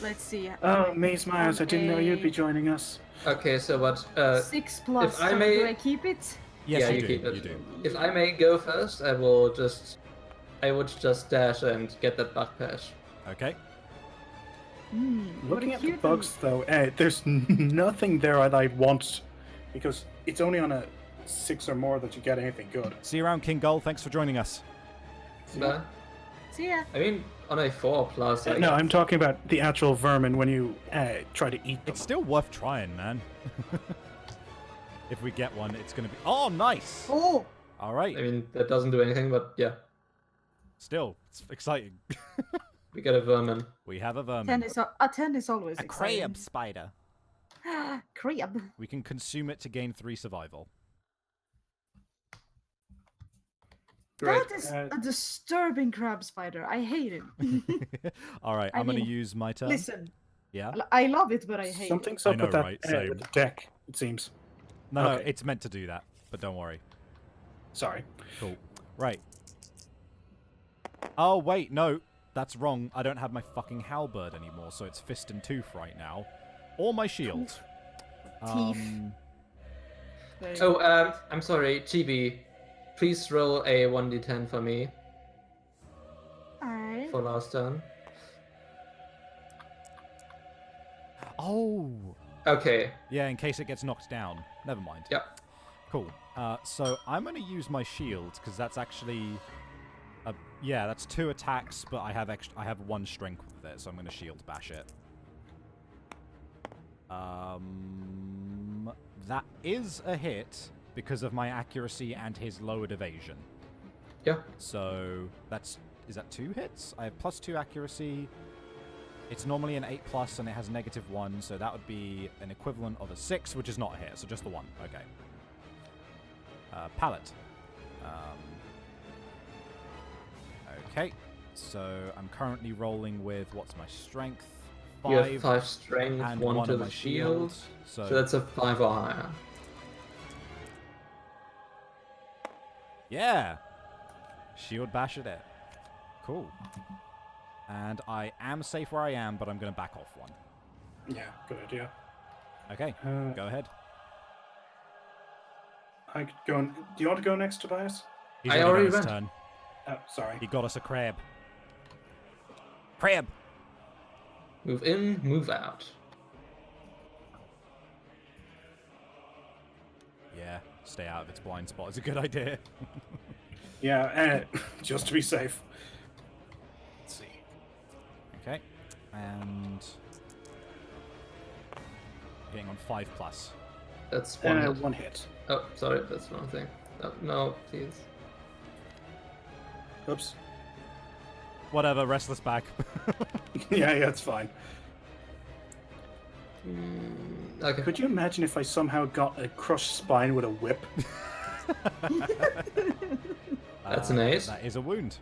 Let's see. Oh, Maze Myers, I didn't know you'd be joining us. okay, so what? 6 plus. if I so may- do I keep it? Yes, yeah, you you do. keep it. You do. If I may go first, I would just dash and get that bug patch. Okay. What Looking a at the cute bugs, though, there's nothing there that I want, because it's only on a 6 or more that you get anything good. See you around, King Gull. Thanks for joining us. But, See ya. I mean, on a 4 plus. I No, guess. I'm talking about the actual vermin when you try to eat them. It's still worth trying, man. If we get one, it's going to be... Oh, nice! Oh! All right. I mean, that doesn't do anything, but yeah, Still, it's exciting. we got a vermin. We have a vermin. 10 is, a 10 is always A exciting. crab spider. Crab. We can consume it to gain 3 survival. Great. That is a disturbing crab spider. I hate it. All right, I I'm going to mean, use my turn. Listen, Yeah? I love it, but I hate Something's I up know, with that right? Same. with the deck, it seems. No, no, Okay. it's meant to do that, but don't worry. Sorry. Cool. Right. Oh, wait, no. That's wrong. I don't have my fucking halberd anymore, so it's fist and tooth right now. Or my shield. Teeth. Um, it. Oh, I'm sorry, Chibi. Please roll a 1d10 for me Alright. for last turn. oh! Okay. Yeah, in case it gets knocked down. Never mind. Yep. Cool. So I'm going to use my shield, because that's actually... yeah, that's 2 attacks, but I have 1 strength with it, so I'm going to shield bash it. That is a hit because of my accuracy and his lowered evasion. Yeah. So is that 2 hits? I have +2 accuracy. It's normally an 8+, and it has -1, so that would be an equivalent of a 6, which is not a hit, so just the 1. Okay. Pallet. Okay, so I'm currently rolling with, what's my strength? 5. You have 5 strength, and 1 1 to on the my shield. shield, So that's a 5 or higher. Yeah! Shield bash at it. Cool. And I am safe where I am, but I'm going to back off 1. Yeah, good idea. Okay, go ahead. I could go. Do you want to go next, Tobias? He's I already already done his went. turn. Oh, sorry. He got us a crab. Crab! Move in, move out. Yeah, stay out of its blind spot is a good idea. Yeah, just to be safe. Let's see. Okay, and... getting on 5+. That's 1 hit. 1 hit. Oh, sorry, that's the wrong thing. No, please. Oops. Whatever, restless back. Yeah, it's fine. Okay. Could you imagine if I somehow got a crushed spine with a whip? That's an ace. That is a wound.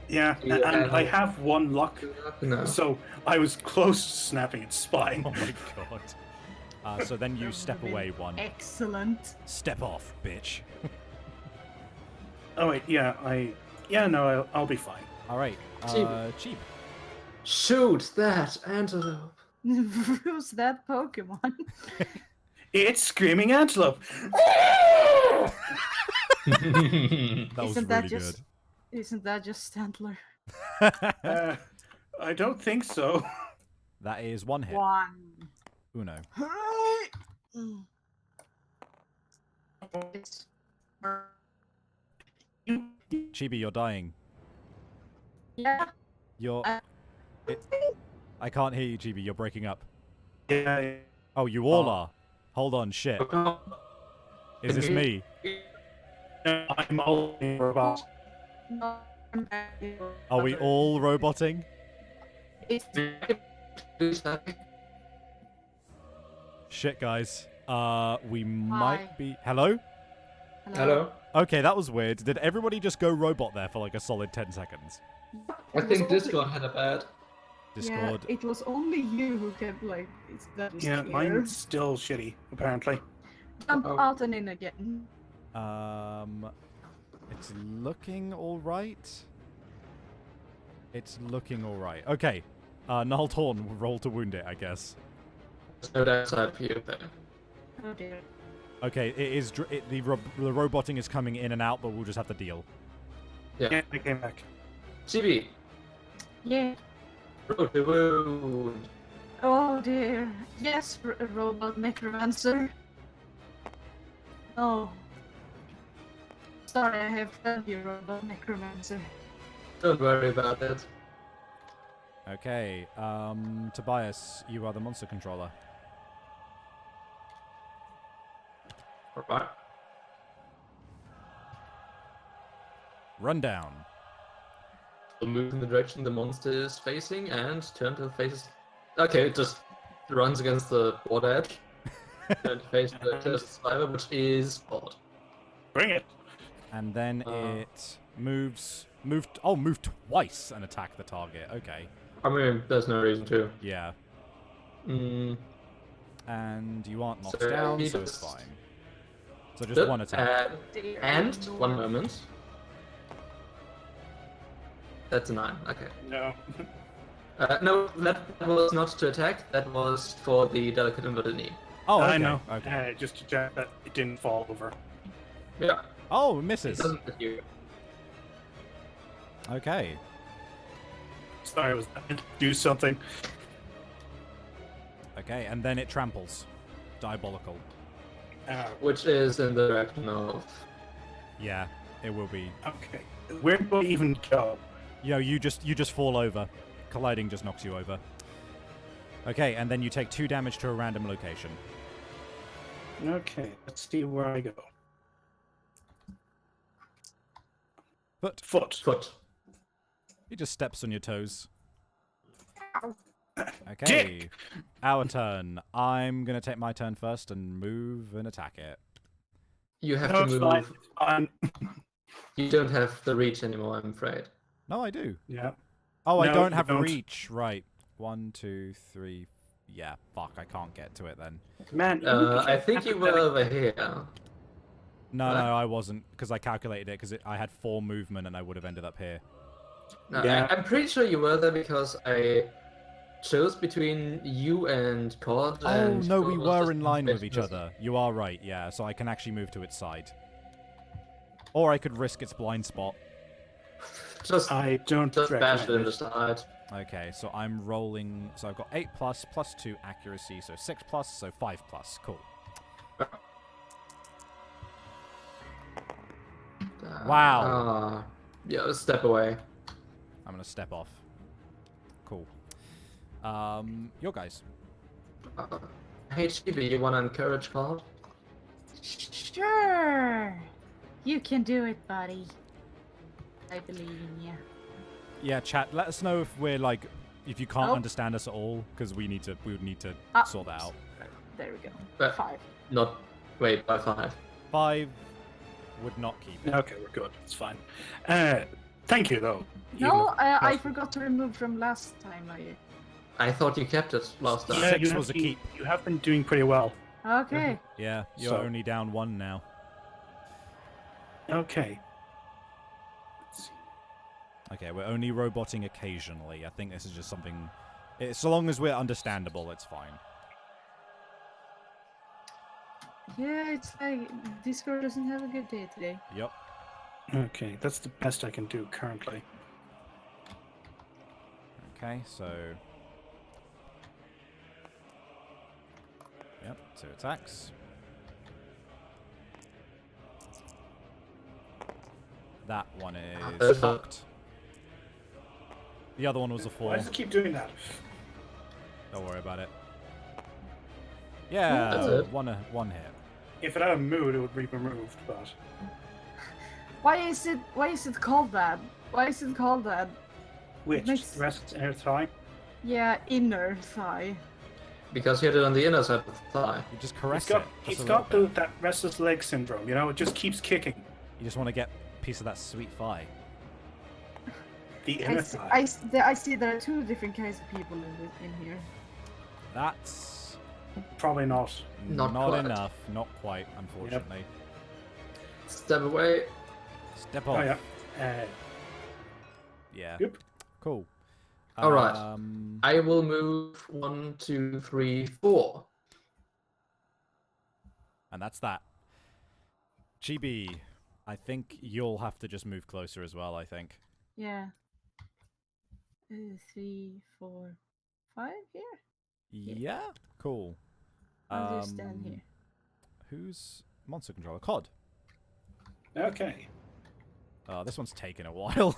Yeah, Yeah, and I no. have 1 luck, No. so I was close to snapping its spine. Oh my god. So then you step away 1. Excellent. Step off, bitch. Oh wait, yeah, no, I'll be fine. All right. Cheap. Cheap. Shoot that antelope. Who's that Pokemon? It's Screaming Antelope! That was Isn't that really just- Isn't that just Stantler? good. I don't think so. That is 1 hit. 1. Uno. Mm. Chibi, you're dying. Yeah. You're. I can't hear you, Chibi. You're breaking up. Yeah. Oh, you all are. Hold on, shit. Is this me? I'm all robots. Are we all roboting? Shit, guys. We might be. Hello? Hello. Okay, that was weird. Did everybody just go robot there for like a solid 10 seconds? I think Discord had a bad. Discord. Yeah, it was only you who kept like. Yeah, mine's still shitty, apparently. Jump Oh. out and in again. It's looking alright. It's looking alright. Okay. Null Torn will roll to wound it, I guess. There's no downside for you there. Oh dear. Okay, it is. The roboting is coming in and out, but we'll just have to deal. Yeah, I came back. CB, Yeah. road to wound. Oh dear. Yes, robot necromancer. Oh. Sorry, I have failed you, robot necromancer. Don't worry about it. Okay, Tobias, you are the monster controller. Alright. Rundown. So move in the direction the monster is facing and turn to face. Okay, it just runs against the water edge. And face the closest survivor, which is odd. Bring it! And then it moved twice and attack the target. Okay. I mean, there's no reason to. Yeah. Mm, And you aren't knocked So, down, he so it's just- fine. So just one attack. And 1 moment. That's a 9. Okay. No. No, that was not to attack. That was for the delicate inverted knee. Oh, okay. I know. Okay. Just to check that it didn't fall over. Yeah. Oh, it It misses. doesn't hit you. Okay. Sorry, I was trying to do something. Okay, and then it tramples. Diabolical. Which is in the direction of. Yeah, it will be. Okay. Where do I even go? You just fall over. Colliding just knocks you over. Okay, and then you take 2 damage to a random location. Okay, let's see where I go. Foot. Foot. He just steps on your toes. Ow. Okay. Dick! Our turn. I'm gonna take my turn first and move and attack it. You have No, to it's move. fine. It's fine. You don't have the reach anymore, I'm afraid. No, I do. Yeah. Oh, I No, don't you have don't. reach. Right. 1, 2, 3. Yeah, fuck. I can't get to it then. Man, I think you were over here. No, What? no, I wasn't, because I calculated it, because I had 4 movement and I would have ended up here. No, Yeah. I'm pretty sure you were there because I chose between you and Cord. Oh, and no, Cord we was were just in line with facing each us. other. You are right, yeah, so I can actually move to its side. Or I could risk its blind spot. Just I don't bash it in recommend the it. side. Okay, so I'm rolling. So I've got 8 plus, plus 2 accuracy, so 6 plus, so 5 plus. Cool. Wow. Yeah, step away. I'm gonna step off. Cool. Your guys. Hey, Chibi, you want to encourage Cord? Sure. You can do it, buddy. I believe in you. Yeah, chat. Let us know if we're like, if you can't Nope. understand us at all, because we would need to Ah, sort that out. There we go. But 5. not. Wait, by 5. 5 would not keep it. Okay, we're good. It's fine. Thank you, though. No, I forgot to remove from last time. I thought you kept it last time. Yeah. 6 you was have a keep. You have been doing pretty well. Okay. Yeah, you're So- only down 1 now. Okay. Okay, we're only roboting occasionally. I think this is just something... so long as we're understandable, it's fine. Yeah, it's like Discord doesn't have a good day today. Yep. Okay, that's the best I can do currently. Okay, so... Yep, 2 attacks. That one is fucked. The other one was a Why 4. does it keep doing that? Don't worry about it. Yeah, That's it. one hit. If it had a mood, it would be removed, but... Why is it called that? Why is it called that? Which? Makes- The rest inner thigh? Yeah, inner thigh. Because you hit it on the inner side of the thigh. You just caress It's got, it. just it's a got little bit. that restless leg syndrome, you know? It just keeps kicking. You just want to get a piece of that sweet thigh. The inner thigh. I see there are 2 different kinds of people in here. That's Probably not. Not quite. enough. Not quite, unfortunately. Step away. Step off. Oh, yeah. Yeah. Yep. Cool. All right. I will move 1, 2, 3, 4. And that's that. Chibi, I think you'll have to just move closer as well, I think. Yeah. 3, 4, 5 here. Yeah? Cool. I'll just stand here. Who's monster controller? Cod. Okay. Oh, this one's taken a while.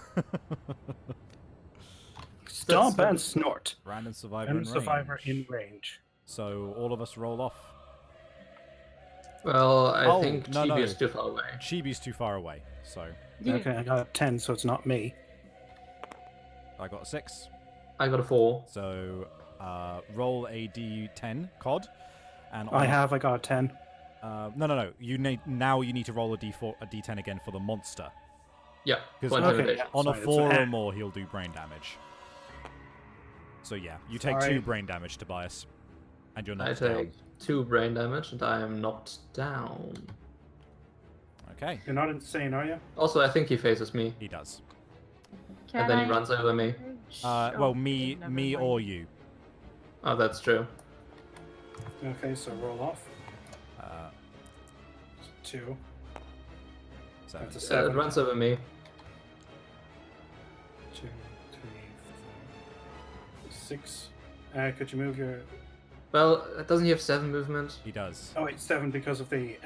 Stomp and snort. Random survivor And in survivor range. in range. So all of us roll off. Well, I Oh, think no, Chibi no. is too far away. Chibi's too far away, so Yeah. Okay, I got a 10, so it's not me. I got a 6. I got a 4. So roll a d10, Cod. And I got a 10. No. You need to roll a d10 again for the monster. Yeah, Because point Okay, intimidation. on sorry, a it's 4 or more, he'll do brain damage. So yeah, you take Sorry. 2 brain damage, Tobias, and you're I knocked down. take 2 brain damage and I am knocked down. Okay, You're not insane, are you? Also, I think he faces me, he does. and then he runs over me. Well, me or you. Oh, that's true. Okay, so roll off. 2. 7. That's a It 7. runs over me. 2, 3, 4, 6. Could you move your... Well, doesn't he have 7 movement? He does. Oh wait, 7 because of the...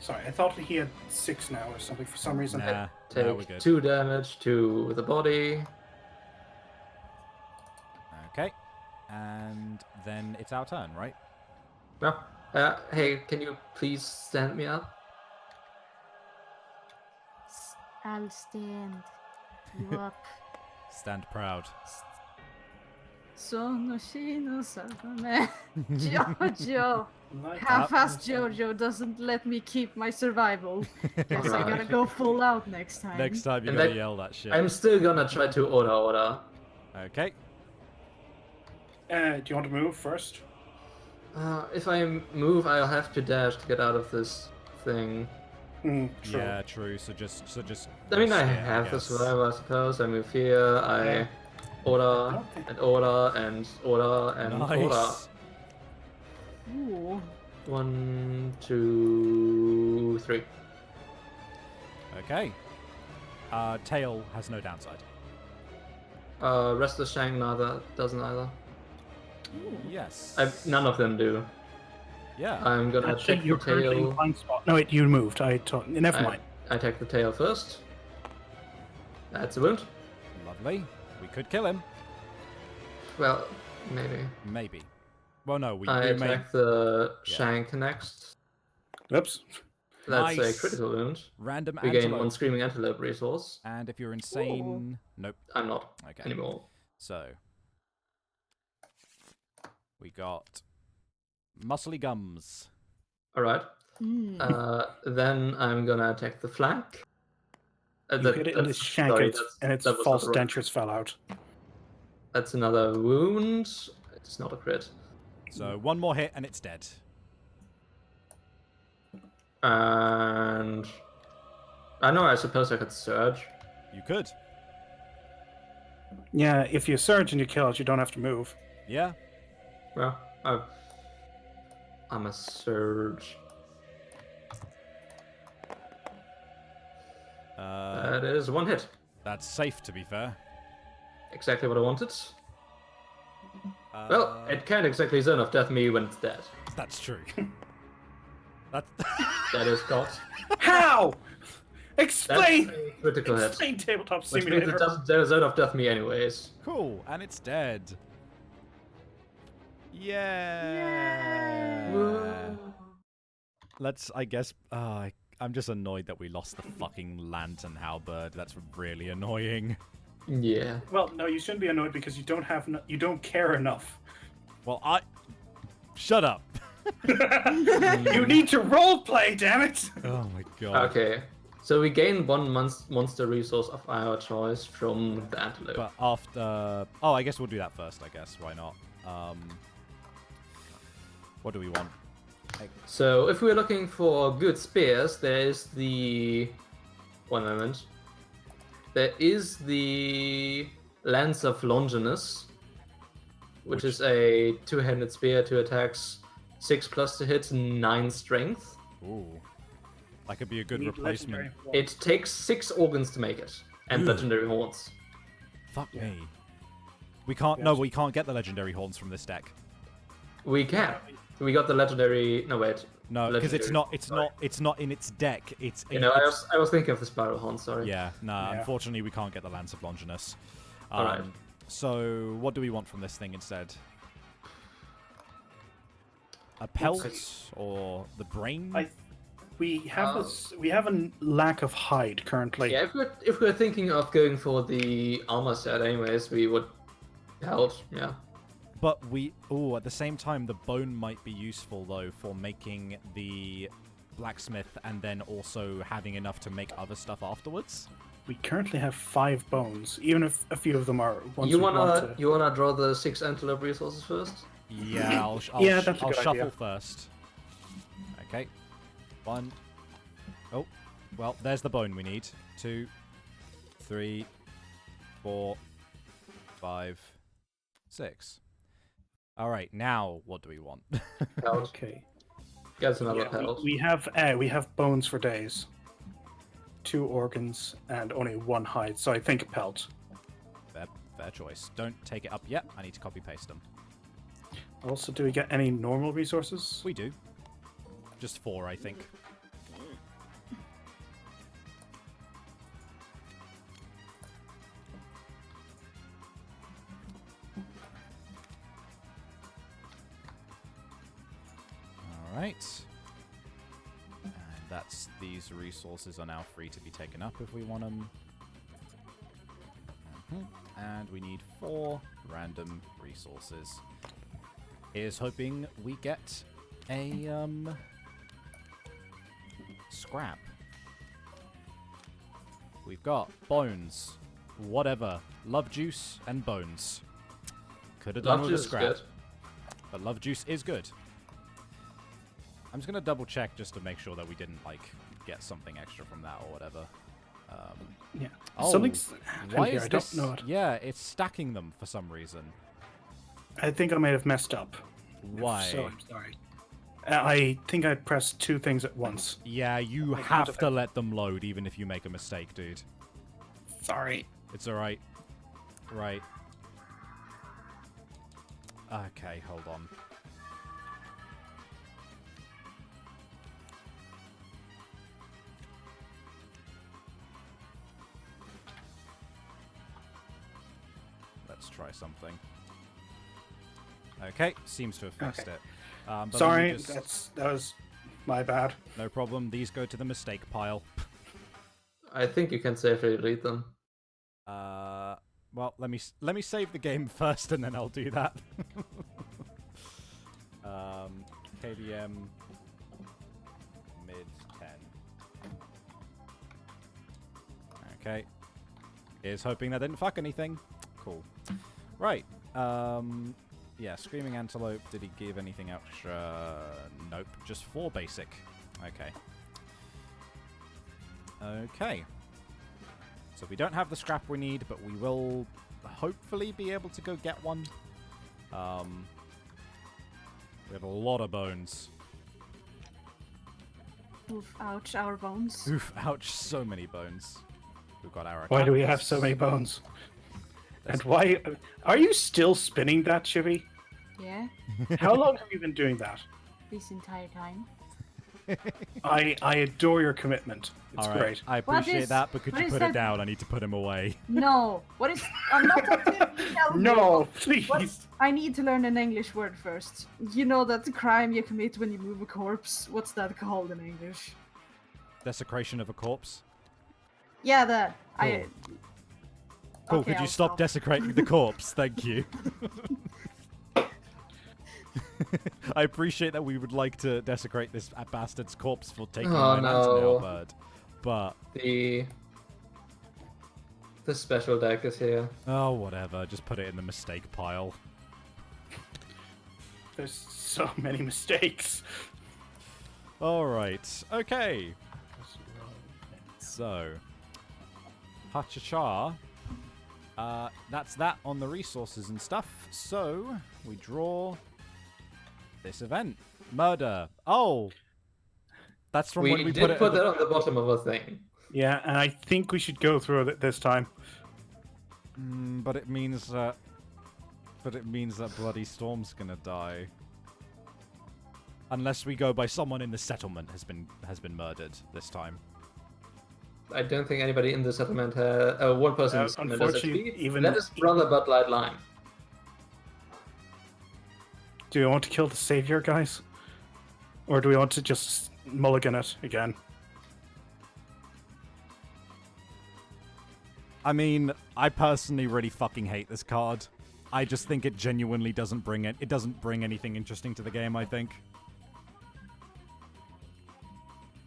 Sorry, I thought he had 6 now or something for some reason. Nah, Take no, we're good. 2 damage to the body. Okay, and then it's our turn, right? Well, hey, can you please stand me up? I'll stand you up. Stand proud. Sono Shino Sakame. Jojo. Like Half-assed Jojo doesn't let me keep my survival. Guess I gotta Alright. go full out next time. Next time you And gotta that- yell that shit. I'm still gonna try to order. Okay. do you want to move first? If I move, I'll have to dash to get out of this thing. True. Yeah, true. So just. I mean, I yeah, have the guess. survival, I suppose. I move here, I order, Okay. and order, and order, and order. Nice. Ooh. 1, 2, 3. Okay. Tail has no downside. Restless Shang neither doesn't either. Yes. None of them do. Yeah. I'm gonna Actually, check you're the currently in tail. blind spot. No, wait, you moved. Never I- mind. I take the tail first. That's a wound. Lovely. We could kill him. Well, maybe. Maybe. Well, no, we I may. attack the Yeah. shank next. Oops. That's Nice. a critical wound. Random We gain antelope. one screaming antelope resource. And if you're insane... Nope. I'm not Okay. anymore. So... We got... Muscly gums. Alright. Mm. Then I'm gonna attack the flank. You hit it in the shank, sorry, and its that was false not the right- dentures fell out. That's another wound. It's not a crit. So one more hit and it's dead. And I know. I suppose I could surge. You could. Yeah, if you surge and you kill it, you don't have to move. Yeah. Well, I'm a surge. That is one hit. That's safe, to be fair. Exactly what I wanted. Well, it can't exactly zone of death me when it's dead. That's true. That. That is cocked. How? That's Explain! a critical hit. Explain Tabletop Which means Simulator. it doesn't zone of death me anyways. Cool, and it's dead. Yeah. Let's, I guess, I'm just annoyed that we lost the fucking lantern halberd. That's really annoying. Yeah. Well, no, you shouldn't be annoyed because you don't have, you don't care enough. Well, shut up. You need to roleplay, damn it! Oh my god. Okay. So we gain one monster resource of our choice from the antelope. But after, oh, I guess we'll do that first. I guess why not? What do we want? So if we're looking for good spears, there's the... One moment. There is the Lance of Longinus, which is a two-handed spear, 2 attacks, 6+ to hit, 9 strength. Ooh, that could be a good replacement. It takes 6 organs to make it, and legendary horns. Fuck me. We can't. No, we can't get the legendary horns from this deck. We can. We got the legendary. No wait. No, because it's Legendary. not. It's not in its deck. It's. You know, I was thinking of the spiral horn. Sorry. Yeah. Nah. Yeah. Unfortunately, we can't get the Lance of Longinus. Alright. So, what do we want from this thing instead? A pelt or the brain? We have a lack of hide currently. Yeah, if we're thinking of going for the armor set, anyways, we would help. Yeah. But at the same time, the bone might be useful though for making the blacksmith and then also having enough to make other stuff afterwards. We currently have 5 bones, even if a few of them are. You wanna draw the 6 antelope resources first? Yeah, I'll that's a good shuffle idea. first. Okay. 1. Oh, well, there's the bone we need. 2, 3, 4, 5, 6. All right, now what do we want? Pelt. Okay. Gets another Yeah, pelt. we have bones for days, 2 organs, and only 1 hide. So I think a pelt. Fair choice. Don't take it up yet. I need to copy paste them. Also, do we get any normal resources? We do. Just 4, I think. Alright. And these resources are now free to be taken up if we want them. And we need 4 random resources. Here's hoping we get a, scrap. We've got bones, whatever, love juice and bones. Could have done Love with a juice is scrap, good. but love juice is good. I'm just gonna double check just to make sure that we didn't like get something extra from that or whatever. Yeah. Oh, Something's why here. is I this? don't know it. Yeah, it's stacking them for some reason. I think I may have messed up. Why? So I'm sorry. I think I pressed 2 things at once. Yeah, you I have can't to let them load even if you make a mistake, dude. Sorry. It's alright. Right. Okay, hold on. Let's try something. Okay, seems to have fixed Okay. it. But let me Sorry, just- that was My bad. No problem. These go to the mistake pile. I think you can safely read them. Well, let me save the game first, and then I'll do that. KBM mid 10. Okay. Here's hoping that didn't fuck anything. Cool. Right. Yeah, Screaming Antelope. Did he give anything extra? Nope. Just 4 basic. Okay. Okay. So we don't have the scrap we need, but we will hopefully be able to go get one. We have a lot of bones. Oof, ouch, our bones. Oof, ouch, so many bones. We've got our Why do we have attacks. so many bones? And why are you still spinning that, Chibi? Yeah, How long have you been doing that? this entire time. I adore your commitment. It's All right, great. I What appreciate is- that, but could what you is put that- it down? I need to put him away. No, what is... I'm not tell me. No, please. What? I need to learn an English word first. You know that crime you commit when you move a corpse? What's that called in English? Desecration of a corpse. Yeah, that. I... Cool, Okay, could you I'll stop desecrating the corpse? Thank you. I appreciate that we would like to desecrate this bastard's corpse for taking Oh, my no. Nail bird. But, The special deck is here. oh, whatever. Just put it in the mistake pile. There's so many mistakes. Alright, okay. So, ha-cha-cha. That's that on the resources and stuff. So, we draw this event. Murder. Oh! That's from We when we did put it put at the- that on the bottom of a thing. Yeah, and I think we should go through it this time. But it means that... But it means that Bloody Storm's gonna die. Unless we go by someone in the settlement has been murdered this time. I don't think anybody in the settlement has... one person in the settlement has unfortunately, XP. even- That is from the Bud Light line. Do we want to kill the savior, guys? Or do we want to just mulligan it again? I mean, I personally really fucking hate this card. I just think it genuinely doesn't bring it. It doesn't bring anything interesting to the game, I think.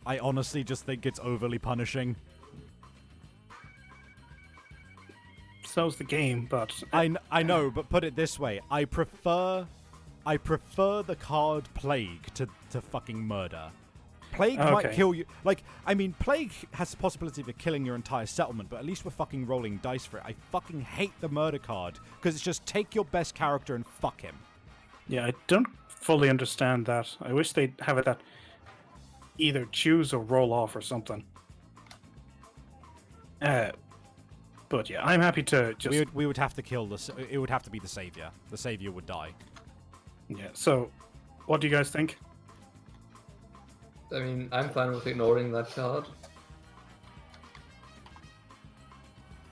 I honestly just think it's overly punishing. So's the game, but I know, but put it this way. I prefer the card Plague to fucking murder. Plague might Okay. kill you. Like, I mean, Plague has the possibility of killing your entire settlement, but at least we're fucking rolling dice for it. I fucking hate the murder card, because it's just take your best character and fuck him. yeah, I don't fully understand that. I wish they'd have it that either choose or roll off or something. But yeah, I'm happy to just We would have to kill it would have to be the savior. The savior would die. yeah. So, what do you guys think? I mean, I'm fine with ignoring that card.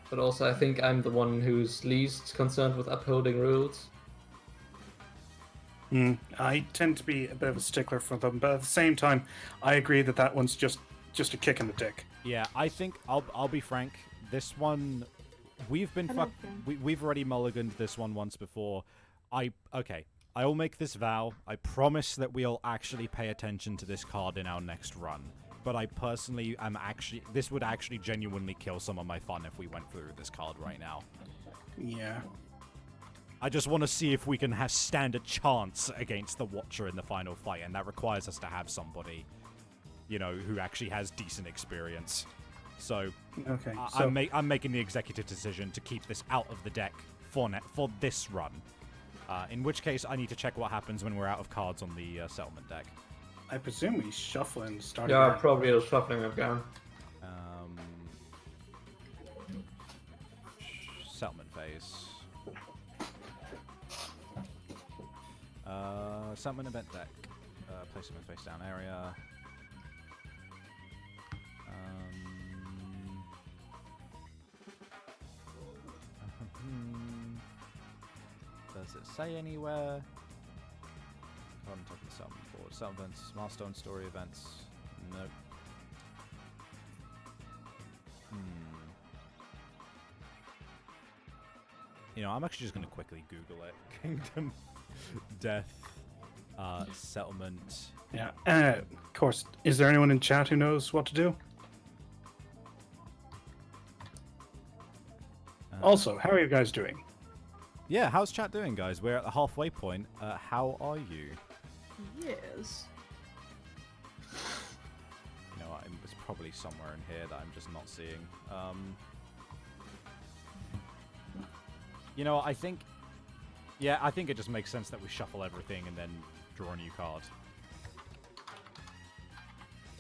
But also, I think I'm the one who's least concerned with upholding rules. I tend to be a bit of a stickler for them, but at the same time, I agree that that one's just a kick in the dick. Yeah, I think I'll be frank. This one, we've been Hello, fuck. friend. We've already mulliganed this one once before. Okay. I will make this vow. I promise that we'll actually pay attention to this card in our next run. But I personally am this would actually genuinely kill some of my fun if we went through this card right now. Yeah. I just want to see if we can stand a chance against the Watcher in the final fight, and that requires us to have somebody, you know, who actually has decent experience. So, Okay. I'm making the executive decision to keep this out of the deck for this run. In which case, I need to check what happens when we're out of cards on the settlement deck. I presume we shuffle and start. Yeah, again. probably a shuffling again. Settlement phase. Settlement event deck. Place them in face down area. Does it say anywhere? on top of the settlement board. Settlements, milestone story events. Nope. You know, I'm actually just going to quickly Google it. Kingdom, death, settlement. Yeah. Of course, is there anyone in chat who knows what to do? Also, how are you guys doing? Yeah, how's chat doing, guys? We're at the halfway point. How are you? Yes. You know what? It's probably somewhere in here that I'm just not seeing. You know, I think it just makes sense that we shuffle everything and then draw a new card.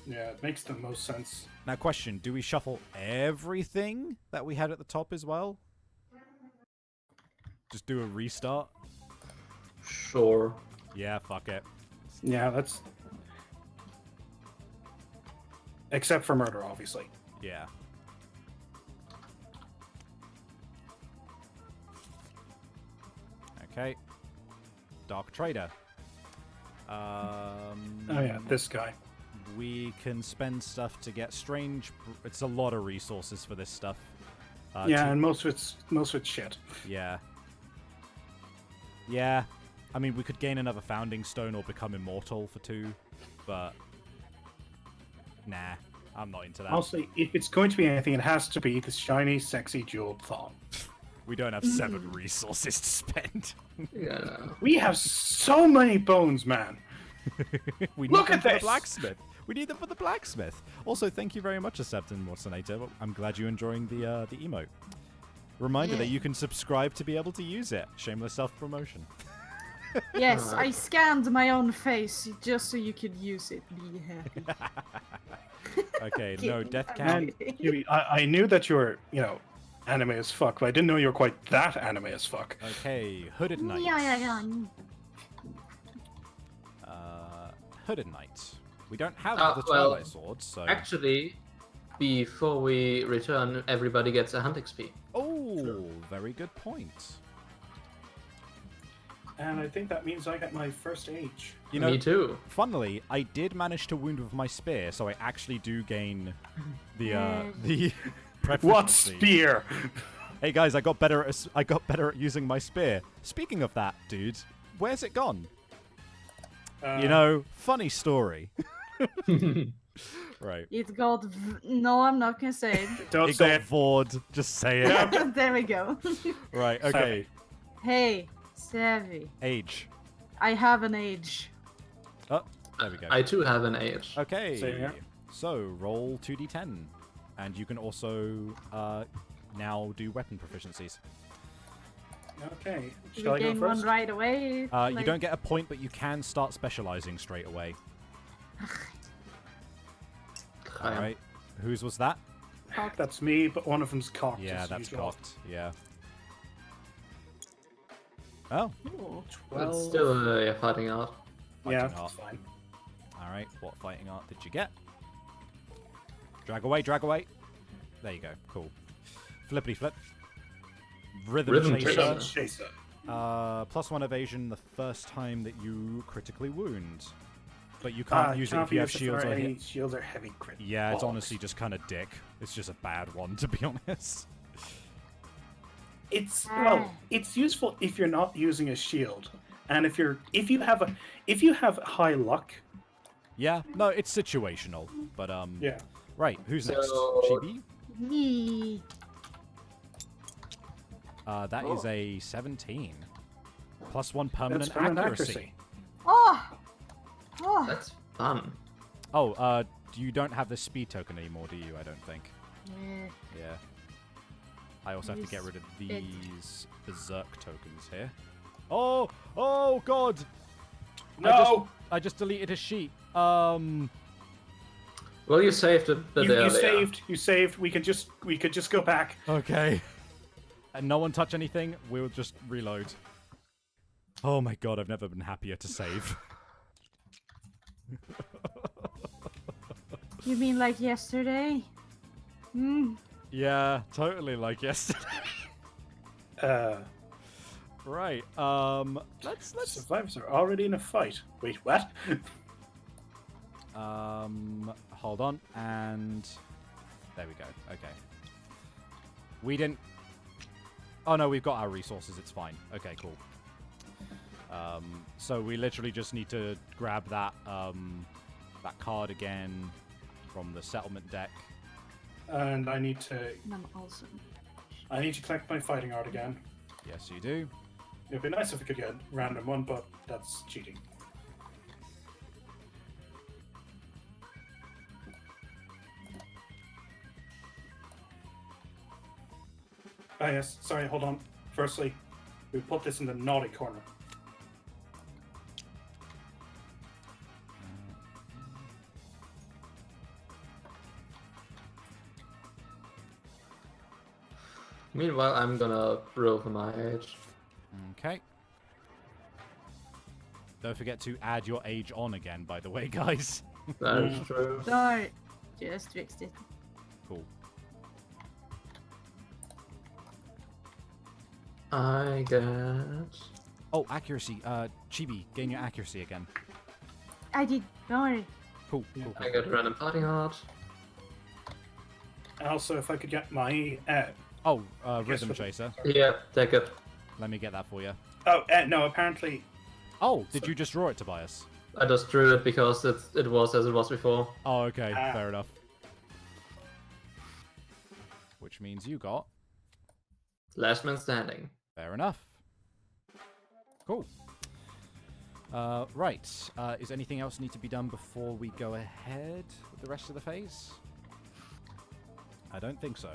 Yeah, it makes the most sense. Now, question, do we shuffle everything that we had at the top as well? Just do a restart? Sure. Yeah, fuck it. Yeah, that's... Except for murder, obviously. Yeah. Okay. Dark Trader. Oh yeah, this guy. We can spend stuff to get strange... It's a lot of resources for this stuff. Yeah, and most of it's shit. Yeah. Yeah. I mean, we could gain another Founding Stone or become immortal for 2, but... Nah, I'm not into that. Also, if it's going to be anything, it has to be the shiny, sexy, jeweled thong. We don't have 7 resources to spend. Yeah. We have so many bones, man. We need Look them at for the this! blacksmith. We need them for the blacksmith. Also, thank you very much, Acceptin Watsonator. I'm glad you're enjoying the emote. Reminder that you can subscribe to be able to use it. Shameless self-promotion. Yes, I scanned my own face just so you could use it. Be happy. Okay, no, death I'm count. kidding. Yui, I knew that you were, anime as fuck, but I didn't know you were quite that anime as fuck. Okay, Hooded Knight. Hooded Knight. We don't have the Twilight Sword, so... Actually, before we return, everybody gets a hunt XP. Oh, very good point. And I think that means I get my first age. You know, Me too. funnily, I did manage to wound with my spear, so I actually do gain the preference. What spear? Hey guys, I got better at using my spear. Speaking of that, dude, where's it gone? You know, funny story. Right. It got. No, I'm not gonna say Don't It say got it. vored. Just say it. it. There we go. Right. Okay. Hey, Savvy. Age. I have an age. Oh, there we go. I too have an age. Okay. Same here. So roll 2d10, and you can also now do weapon proficiencies. Okay. Do Shall we I go gain one first? right away? You don't get a point, but you can start specializing straight away. All right. Whose was that? That's me, but one of them's cocked. Yeah, as that's usual. cocked. Yeah. Oh. Ooh. But still, you're fighting out. Yeah, Fighting art. that's fine. All right. What fighting art did you get? Drag away, drag away. There you go. Cool. Flippity flip. Rhythm chaser. Chaser. +1 evasion the first time that you critically wound. But you can't use it if you have shields or hit. Shields are heavy crit. Yeah, it's bollocks. honestly just kind of dick. It's just a bad one, to be honest. It's it's useful if you're not using a shield, and if you have high luck. Yeah, no, it's situational. But Yeah. right, who's next? So- Chibi? Me. That is a 17. +1 permanent That's permanent accuracy. Oh. Oh. That's fun. Oh, you don't have the speed token anymore, do you? I don't think. Yeah. Yeah. I also have to get rid of It- these berserk tokens here. Oh! Oh god! No. I just deleted a sheet. Well, you saved it, but You there they are. You saved. We could just go back. Okay. And no one touch anything. We'll just reload. Oh my god, I've never been happier to save. You mean like yesterday? Hmm. Yeah, totally like yesterday. Right. Let's. Survivors are already in a fight. Wait, what? Hold on, and there we go. Okay. We didn't. Oh no, we've got our resources. It's fine. Okay, cool. So we literally just need to grab that that card again from the settlement deck. And I need to And I'm also. collect my fighting art again. Yes, you do. It'd be nice if we could get a random one, but that's cheating. Ah, yes. Sorry, hold on. Firstly, we put this in the naughty corner. Meanwhile, I'm gonna roll for my age. Okay. Don't forget to add your age on again, by the way, guys. That is true. Sorry. Just fixed it. Cool. I get. Oh, accuracy. Chibi, gain your accuracy again. I did. Don't worry. Cool. Cool. I get a random fighting art. And also, if I could get my... Oh, guess Rhythm with- Chaser. Yeah, take it. Let me get that for you. Oh, no, apparently... Oh, did you just draw it, Tobias? I just drew it because it was as it was before. Oh, okay. Ah. Fair enough. Which means you got... Last man standing. Fair enough. Cool. Right. Is anything else need to be done before we go ahead with the rest of the phase? I don't think so.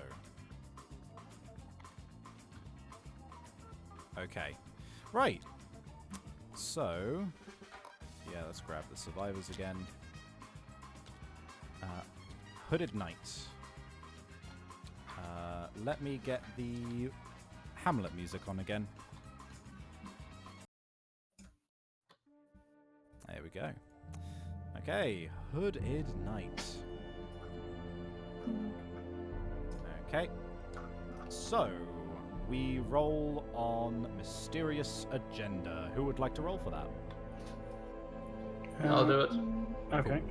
Okay. Right. So, yeah, let's grab the survivors again. Hooded Knight. Let me get the Hamlet music on again. There we go. Okay, Hooded Knight. Okay. So, we roll on Mysterious Agenda. Who would like to roll for that? I'll do it. Okay.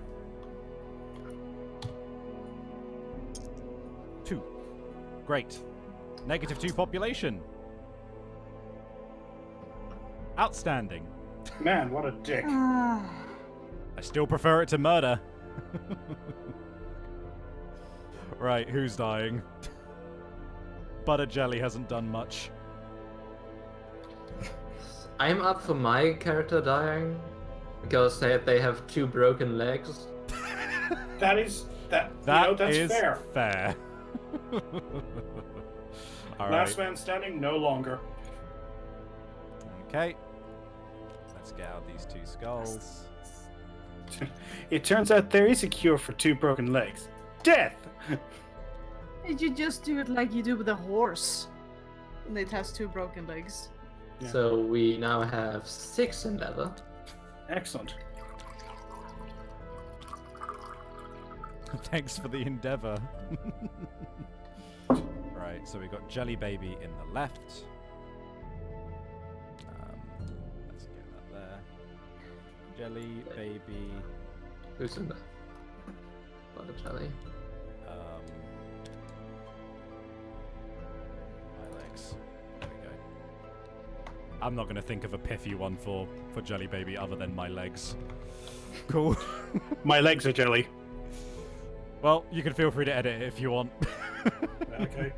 2. Great. -2 population. Outstanding. Man, what a dick. Ah. I still prefer it to murder. Right, who's dying? Butter Jelly hasn't done much. I'm up for my character dying because they have 2 broken legs. That is... That that's is fair. fair. All Last right. man standing, no longer. Okay. Let's get out these 2 skulls. It turns out there is a cure for 2 broken legs. Death! Did you just do it like you do with a horse? And it has 2 broken legs. Yeah. So we now have 6 endeavor. Excellent. Thanks for the endeavor. Right, so we got Jelly Baby in the left. Let's get that there. Jelly Baby. Who's in there? Butter jelly. My legs. There we go. I'm not going to think of a pithy one for Jelly Baby other than my legs. Cool. My legs are jelly. Well, you can feel free to edit it if you want. Okay.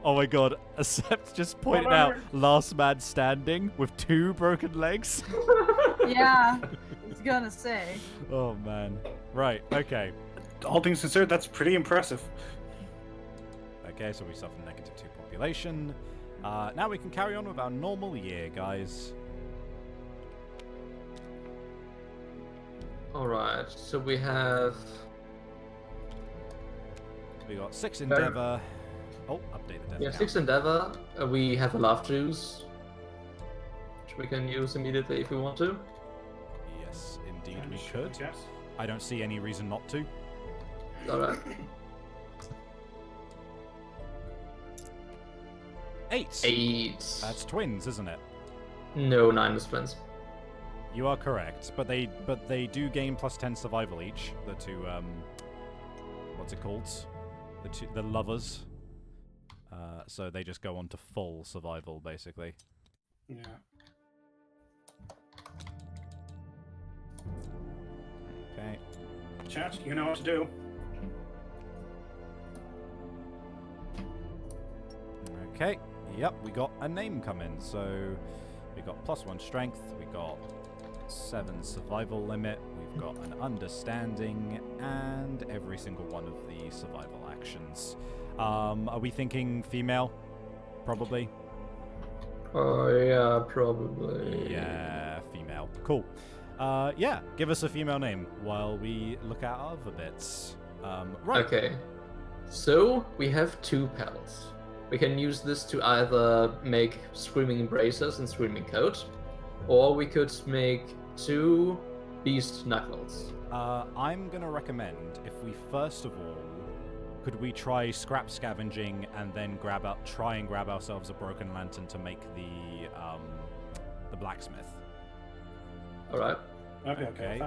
Oh my god, Acept just pointed out last man standing with 2 broken legs. Yeah, I was gonna say. Oh man. Right, okay. All things considered, that's pretty impressive. Okay, so we suffer -2 population. Now we can carry on with our normal year, guys. Alright, so we have. We got 6 endeavor. Oh, update the death We have count. 6 endeavor. We have a love juice, which we can use immediately if we want to. Yes, indeed we Sure, could. Yes. I don't see any reason not to. Alright. 8. 8. That's twins, isn't it? No, 9 is twins. You are correct, but they do gain +10 survival each. The two what's it called? The lovers. So they just go on to full survival basically. Yeah. Okay. Chat, you know what to do. Okay. Yep, we got a name coming. So we got +1 strength. We got 7 survival limit. We've got an understanding, and every single one of the survival actions. Are we thinking female? Probably. Oh yeah, probably. Yeah, female. Cool. Yeah, give us a female name while we look at other bits. Right. Okay. So we have 2 pals. We can use this to either make Screaming Embraces and Screaming Coat, or we could make 2 Beast Knuckles. I'm gonna recommend if we first of all could we try scrap scavenging and then try and grab ourselves a broken lantern to make the blacksmith. All right. Okay.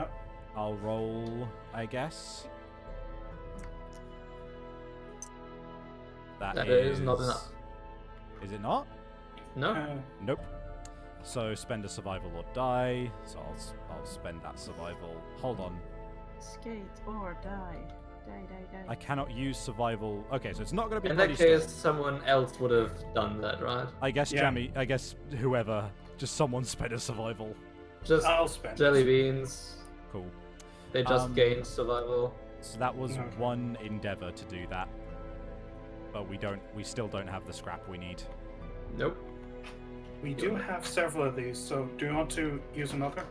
I'll roll, I guess. That is not enough. Is it not? No. Nope. So spend a survival or die. So I'll spend that survival. Hold on. Skate or die. Die. I cannot use survival. Okay, so it's not going to be. In that Bloody case, Storm. someone else would have done that, right? I guess Yeah. Jammy. I guess whoever. Just someone spend a survival. Just I'll spend jelly it. beans. Cool. They just gained survival. So that was Okay. 1 endeavor to do that. But we still don't have the scrap we need. Nope. We do have several of these, so do you want to use another?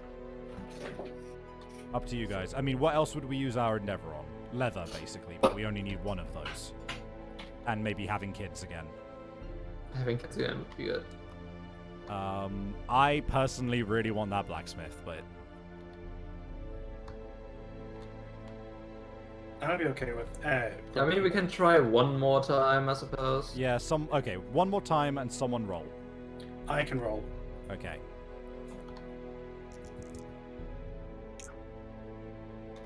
Up to you guys. I mean, what else would we use our endeavor on? Leather, basically, but we only need 1 of those. And maybe having kids again. Having kids again would be good. I personally really want that blacksmith, but I'll be okay with. I mean, we can try one more time, I suppose. yeah, okay, 1 more time and someone roll. I can roll. Okay.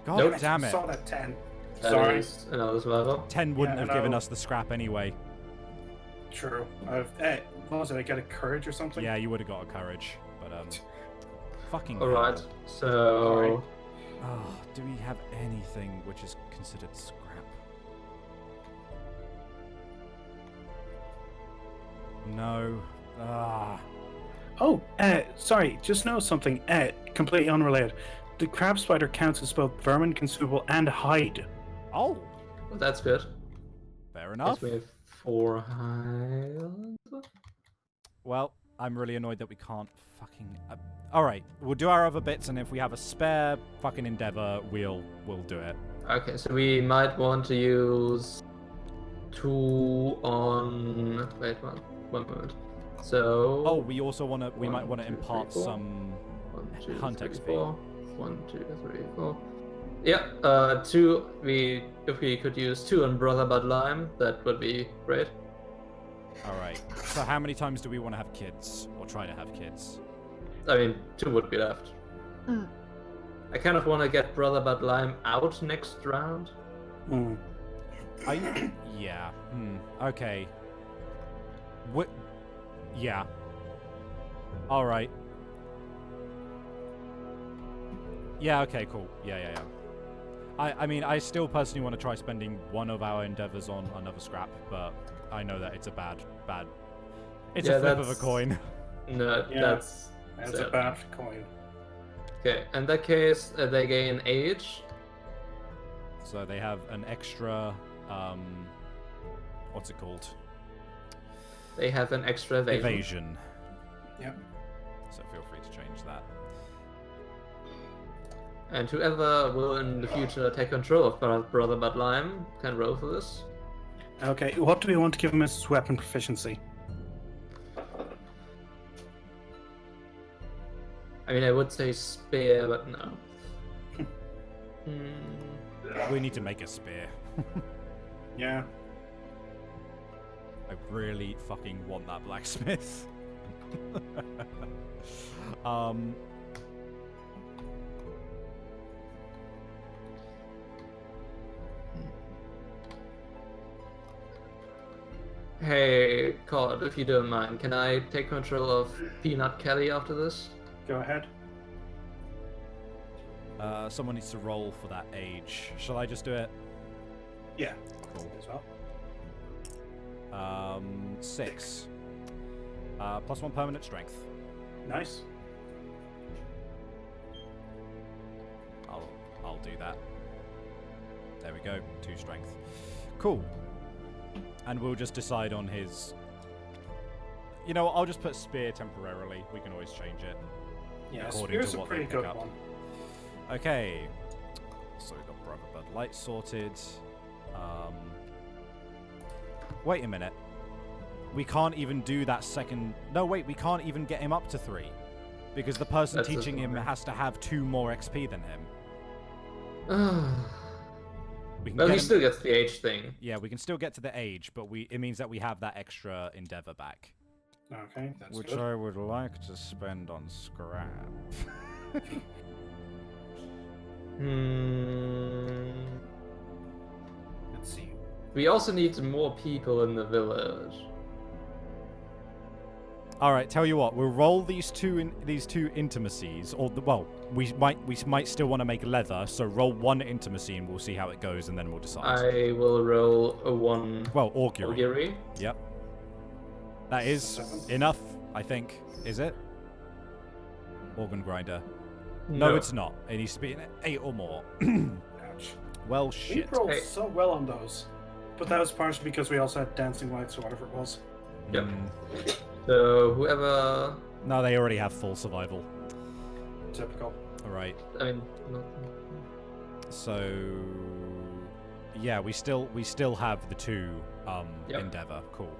God Nope. damn I it. saw that 10. That Sorry. is another survival. 10 wouldn't Yeah, have given no. us the scrap anyway. True. What was it? I get a courage or something? Yeah, you would have got a courage, but fucking hell. Alright, so... Alright. Oh, do we have anything which is considered scrap? No. Ah. Oh, sorry. Just know something. Completely unrelated. The crab spider counts as both vermin, consumable, and hide. Oh, Well, that's good. fair Guess enough. we have 4 highlands. Well, I'm really annoyed that we can't fucking... Alright, we'll do our other bits, and if we have a spare fucking endeavor, we'll do it. Okay, so we might want to use 2 on... Wait, one moment. So... Oh, we also want to... We might want to 1, 2, 3, impart 4. some... 1, 2, Hunt 3, XP. 4. 1, 2, 3, 4. Yeah, 2. If we could use 2 on Brother Bud Lime, that would be great. Alright, so how many times do we want to have kids? Or try to have kids? I mean, 2 would be left. Mm. I kind of want to get Brother Bud Lime out next round. Hmm. Yeah. Okay. What? Yeah. Alright. Yeah, okay, cool. Yeah. I mean, I still personally want to try spending 1 of our endeavors on another scrap, but I know that it's a bad... It's Yeah, a flip of a that's- coin. No, Yeah. that's That's sad. a bad coin. Okay. In that case, they gain age. So they have an extra, what's it called? They have an extra evasion. Evasion. Yep. So feel free to change that. And whoever will in the future take control of Brother Bud Lime can roll for this. Okay, what do we want to give him as weapon proficiency? I mean, I would say spear, but no. We need to make a spear. Yeah. I really fucking want that blacksmith. Hey, Cod, if you don't mind, can I take control of Peanut Kelly after this? Go ahead. Someone needs to roll for that age. Shall I just do it? Yeah. Cool. As well. 6. +1 permanent strength. Nice. I'll do that. There we go. 2 strength. Cool. And we'll just decide on his... You know what, I'll just put spear temporarily. We can always change it. Yeah, according spear's to a what they pretty pick good up. one. Okay. So we've got Brother Bud Light sorted. Wait a minute. We can't even do that second... No, wait, we can't even get him up to 3. Because the person That's teaching him has to have 2 more XP than him. We can Well, get he him... still gets the age thing. Yeah, we can still get to the age, but it means that we have that extra endeavor back. Okay, that's Which good. I would like to spend on scrap. Let's see. We also need more people in the village. All right, tell you what, we'll roll these two intimacies, or we might still want to make leather. So roll 1 intimacy, and we'll see how it goes, and then we'll decide. I will roll a 1 augury. augury. Yep. That is 7. enough, I think. Is it? Organ grinder. No, it's not. It needs to be an 8 or more. Ouch. Well, We shit. rolled Hey. so well on those. But that was partially because we also had dancing lights or whatever it was. Yep. Mm. So whoever, No, they already have full survival. Typical. All right. I mean, So, yeah, we still have the 2 Yep. endeavor. Cool.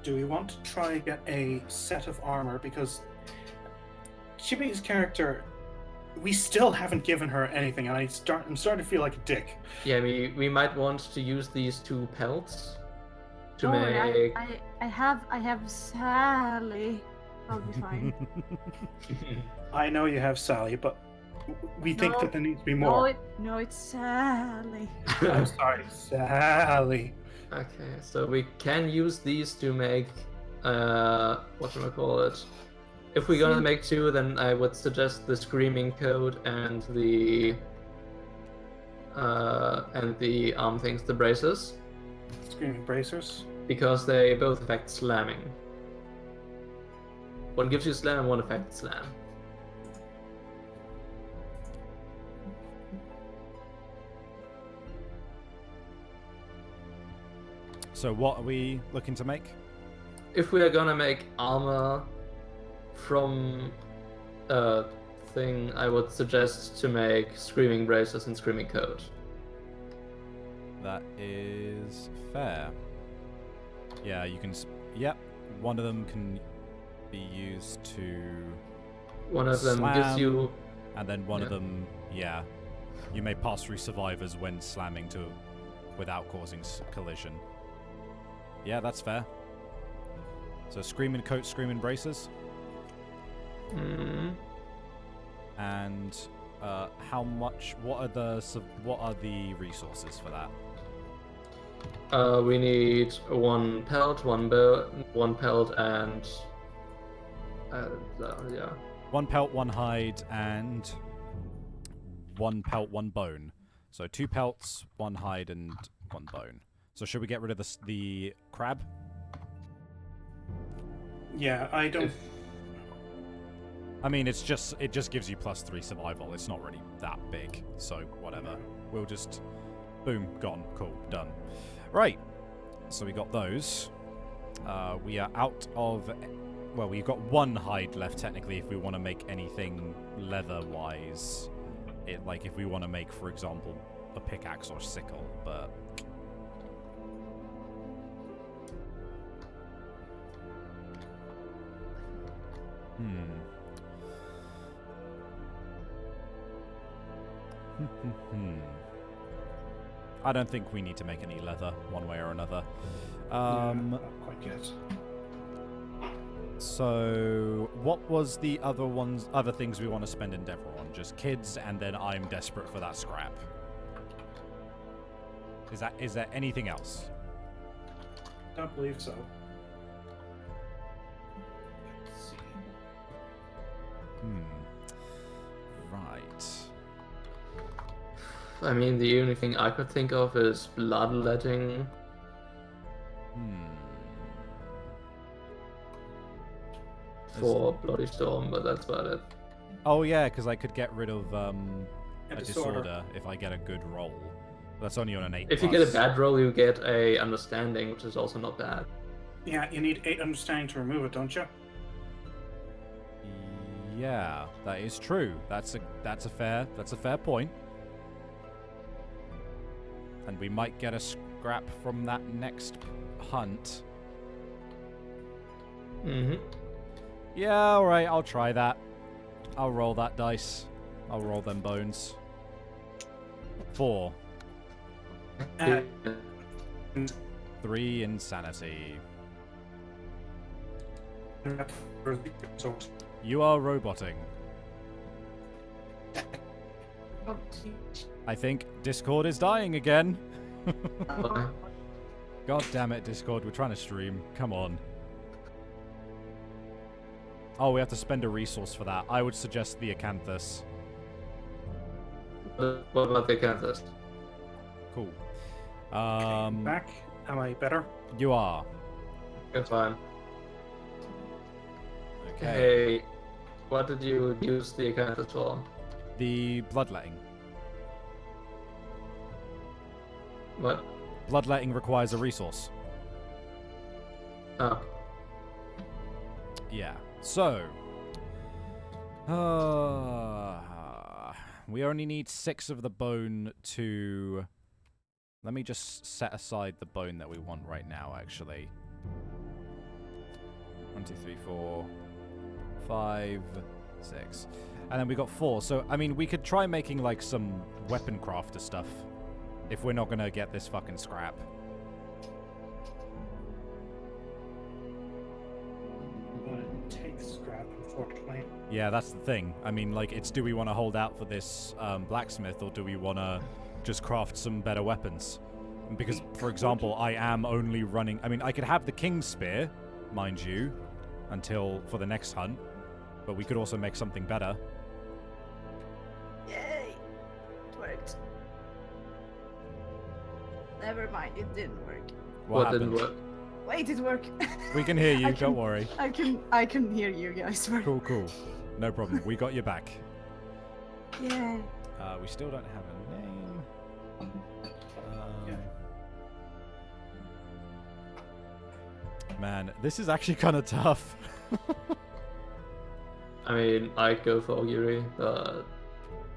Do we want to try and get a set of armor? Because Chibi's character, we still haven't given her anything, and I'm starting to feel like a dick. yeah, we might want to use these 2 pelts to Don't worry, make. I have Sally. I'll be fine. I know you have Sally, but we think No. that there needs to be more. No, it's Sally. I'm sorry, Sally. Okay, so we can use these to make whatchamacallit. If we're gonna make 2, then I would suggest the screaming code and the arm things, the braces, Screaming bracers. because they both affect slamming. One gives you slam, one affects slam. So what are we looking to make? If we are gonna make armor from a thing, I would suggest to make screaming braces and screaming coat. That is fair. Yeah, you can... Yep, one of them can be used to... One of them gives Slam. you. And then one of Yeah. them, yeah. You may pass through survivors when slamming without causing collision. Yeah, that's fair. So screaming coat, screaming braces. Mm, And how much? What are the resources for that? we need 1 pelt, 1 bow, 1 pelt, and yeah. 1 pelt, 1 hide, and 1 pelt, 1 bone. So 2 pelts, 1 hide, and 1 bone. So should we get rid of the crab? Yeah, I don't. I mean, it just gives you +3 survival. It's not really that big, so whatever. We'll just boom, gone, cool, done. Right. So we got those. We are out of. Well, we've got 1 hide left technically. If we want to make anything leather-wise, like if we want to make, for example, a pickaxe or sickle, but. I don't think we need to make any leather, one way or another. Not quite yet. So, what was the other things we want to spend Endeavor on? Just kids, and then I'm desperate for that scrap. Is there anything else? Don't believe so. Let's see. Right. I mean, the only thing I could think of is bloodletting. For Bloody Storm, but that's about it. Oh yeah, because I could get rid of a disorder. disorder if I get a good roll. That's only on an 8. If you get a bad roll, you get a understanding, which is also not bad. Yeah, you need 8 understanding to remove it, don't you? Yeah, that is true. That's a fair point. And we might get a scrap from that next hunt. Mm-hmm. Yeah, alright, I'll try that. I'll roll that dice. I'll roll them bones. 4. 3 insanity. You are roboting. I think Discord is dying again. God damn it, Discord. We're trying to stream. Come on. Oh, we have to spend a resource for that. I would suggest the Acanthus. What about the Acanthus? Cool. Back. Am I better? You are. It's fine. Okay. Hey, what did you use the Acanthus for? The bloodletting. What? Bloodletting requires a resource. Oh. Yeah. So. We only need 6 of the bone to... Let me just set aside the bone that we want right now, actually. 1, 2, 3, 4, 5, 6. And then we got 4. So, I mean, we could try making, like, some weapon crafter stuff. If we're not gonna get this fucking scrap. Take scrap, unfortunately. Yeah, that's the thing. I mean, like, it's do we want to hold out for this blacksmith, or do we want to just craft some better weapons? Because, for example, I am only running... I mean, I could have the King's Spear, mind you, for the next hunt, but we could also make something better. Yay! It worked. Never mind, it didn't work. What didn't work? Wait, it worked. We can hear you, don't worry. I can hear you guys. Cool. No problem. We got your back. Yeah. We still don't have a name. Man, this is actually kind of tough. I mean, I'd go for Ogiri, but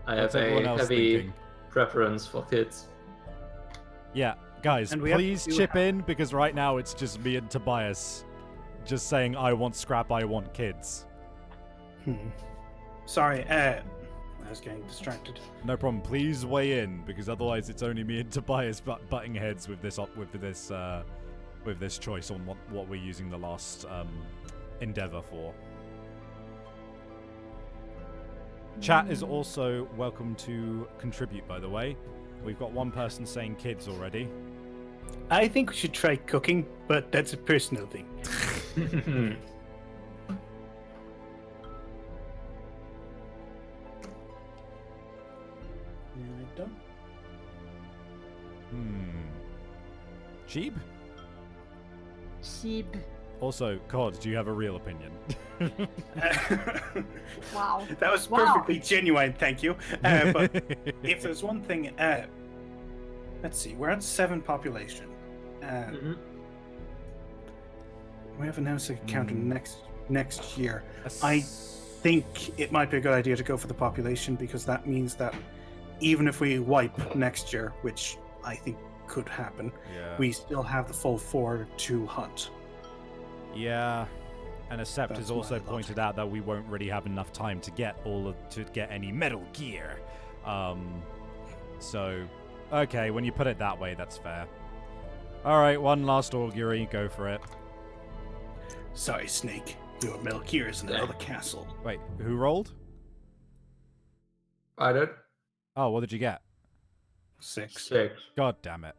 I have What's everyone a else heavy thinking? preference for kids. Yeah, guys, And we have please to do- chip in, because right now it's just me and Tobias just saying, I want scrap, I want kids. Sorry, I was getting distracted. No problem. Please weigh in, because otherwise it's only me and Tobias butting heads with this choice on what we're using the last endeavor for. Chat is also welcome to contribute, by the way. We've got one person saying kids already. I think we should try cooking, but that's a personal thing. Sheep? Sheep. Also, Cod, do you have a real opinion? Wow. That was Wow. perfectly genuine, thank you. But if there's one thing, let's see, we're at 7 population. We have announced a counter next year. I think it might be a good idea to go for the population, because that means that even if we wipe next year, which I think could happen, we still have the full 4 to hunt. Yeah, and Acept has That's also my thought. pointed out that we won't really have enough time to get any Metal Gear. So Okay, when you put it that way, that's fair. Alright, one last augury. Go for it. Sorry, Snake. Your milk here is in another castle. Wait, who rolled? I did. Oh, what did you get? 6. 6. God damn it.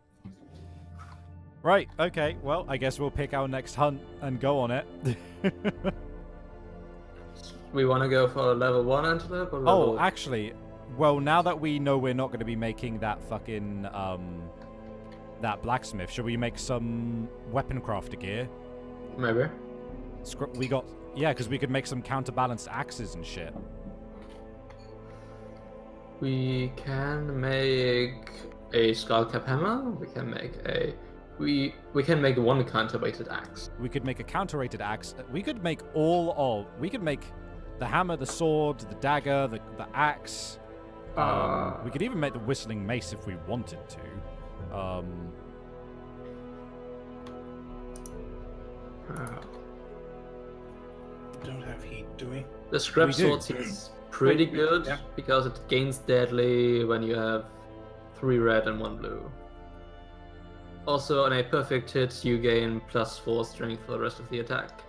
Right, okay, well, I guess we'll pick our next hunt and go on it. We want to go for level 1 antelope or Oh, level... actually, well, now that we know we're not going to be making that fucking, that blacksmith, should we make some weapon crafter gear? Maybe. We got, yeah, because we could make some counterbalanced axes and shit. We can make a skullcap hammer. We can make a... We can make one counterweighted axe. We could make a counter-rated axe. We could make we could make the hammer, the sword, the dagger, the axe. We could even make the whistling mace if we wanted to. Don't have heat, do we? The scrap We do. sword seems pretty good Yeah. because it gains deadly when you have 3 red and 1 blue. Also, on a perfect hit, you gain +4 strength for the rest of the attack.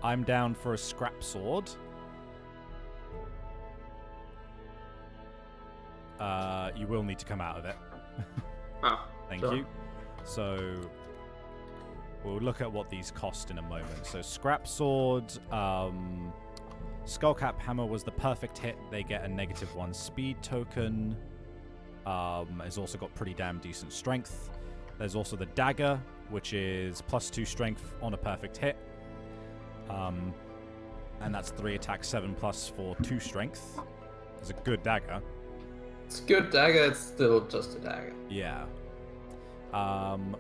I'm down for a scrap sword. You will need to come out of it. Ah, Thank sure. you. So we'll look at what these cost in a moment. So scrap sword, skullcap hammer was the perfect hit. They get a -1 speed token. Has also got pretty damn decent strength. There's also the dagger, which is +2 strength on a perfect hit. And that's 3 attack, 7+ for 2 strength. It's a good dagger. It's a good dagger, it's still just a dagger. Yeah.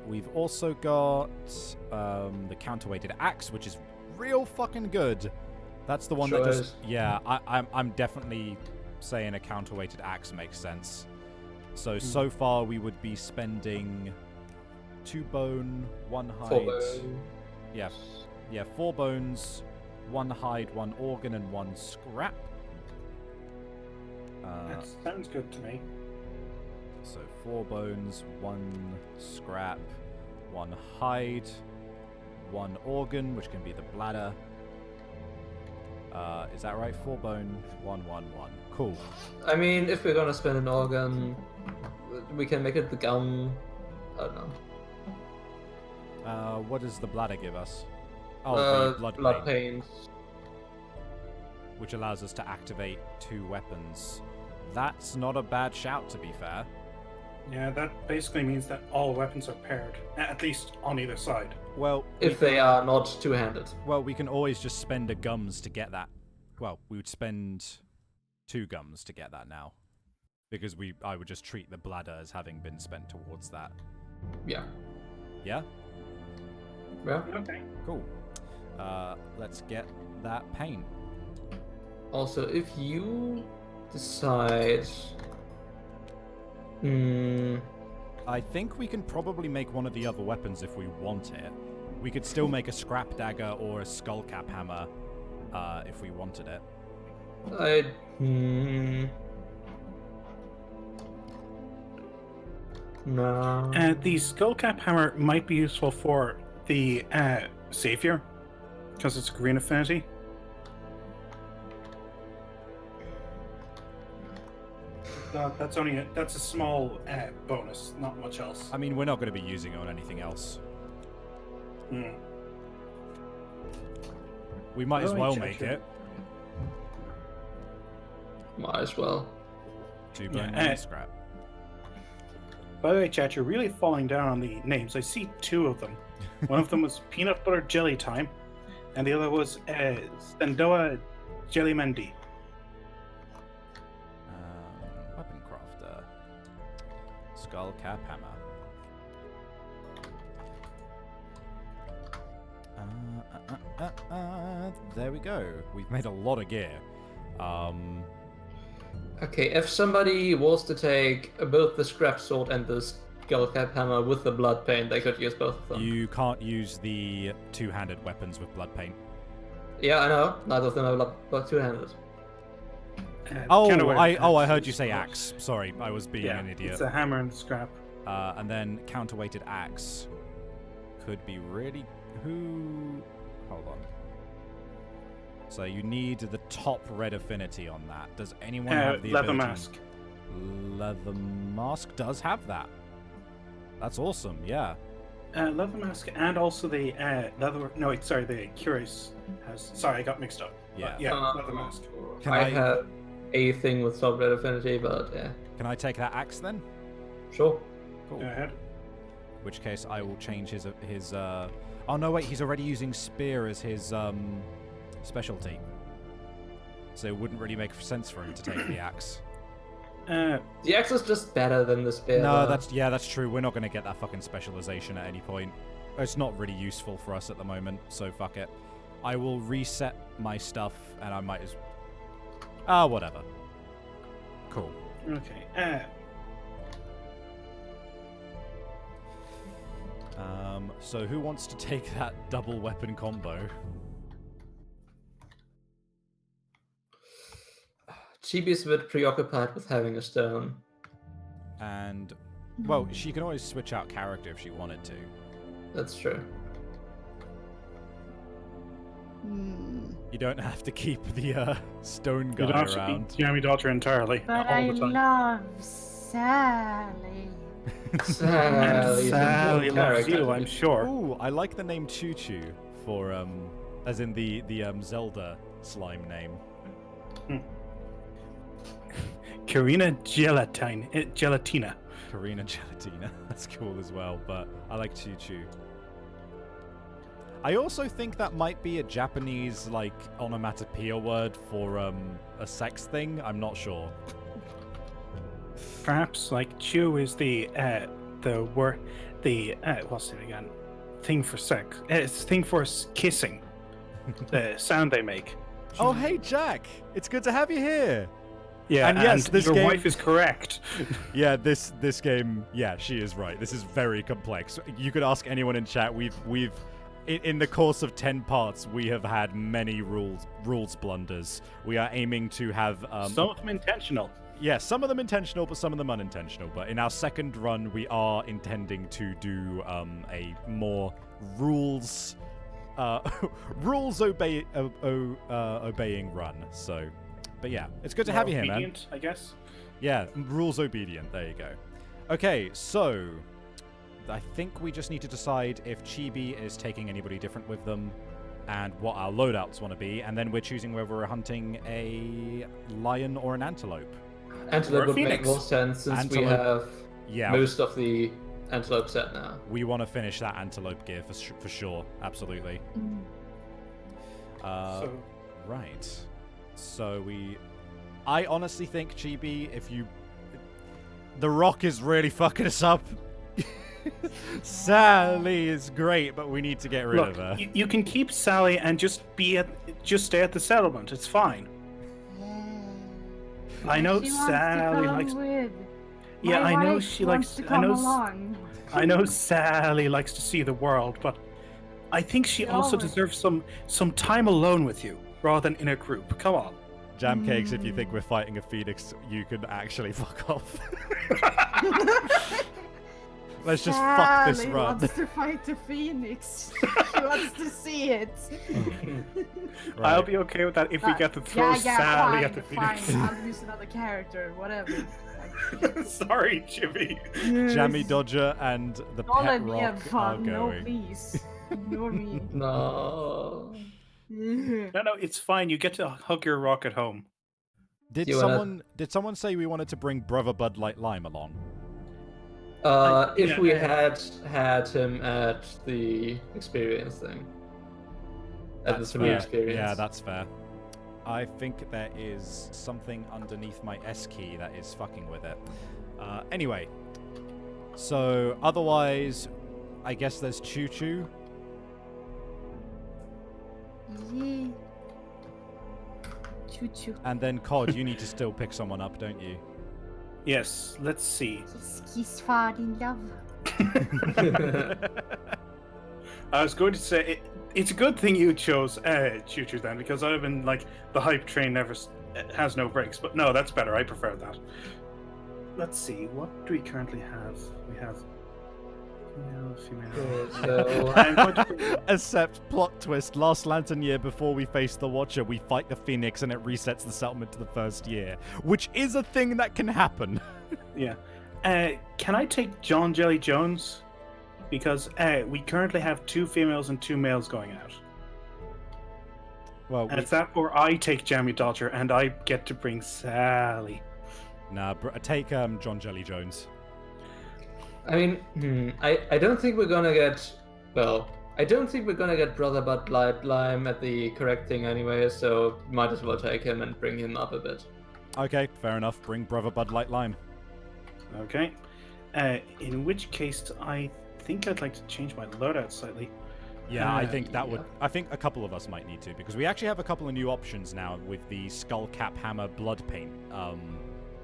We've also got the counterweighted axe, which is real fucking good. That's the one that Sure just... is. Yeah, I'm definitely saying a counterweighted axe makes sense. So far we would be spending 2 bone, 1 hide. 4 bone. Yeah, 4 bones, 1 hide, 1 organ, and 1 scrap. That sounds good to me. So 4 bones, 1 scrap, 1 hide, 1 organ, which can be the bladder. Is that right? 4 bone, 1, 1, 1. Cool. I mean, if we're gonna spend an organ, we can make it the gum. I don't know. What does the bladder give us? Oh, the blood pain, pain. which allows us to activate 2 weapons. That's not a bad shout, to be fair. Yeah, that basically means that all weapons are paired, at least on either side. Well, If they are not two-handed. well, we can always just spend a gums to get that. Well, we would spend 2 gums to get that now, because I would just treat the bladder as having been spent towards that. Yeah. Yeah. Yeah. Okay. Cool. Let's get that paint. Also, if you decide... I think we can probably make one of the other weapons if we want it. We could still make a scrap dagger or a skullcap hammer if we wanted it. No. The skullcap hammer might be useful for the savior, because it's green affinity. That's a small bonus, not much else. I mean, we're not going to be using it on anything else. Hmm. We might as Oh, well check make it. it. Might as well. 2 bone, Yeah, 1 scrap. By the way, chat, you're really falling down on the names. I see 2 of them. One of them was peanut butter jelly time, and the other was Sandoa jelly mendy. Weapon crafter. Skullcap hammer. There we go. We've made a lot of gear. Okay, if somebody was to take both the scrap sword and the skullcap hammer with the blood paint, they could use both of them. You can't use the 2-handed weapons with blood paint. Yeah, I know. Neither of them are two-handed. I heard you say axe. Sorry, I was being an idiot. It's a hammer and scrap. And then counterweighted axe could be really. Hold on. So you need the top red affinity on that. Does anyone have the leather ability? mask? Leather mask does have that. That's awesome. Yeah. Leather mask and also the leather. No, wait, sorry, the cuirass has. Sorry, I got mixed up. Yeah. Leather mask. I have a thing with top red affinity, but yeah. Can I take that axe then? Sure. Cool. Go ahead. In which case I will change his. Oh no, wait, he's already using spear as his specialty. So it wouldn't really make sense for him to take the axe. The axe is just better than the spear. No, though. that's true. We're not going to get that fucking specialization at any point. It's not really useful for us at the moment, so fuck it. I will reset my stuff, and I might as. Whatever. Cool. Okay. So who wants to take that double weapon combo? Chibi's a bit preoccupied with having a stone. And, well, she can always switch out character if she wanted to. That's true. You don't have to keep the stone guy You don't have around. to be Jeremy Daughter entirely. But all I the time. love Sally. Sally loves you, I'm sure. Ooh, I like the name Choo Choo for as in the Zelda slime name. Karina Gelatina. Karina Gelatina. That's cool as well, but I like Choo Choo. I also think that might be a Japanese like onomatopoeia word for a sex thing. I'm not sure. Perhaps like chew is the word what's it again? Thing for sex. It's thing for kissing. The sound they make. Oh hey Jack, it's good to have you here. Yeah, and yes, this your game... wife is correct. Yeah, this game. Yeah, she is right. This is very complex. You could ask anyone in chat. We've in the course of 10 parts, we have had many rules blunders. We are aiming to have some of them intentional. Yeah, some of them intentional, but some of them unintentional. But in our second run, we are intending to do a more rules obeying run. So. But yeah, it's good to have you here, man. Obedient, I guess. Yeah, rules obedient. There you go. Okay, so I think we just need to decide if Chibi is taking anybody different with them and what our loadouts want to be, and then we're choosing whether we're hunting a lion or an antelope. Antelope would make more sense since we have most of the antelope set now. We want to finish that antelope gear for sure. Absolutely. Right. So I honestly think, Chibi, The Rock is really fucking us up. Sally is great, but we need to get rid of her. You can keep Sally and just stay at the settlement. It's fine. I know Sally likes. Yeah, I know she likes. I know Sally likes to see the world, but I think she also deserves some time alone with you, rather than in a group. Come on. Jam Cakes, if you think we're fighting a phoenix, you can actually fuck off. Let's just fuck this run. Wants to fight a phoenix. She wants to see it. Right. I'll be okay with that if we get to throw Sally at the phoenix. Fine. I'll use another character, whatever. Sorry, Jimmy. Jammy Dodger and the Don't Pet let me Rock have fun. are No, going. please. Ignore me. No. No, it's fine. You get to hug your rock at home. Did someone say we wanted to bring Brother Bud Light Lime along? If we had him at the experience thing. At the swimming experience. Yeah, that's fair. I think there is something underneath my S key that is fucking with it. Anyway. So, otherwise, I guess there's Choo Choo. Yeah. Choo Choo. And then Cod, you need to still pick someone up, don't you? Yes, let's see. He's falling in love. I was going to say, It's a good thing you chose Choo-Choo then, because I'd have been like, the hype train never has no brakes. But no, that's better. I prefer that. Let's see. What do we currently have? We have female. So I'm going to Except plot twist: Last Lantern year, before we face the Watcher, we fight the Phoenix, and it resets the settlement to the first year, which is a thing that can happen. Yeah. Can I take John Jelly Jones? Because we currently have 2 females and 2 males going out. Well, And it's that, or I take Jamie Dodger and I get to bring Sally. nah, take John Jelly Jones. I mean, I don't think we're gonna get. Well, I don't think we're gonna get Brother Bud Light Lime at the correct thing anyway. So might as well take him and bring him up a bit. Okay, fair enough. Bring Brother Bud Light Lime. Okay. In which case, I think I'd like to change my loadout slightly. Yeah, I think that yeah. would. I think a couple of us might need to, because we actually have a couple of new options now with the Skull Cap Hammer Blood Paint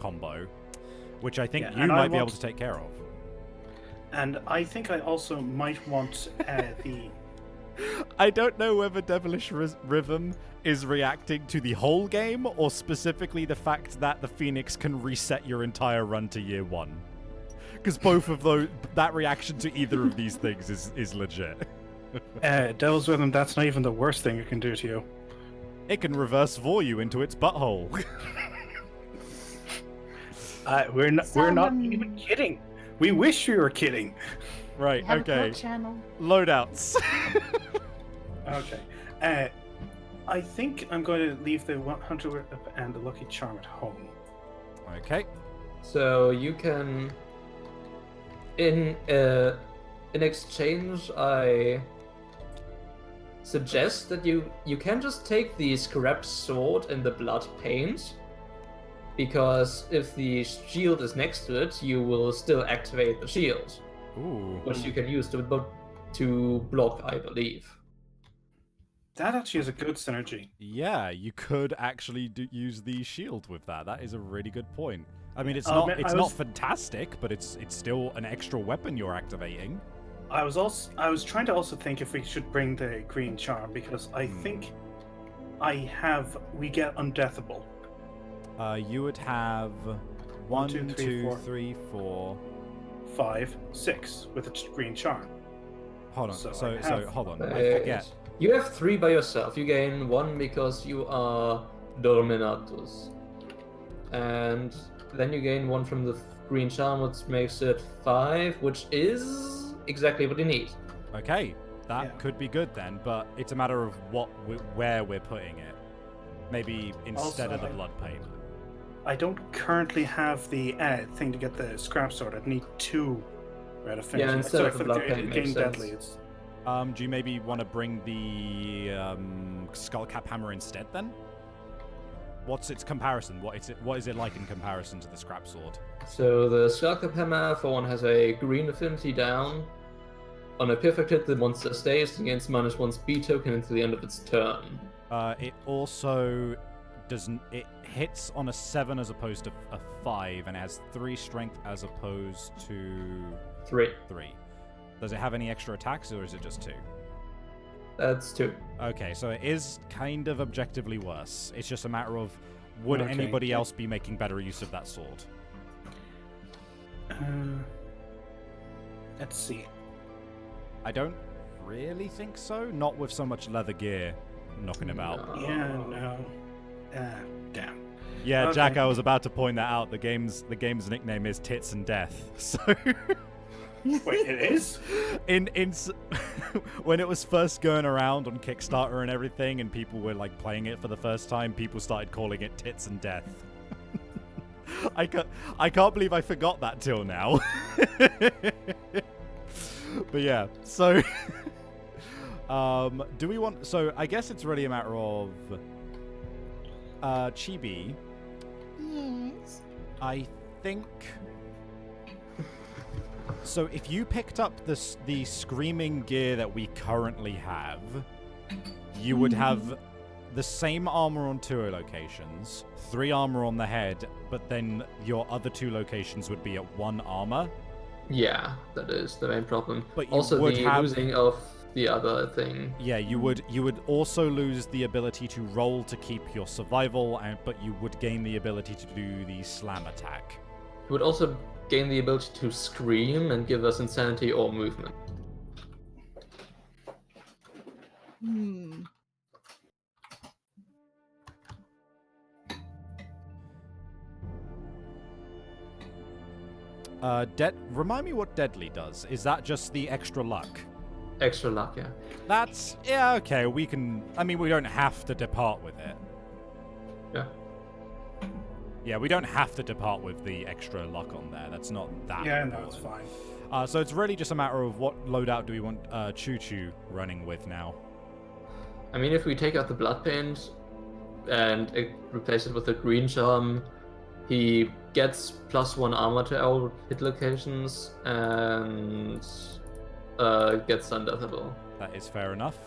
combo, which I think you might be able to take care of. And I think I also might want the. I don't know whether Devilish Rhythm is reacting to the whole game or specifically the fact that the Phoenix can reset your entire run to year 1. Because both of those, that reaction to either of these things is legit. Devil's Rhythm, that's not even the worst thing it can do to you. It can reverse vor you into its butthole. We're not Someone- even kidding. We wish we were kidding. Right, We have a okay. plot channel. Loadouts. Okay. I think I'm going to leave the Hunter Whip and the Lucky Charm at home. Okay. So you can, in exchange, I suggest that you can just take the scrap sword and the blood paint, because if the shield is next to it, you will still activate the shield, Ooh. which you can use to block, I believe. That actually is a good synergy. Yeah, you could actually use the shield with that. That is a really good point. I mean, it's Oh, not man, it's I not was- fantastic, but it's still an extra weapon you're activating. I was trying to also think if we should bring the Green Charm, because I think we get Undeathable. You would have 1, 2, 3, 2, 4. 3, 4. 5, 6 with a Green Charm. Hold on. So So I have- hold on. I forget. You have 3 by yourself. You gain 1 because you are Dominatus. And then you gain 1 from the green charm, which makes it 5, which is exactly what you need. Okay, that Yeah. could be good then, but it's a matter of where we're putting it. Maybe instead Also, of the blood paint. I don't currently have the thing to get the Scrap Sword. I'd need 2 red affinity. Yeah, instead Sorry, of for the blood paint Gain makes Deadly. sense. Do you maybe want to bring the Skullcap Hammer instead then? What's its comparison? What is it like in comparison to the Scrap Sword? So the Skullcap Hammer, for one, has a green affinity down. On a perfect hit, the monster stays and gains -1 speed token until the end of its turn. It also doesn't. It hits on a 7 as opposed to a 5, and it has 3 strength as opposed to 3. 3. Does it have any extra attacks, or is it just 2? That's 2. Okay, so it is kind of objectively worse. It's just a matter of would Okay, anybody yeah. else be making better use of that sword? Let's see. I don't really think so. Not with so much leather gear knocking about. No. Yeah, no. Damn. Yeah, Okay. Jack, I was about to point that out. The game's nickname is Tits and Death. So Wait, it is? when it was first going around on Kickstarter and everything, and people were like playing it for the first time, people started calling it Tits and Death. I can't believe I forgot that till now. But yeah, so do we want? So I guess it's really a matter of Chibi. Yes. I think. So if you picked up the screaming gear that we currently have, you would have the same armor on 2 locations, 3 armor on the head, but then your other 2 locations would be at 1 armor. Yeah, that is the main problem. But you Also, would the have- losing of the other thing. Yeah, you would also lose the ability to roll to keep your survival, but you would gain the ability to do the slam attack. It would also gain the ability to scream and give us insanity or movement. Hmm. Remind me what deadly does. Is that just the extra luck? Extra luck, yeah. That's okay. We don't have to depart with it. Yeah. Yeah, we don't have to depart with the extra luck on there. That's not that. Yeah, no, important. it's fine. So it's really just a matter of what loadout do we want Choo Choo running with now. I mean, if we take out the blood paint and replace it with a green charm, he gets +1 armor to our hit locations and gets undeathable. That is fair enough.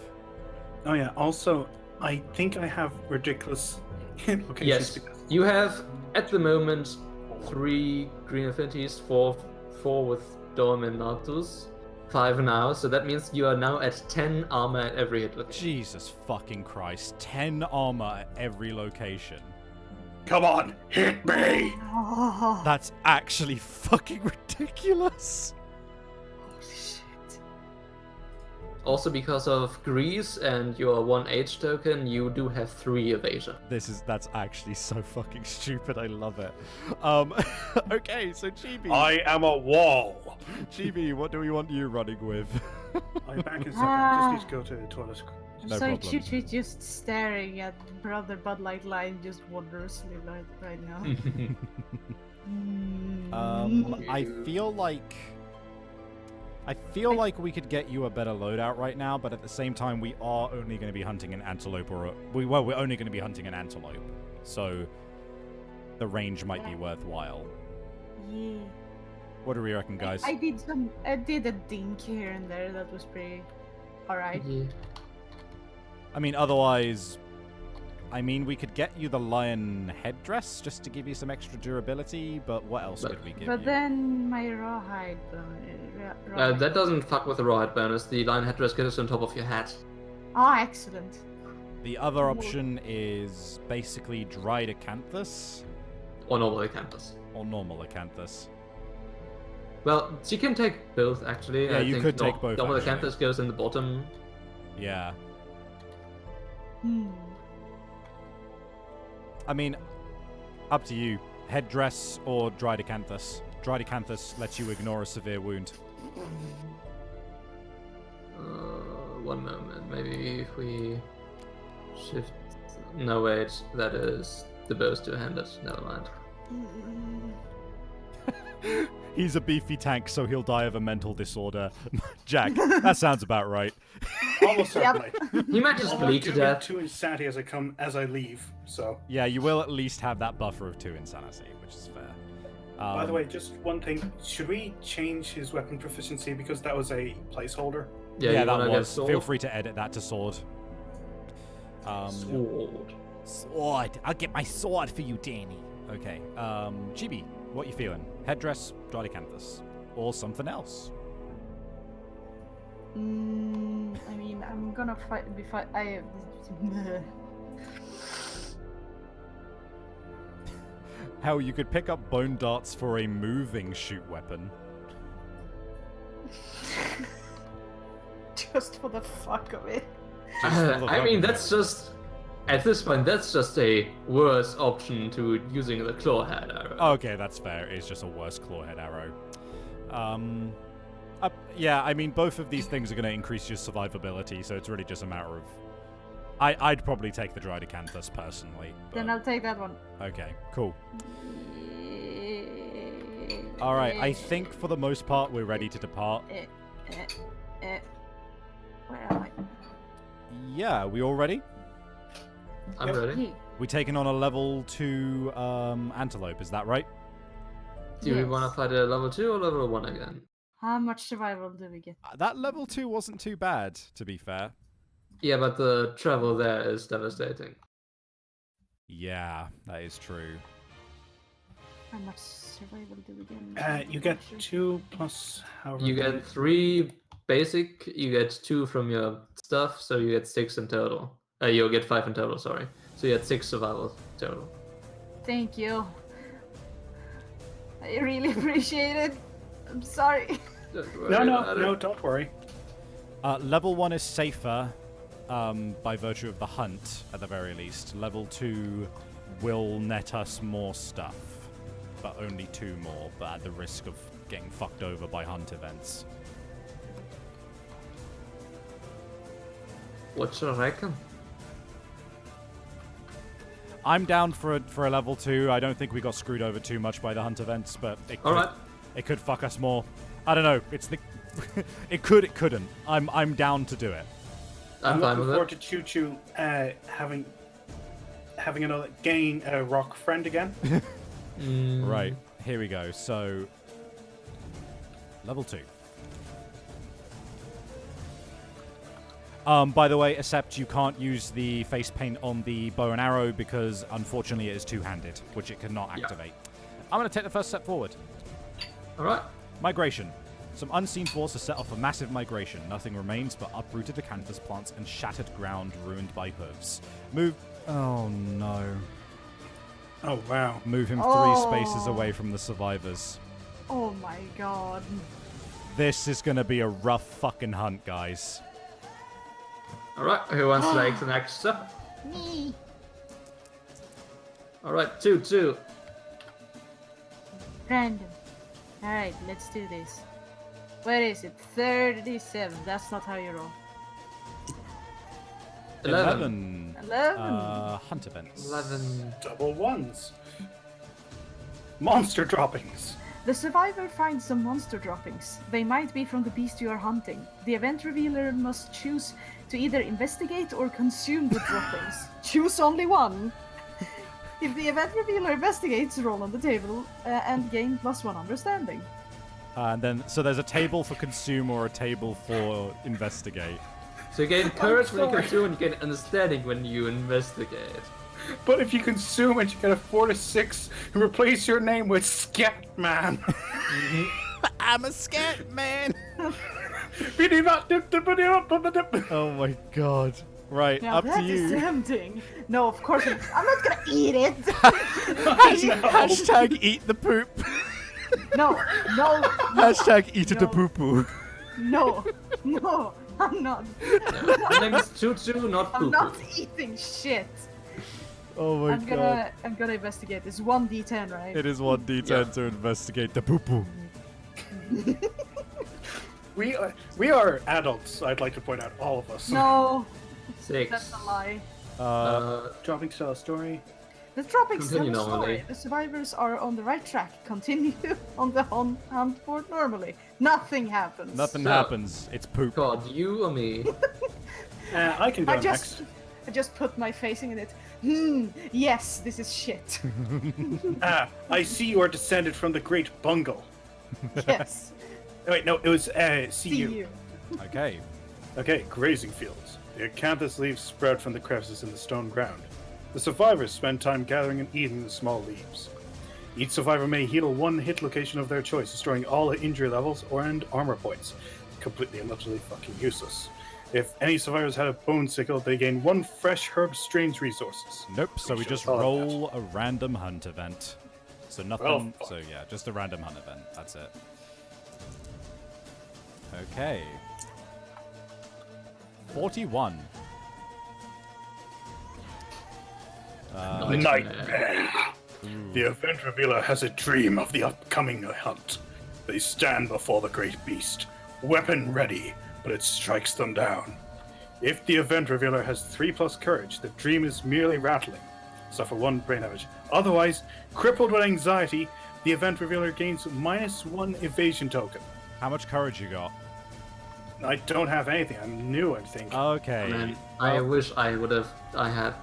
Oh yeah. Also, I think I have ridiculous locations. Yes, you have at the moment 3 green affinities, 4 with Dorm and Noctus, 5 now. So that means you are now at 10 armor at every hit location. Jesus fucking Christ! 10 armor at every location. Come on, hit me! Oh, That's actually fucking ridiculous. shit. Also, because of Grease and your 1 H token, you do have 3 evasion. That's actually so fucking stupid. I love it. Okay, so Chibi. I am a wall. Chibi, what do we want you running with? I'm back in a second. I just need to go to the toilet. No So problem. Choo just staring at Brother Bud Light line just wondrously right now. I feel like we could get you a better loadout right now, but at the same time, we are only going to be hunting an antelope, we're only going to be hunting an antelope, so the range might be worthwhile. Yeah. What do we reckon, guys? I did a dink here and there. That was pretty alright. Yeah. I mean, otherwise, we could get you the lion headdress just to give you some extra durability, but what else could we give you? But then my rawhide bonus. That doesn't fuck with the rawhide bonus. The lion headdress gets on top of your hat. Ah, excellent. The other option is basically dried acanthus Or normal acanthus. or normal acanthus. Well, you can take both, actually. Yeah, I you think could take both, Normal actually. acanthus goes in the bottom. Yeah. Hmm. I mean, up to you. Headdress or dried acanthus. Dried acanthus lets you ignore a severe wound. One moment. Maybe if we shift... No, wait. That is the bow's two-handed. Never mind. He's a beefy tank, so he'll die of a mental disorder. Jack, that sounds about right. Almost certainly. He might just bleed to death. 2 insanity as I leave. So. Yeah, you will at least have that buffer of 2 insanity, which is fair. By the way, just one thing. Should we change his weapon proficiency because that was a placeholder? Yeah, yeah, you that wanna get was. sword? Feel free to edit that to sword. Sword. Sword. I'll get my sword for you, Danny. Okay. Chibi, what you feeling? Headdress, dried acanthus, or something else? I mean, I'm gonna fight. Hell, you could pick up bone darts for a moving shoot weapon. Just for the fuck of it. I mean, that's just... At this point, that's just a worse option to using the clawhead arrow. Okay, that's fair. It's just a worse clawhead arrow. Yeah, I mean, both of these things are going to increase your survivability, so it's really just a matter of... I'd probably take the dried acanthus, personally. Then I'll take that one. Okay, cool. Alright, I think for the most part, we're ready to depart. Where am I? Yeah, we all ready? I'm ready. We taking on a level 2 antelope, is that right? Do we want to fight a level 2 or level 1 again? How much survival do we get? That level 2 wasn't too bad, to be fair. Yeah, but the travel there is devastating. Yeah, that is true. How much survival do we get? You get 2 plus however. You get 3 basic, you get 2 from your stuff, so you get 6 in total. You'll get 5 in total, sorry. So you had 6 survival total. Thank you. I really appreciate it. I'm sorry. Don't worry about it. Don't worry. Level 1 is safer by virtue of the hunt, at the very least. Level 2 will net us more stuff, but only 2 more, but at the risk of getting fucked over by hunt events. What you reckon? I'm down for a level 2. I don't think we got screwed over too much by the hunt events, but it could fuck us more. I don't know. It's the it couldn't. I'm down to do it. I'm fine with looking forward it. to Choo Choo having another gain a rock friend again. Right, here we go. So level 2. By the way, except you can't use the face paint on the bow and arrow because, unfortunately, it is two-handed, which it cannot activate. I'm going to take the first step forward. All right. Migration. Some unseen forces set off a massive migration. Nothing remains but uprooted acanthus plants and shattered ground ruined by hooves. Move... Oh, no. Oh, wow. Move him 3 spaces away from the survivors. Oh my god. This is going to be a rough fucking hunt, guys. Alright, who wants to take the next step? Me. Alright, 2. Random. Alright, let's do this. Where is it? 37. That's not how you roll. 11. 11. Hunt events. 11. Double ones. Monster droppings. The survivor finds some monster droppings. They might be from the beast you are hunting. The event revealer must choose to either investigate or consume the droppings. Choose only one. If the event revealer investigates, roll on the table and gain +1 understanding. And then, so there's a table for consume or a table for investigate. So you gain courage when you consume and you gain understanding when you investigate. But if you consume it, you get a 4 to 6 and replace your name with Scatman. I'm a scat man. Oh my god. Right, Now up to that is you. tempting. No, of course I'm not gonna eat it. Hashtag eat the poop. No. Hashtag eat it the No. poo poo. No, I'm not. My name is Choo-Choo, not I'm Poo-Poo. not eating shit. Oh my god. I'm gonna investigate this. 1d10, right? It is 1d10 Yeah. to investigate the poo poo. We are adults, I'd like to point out, all of us. No, 6. that's a lie. Dropping to tell a story. The droppings tell a Continue story. normally. The survivors are on the right track. Continue on the hunt for it normally. Nothing happens. Nothing So- happens. It's poop. God, you or me? I can go I next. just put my facing in it. Yes, this is shit. I see you are descended from the great bungle. Yes. Oh, wait, no, it was See CU. you. Okay. Okay, grazing fields. The acanthus leaves sprout from the crevices in the stone ground. The survivors spend time gathering and eating the small leaves. Each survivor may heal one hit location of their choice, destroying all injury levels and armor points. Completely and utterly fucking useless. If any survivors had a bone sickle, they gain 1 fresh herb strange resources. Nope, so we should just follow roll a random hunt event. So nothing, Well, fuck. so yeah, just a random hunt event. That's it. Okay. 41. Nightmare. The event revealer has a dream of the upcoming hunt. They stand before the great beast, weapon ready, but it strikes them down. If the event revealer has 3+ courage, the dream is merely rattling. Suffer 1 brain damage. Otherwise, crippled with anxiety, the event revealer gains -1 evasion token. How much courage you got? I don't have anything. I'm new, I think. Okay. Man, I wish I would have. I had.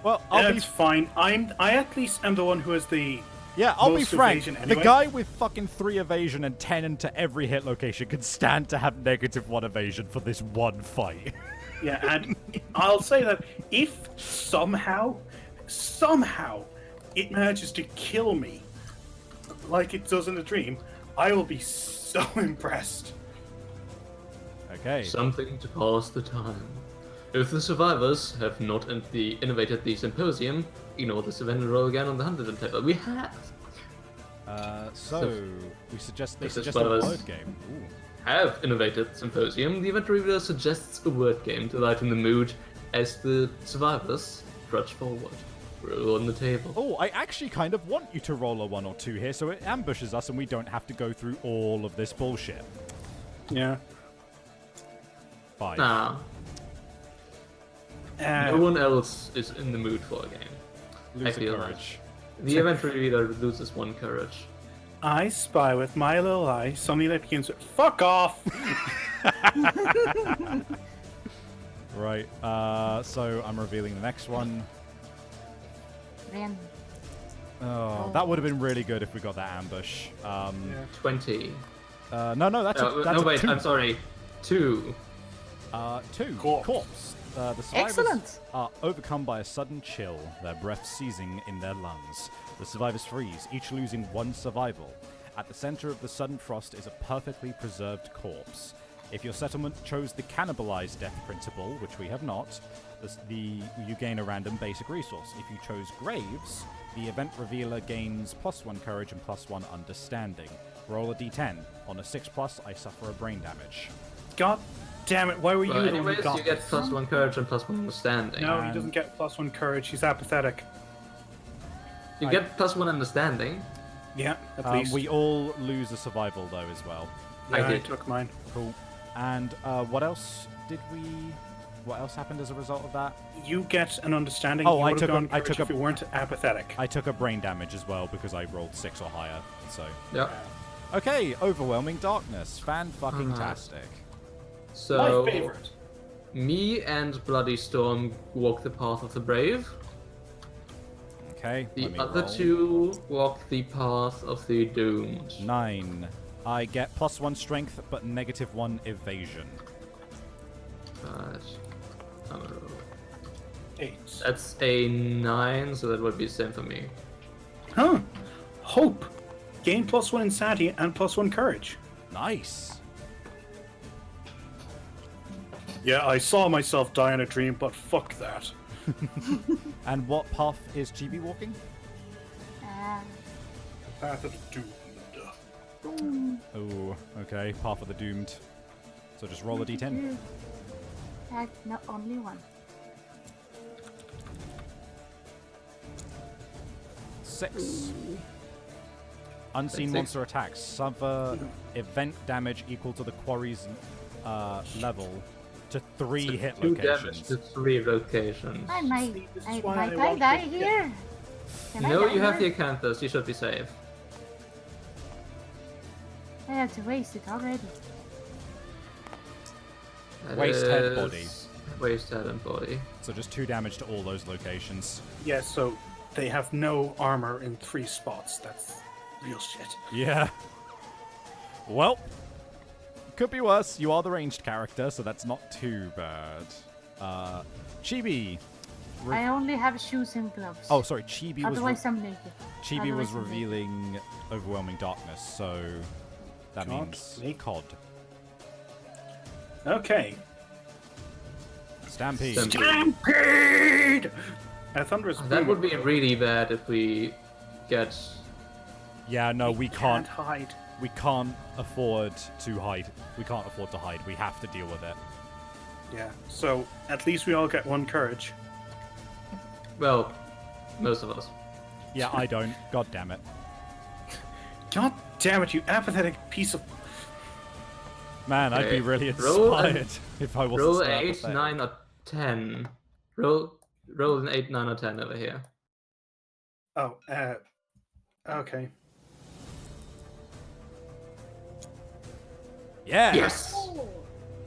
Well, I'll be That's fine. I at least am the one who has the I'll be most frank. evasion The anyway. guy with fucking 3 evasion and 10 into every hit location can stand to have -1 evasion for this one fight. Yeah, and I'll say that if somehow it manages to kill me, like it does in the dream, I will be so impressed. Okay. Something to pass the time. If the survivors have not innovated the symposium, ignore this event and roll again on the 100 table. We have. We suggest they if the suggest a survivors word game. Ooh. have innovated symposium, the event revealer suggests a word game to lighten the mood as the survivors trudge forward. Roll on the table. Oh, I actually kind of want you to roll a 1 or 2 here so it ambushes us and we don't have to go through all of this bullshit. Yeah. 5. Nah. No one else is in the mood for a game. Lose I feel courage. The event revealer loses 1 courage. I spy with my little eye something that begins with "fuck off." Right, so I'm revealing the next one. Man. Oh, that would have been really good if we got that ambush. 20. No, that's a no, wait, 2. I'm sorry. 2. 2. Corpse. The survivors Excellent. are overcome by a sudden chill, their breath seizing in their lungs. The survivors freeze, each losing 1 survival. At the center of the sudden frost is a perfectly preserved corpse. If your settlement chose the cannibalized death principle, which we have not, you gain a random basic resource. If you chose graves, the event revealer gains +1 courage and +1 understanding. Roll a d10. On a 6+, I suffer a brain damage. God damn it! Why were you Well, the one anyways, who got you get this? +1 courage and +1 understanding. No, he doesn't get +1 courage. He's apathetic. You get +1 understanding. Yeah, at least. We all lose a survival, though, as well. Yeah, I did. took mine. Cool. And what else What else happened as a result of that? You get an understanding. Oh, you I would have took a- gone I courage took a- if you weren't apathetic. I took a brain damage as well because I rolled 6 or higher. So Yeah. okay, overwhelming darkness, fan-fucking-tastic. So, My favorite. me and Bloody Storm walk the path of the brave. Okay, The let me other roll. 2 walk the path of the doomed. 9. I get +1 strength, but -1 evasion. Right. I'm gonna roll. 8. That's a 9, so that would be the same for me. Huh. Hope. Gain +1 insanity and +1 courage. Nice. Yeah, I saw myself die in a dream, but fuck that. And what path is Chibi walking? Path of Doom. Oh, okay, path of the doomed. So just roll a d10. No, only 1. 6. Unseen That's 6. monster attacks. Suffer event damage equal to the quarry's level to 3 hit 2 damage locations. to 3 locations. I might, See, this is I, why might I I want die to- here? Can I No, die you have the here? Acanthus, you should be safe. I have to waste it already. That Waste head, is body. Waste head and body. So just 2 damage to all those locations. Yeah, so they have no armor in 3 spots. That's real shit. Yeah. Well, could be worse. You are the ranged character, so that's not too bad. Chibi. I only have shoes and gloves. Oh, sorry. Chibi was Otherwise, I'm naked. Chibi was otherwise I'm naked. revealing overwhelming darkness, so that God, means naked. COD. Okay. Stampede. Stampede! Thunderous That Boom. would be really bad if we get... Yeah, no, we Can't can't. hide. We can't afford to hide. We can't afford to hide. We have to deal with it. Yeah, so at least we all get 1 courage. Well, most of us. Yeah, I don't. God damn it. God damn it, you apathetic piece of... Man, I'd be Okay, really roll inspired if I wasn't Roll so 8, apathetic. 9, or 10. Roll an 8, 9, or 10 over here. Oh, okay. Yeah. Yes!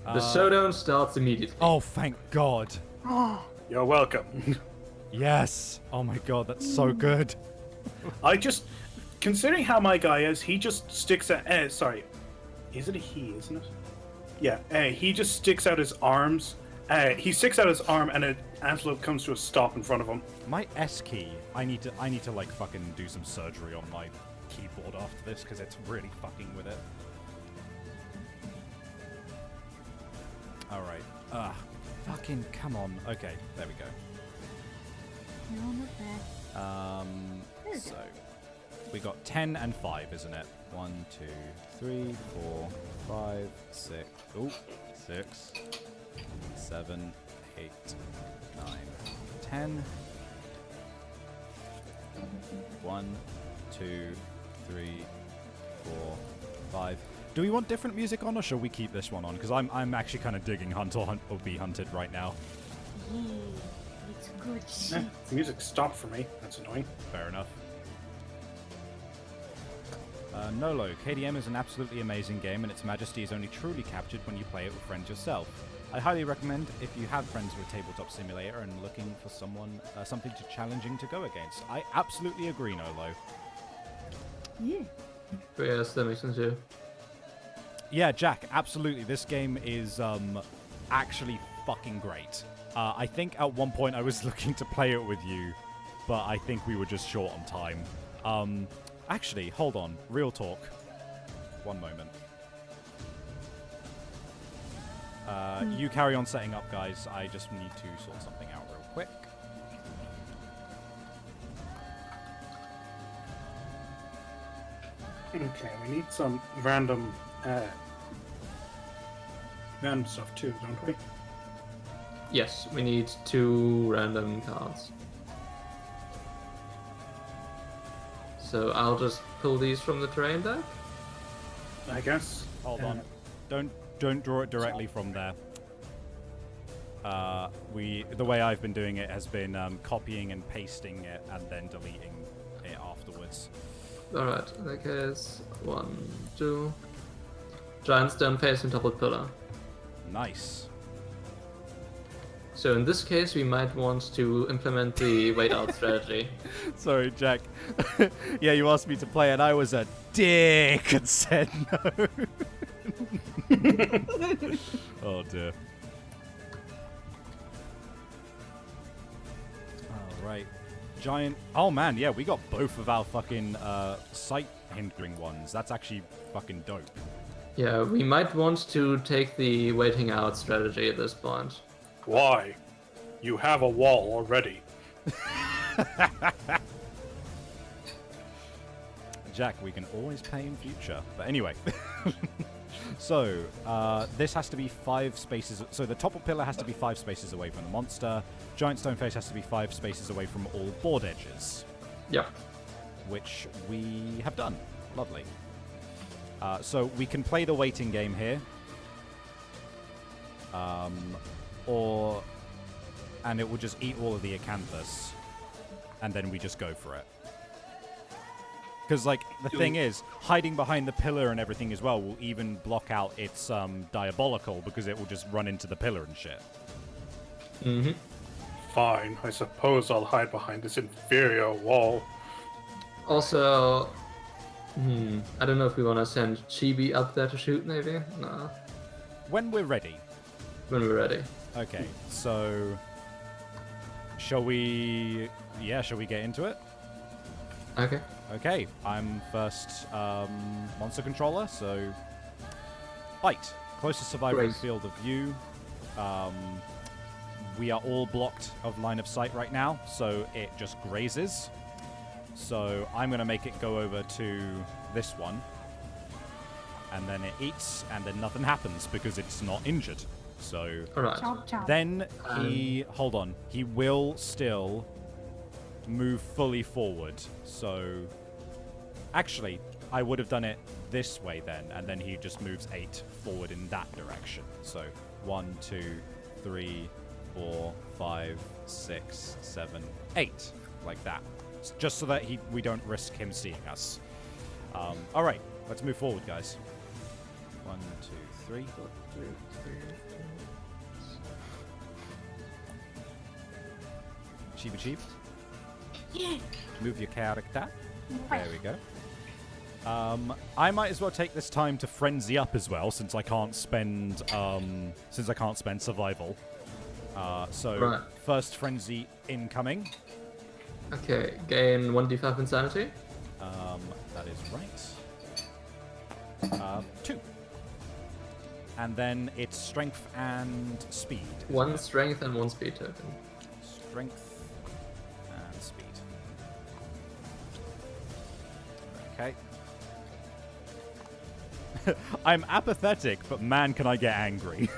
The showdown starts immediately. Oh, thank God. Oh, You're welcome. Yes. Oh my God, that's so good. I just... Considering how my guy is, he just sticks out... sorry. Is it a he, isn't it? Yeah, he just sticks out his arms. He sticks out his arm and an antelope comes to a stop in front of him. My S key. I need to like fucking do some surgery on my keyboard after this because it's really fucking with it. All right. Fucking come on. Okay, there we go. No, not bad. So we got 10 and 5, isn't it? 1, 2, 3, 4, 5, 6. Ooh, 6, 7, 8, 9, 10. 1, 2, 3, 4, 5. Do we want different music on, or shall we keep this one on? Because I'm actually kind of digging Hunt or Be Hunted right now. Yeah, it's good shit. The music stopped for me. That's annoying. Fair enough. Nolo, KDM is an absolutely amazing game, and its majesty is only truly captured when you play it with friends yourself. I highly recommend if you have friends with Tabletop Simulator and looking for something challenging to go against. I absolutely agree, Nolo. Yeah. But yes, that makes sense too. Yeah, Jack, absolutely. This game is actually fucking great. I think at one point I was looking to play it with you, but I think we were just short on time. Actually, hold on. Real talk. One moment. You carry on setting up, guys. I just need to sort something out real quick. Okay, we need some random stuff too, don't we? Yes, we need 2 random cards. So I'll just pull these from the terrain deck. I guess. Hold on. Don't draw it directly from there. The way I've been doing it has been copying and pasting it and then deleting it afterwards. Alright, in that case, 1, 2. Giant stone face and toppled pillar. Nice. So in this case, we might want to implement the wait out strategy. Sorry, Jack. Yeah, you asked me to play and I was a dick and said no. Oh dear. Alright. Giant... Oh man, yeah, we got both of our fucking sight hindering ones. That's actually fucking dope. Yeah, we might want to take the waiting out strategy at this point. Why? You have a wall already. Jack, we can always pay in future. But anyway. So, this has to be 5 spaces. So the toppled pillar has to be 5 spaces away from the monster. Giant stone face has to be 5 spaces away from all board edges. Yep. Which we have done. Lovely. So we can play the waiting game here. And it will just eat all of the acanthus. And then we just go for it. Because, like, the thing is, hiding behind the pillar and everything as well will even block out its diabolical, because it will just run into the pillar and shit. Mm-hmm. Fine, I suppose I'll hide behind this inferior wall. Also, I don't know if we want to send Chibi up there to shoot, maybe? No. When we're ready. When we're ready. Okay, so... Shall we get into it? Okay. Okay, I'm first monster controller, so... Bite. Closest survivor in Grace. field of view. We are all blocked of line of sight right now, so it just grazes. So I'm going to make it go over to this one. And then it eats, and then nothing happens because it's not injured. So Alright. Chomp chomp. then he... Hold on. He will still move fully forward. So... Actually, I would have done it this way then, and then he just moves 8 forward in that direction. So 1, 2, 3, 4, 5, 6, 7, 8. Like that. Just so that we don't risk him seeing us. Alright, let's move forward, guys. 1, 2, 3. Chibi Chief. Yeah. Move your character. There we go. I might as well take this time to frenzy up as well, since I can't spend survival. So Right. first frenzy incoming. Okay, gain 1d5 insanity. That is right. 2. And then it's strength and speed. isn't One it? strength and one speed token. Strength and speed. Okay. I'm apathetic, but man, can I get angry.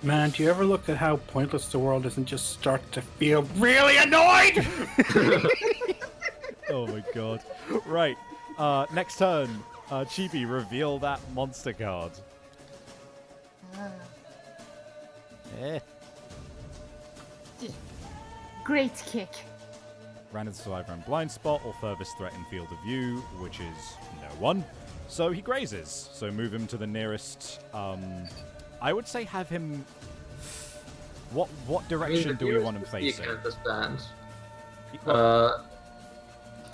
Man, do you ever look at how pointless the world is and just start to feel really annoyed? Oh my god. Right. Next turn. Chibi, reveal that monster card. Eh. Great kick. Random survivor and blind spot or furthest threat in field of view, which is no one. So he grazes. So move him to the nearest. I would say have him. What direction do we want him facing? This band. Well,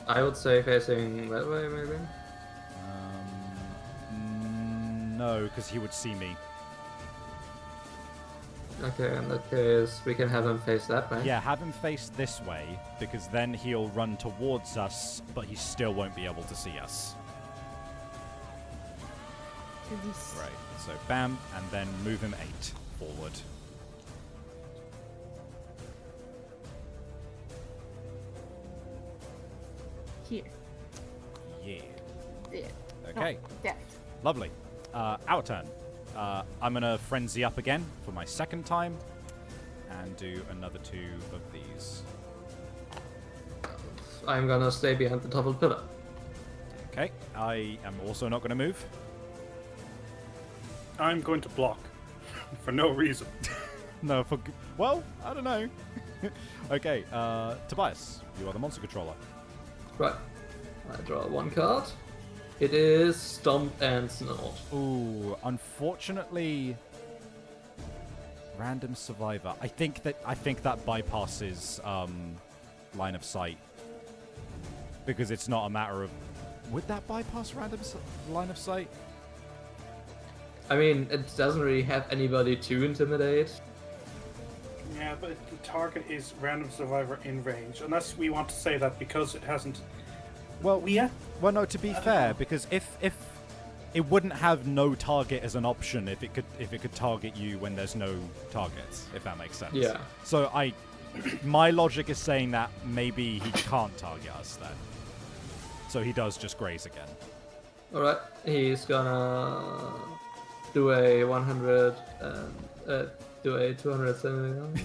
I would say facing that way, maybe. No, because he would see me. Okay, in that case, we can have him face that way. Yeah, have him face this way, because then he'll run towards us, but he still won't be able to see us. Right, so bam, and then move him 8 forward. Here. Yeah. There. Okay, Oh, there. lovely. Our turn. I'm going to frenzy up again for my second time, and do another 2 of these. I'm gonna stay behind the toppled pillar. Okay, I am also not going to move. I'm going to block. For no reason. No, well, I don't know. Okay, Tobias, you are the monster controller. Right. I draw 1 card. It is Stomp and Snort. Ooh, unfortunately, random survivor. I think that bypasses line of sight, because it's not a matter of. Would that bypass random line of sight? I mean, it doesn't really have anybody to intimidate. Yeah, but the target is random survivor in range. Unless we want to say that because it hasn't. Well, Yeah. Well, no. To be fair, because if it wouldn't have no target as an option if it could target you when there's no targets, if that makes sense. Yeah. So my logic is saying that maybe he can't target us then. So he does just graze again. Alright, he's gonna do a 100 and do a 270.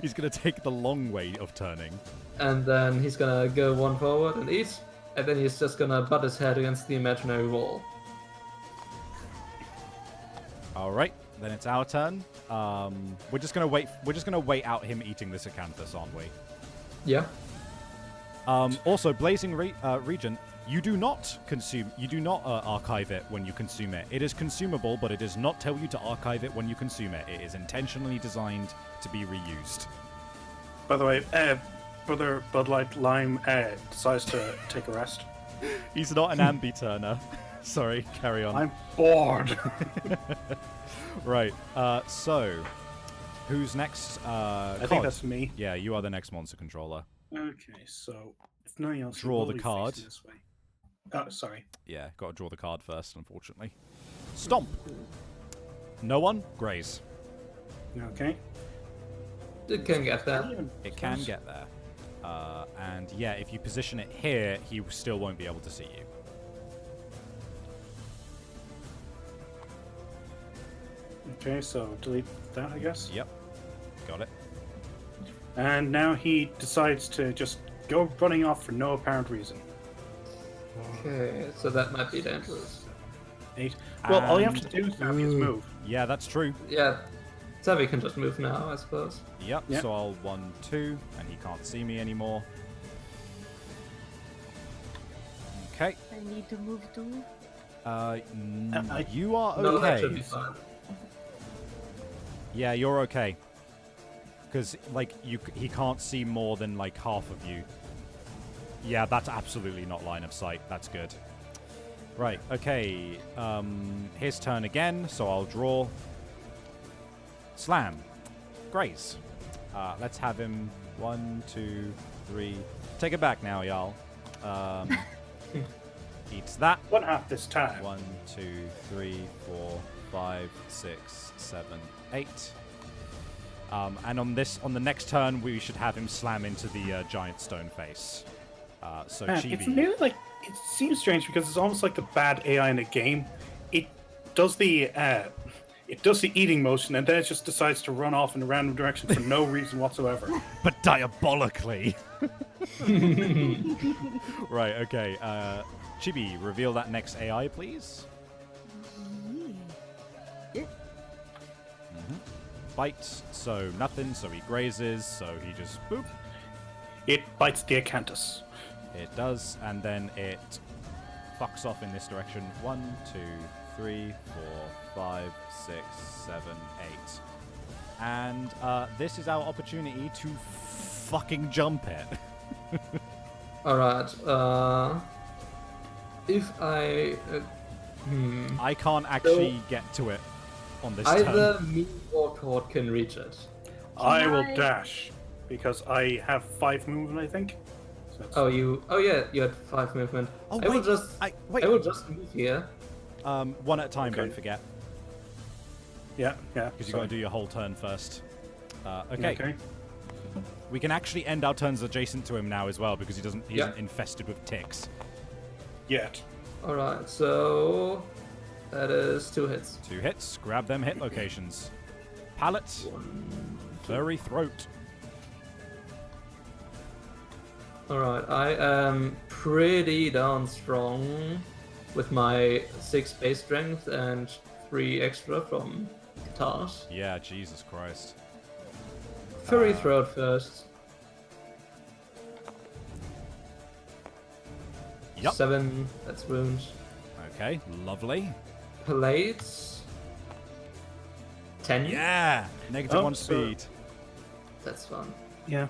He's gonna take the long way of turning. And then he's gonna go 1 forward and eat. And then he's just gonna butt his head against the imaginary wall. All right, then it's our turn. We're just gonna wait. We're just gonna wait out him eating this acanthus, aren't we? Yeah. Also, Blazing Region, you do not archive it when you consume it. It is consumable, but it does not tell you to archive it when you consume it. It is intentionally designed to be reused. By the way, Brother Bud Light Lime decides to take a rest. He's not an ambi-turner. Sorry, carry on. I'm bored. Right, so, who's next? I think Cod. that's me. Yeah, you are the next monster controller. Okay, so if nothing else, Draw we'll the be card. facing this way. Oh, sorry. Yeah, got to draw the card first, unfortunately. Stomp! No one? Graze. Okay. It can get that. It can get there. And yeah, if you position it here, he still won't be able to see you. Okay, so delete that, I guess. Yep. Got it. And now he decides to just go running off for no apparent reason. Okay, so that might be dangerous. 8. Well, all you have to And- do is move. Yeah, that's true. Yeah, Savvy can just move now, I suppose. Yep, Yep. so I'll 1, 2, and he can't see me anymore. Okay. I need to move too. You are No, that should be okay. fine. Yeah, you're okay. Because, like, he can't see more than, like, half of you. Yeah, that's absolutely not line of sight. That's good. Right, okay. His turn again, so I'll draw. Slam. Grace. Let's have him 1, 2, 3. Take it back now, y'all. eats that. 1/2 this time. 1, 2, 3, 4, 5, 6, 7, 8. And on the next turn, we should have him slam into the giant stone face. So Man, Chibi. it's nearly like it seems strange because it's almost like the bad AI in a game. It does the eating motion and then it just decides to run off in a random direction for no reason whatsoever. But diabolically. Right. Okay. Chibi, reveal that next AI, please. Yeah. Bites, so nothing. So he grazes. So he just boop. It bites the acanthus. It does, and then it fucks off in this direction. 1, 2, 3, 4, 5, 6, 7, 8. And this is our opportunity to fucking jump it. Alright, if I... I can't actually get to it on this Either turn. me or Cord can reach it. I will I- dash because I have 5 movement, I think. So that's- Oh yeah, you had 5 movement. Oh, I will wait, just... wait. I will just move here. One at a time, Okay. don't forget. Yeah. Because you've got to do your whole turn first. Okay. Okay. We can actually end our turns adjacent to him now as well because he isn't Yeah. infested with ticks. Yet. Alright, so... That is 2 hits. 2 hits. Grab them hit locations. Pallet. Furry throat. Alright, I am pretty darn strong with my 6 base strength and 3 extra from guitars. Yeah, Jesus Christ. Furry throat first. Yup. 7, that's wound. Okay, lovely. Plates. 10. Yeah! Negative Oh, 1 so- speed. That's fun. Yeah.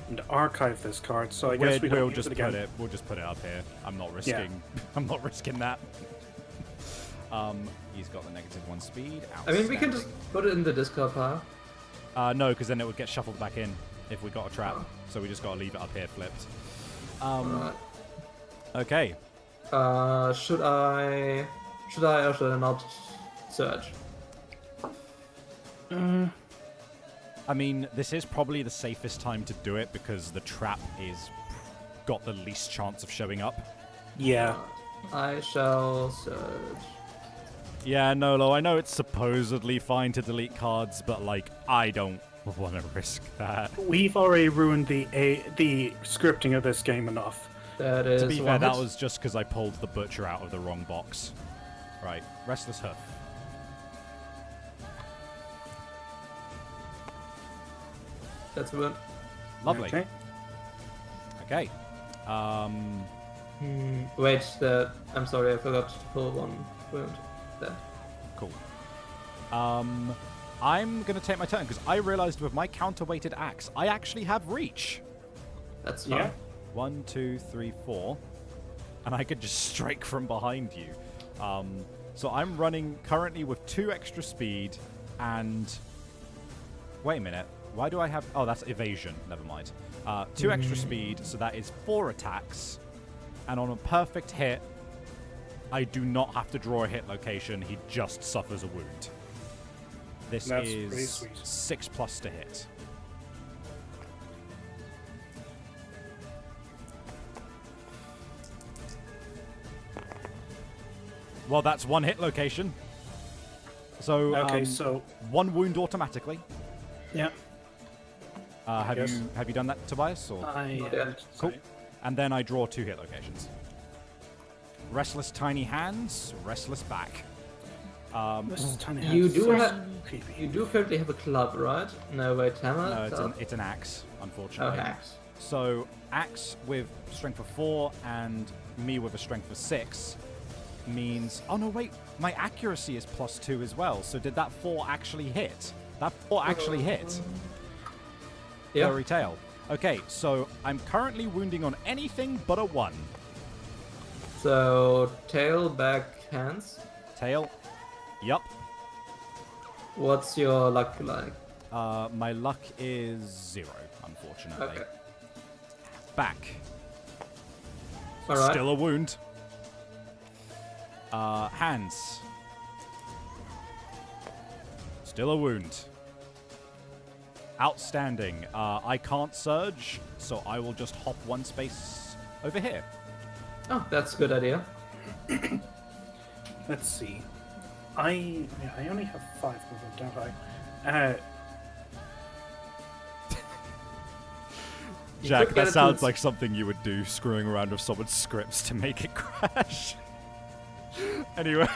And archive this card, so I guess we don't We'll use just it again. We'll just put it up here. I'm not risking. I'm not risking that. He's got the negative 1 speed. I mean, we can Outstanding. just put it in the discard pile. No, because then it would get shuffled back in if we got a trap. So we just got to leave it up here flipped. Alright. Okay. Should I or should I not search? I mean, this is probably the safest time to do it because the trap is got the least chance of showing up. Yeah. I shall search. Yeah, Nolo, I know it's supposedly fine to delete cards, but like, I don't want to risk that. We've already ruined the scripting of this game enough. That is To be fair, one that hit. was just because I pulled the butcher out of the wrong box. Right, Restless Hoof. That's one. Lovely. Okay. Okay. Wait, I'm sorry, I forgot to pull 1 wound. There. Cool. I'm going to take my turn because I realized with my counterweighted axe, I actually have reach. That's fine. Yeah. 1, 2, 3, 4. And I could just strike from behind you. So I'm running currently with 2 extra speed and... Wait a minute. Why do I have... Oh, that's evasion. Never mind. 2 extra speed, so that is 4 attacks. And on a perfect hit, I do not have to draw a hit location. He just suffers a wound. This That's pretty is sweet. 6+ to hit. Well, that's 1 hit location. So, Okay, so 1 wound automatically. yeah. Have guess. you done that, Tobias? Or? Yeah. Cool. And then I draw 2 hit locations. Restless tiny hands, restless back. This is tiny You hands. do So have- creepy. You do currently have a club, right? No, wait, hammer? No, club? it's an axe, Oh, unfortunately. axe. So axe with strength of 4 and me with a strength of 6 means... Oh no, wait, my accuracy is +2 as well. So did that 4 actually hit? That 4 actually hit. Yeah. Furry tail. Okay, so I'm currently wounding on anything but a 1. So, tail, back, hands. Tail. Yup. What's your luck like? My luck is 0, unfortunately. Okay. Back. Alright. Still a wound. Hands. Still a wound. Outstanding. I can't surge, so I will just hop one space over here. Oh, that's a good idea. Let's see. I only have 5 movement, don't I? Jack, that sounds like something you would do, screwing around with someone's scripts to make it crash. Anyway.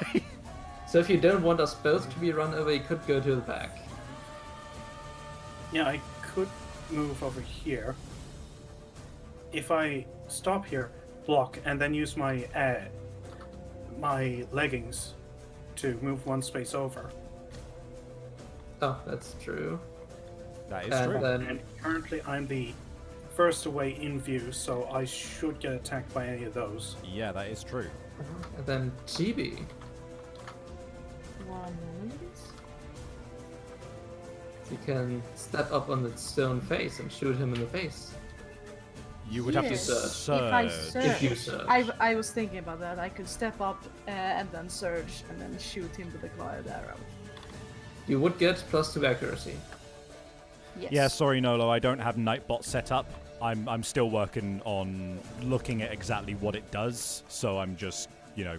So if you don't want us both to be run over, you could go to the back. Yeah, I could move over here. If I stop here, block, and then use my my leggings to move one space over. Oh, that's true. That is And true. then And currently I'm the first away in view, so I should get attacked by any of those. Yeah, that is true. And then Chibi. 1 moment. You can step up on the stone face and shoot him in the face. You would have to Yes. surge. If I surge, If you surge. I was thinking about that. I could step up and then surge and then shoot him with a clawed arrow. You would get +2 accuracy. Yes. Yeah, sorry, Nolo, I don't have Nightbot set up. I'm still working on looking at exactly what it does, so I'm just, you know,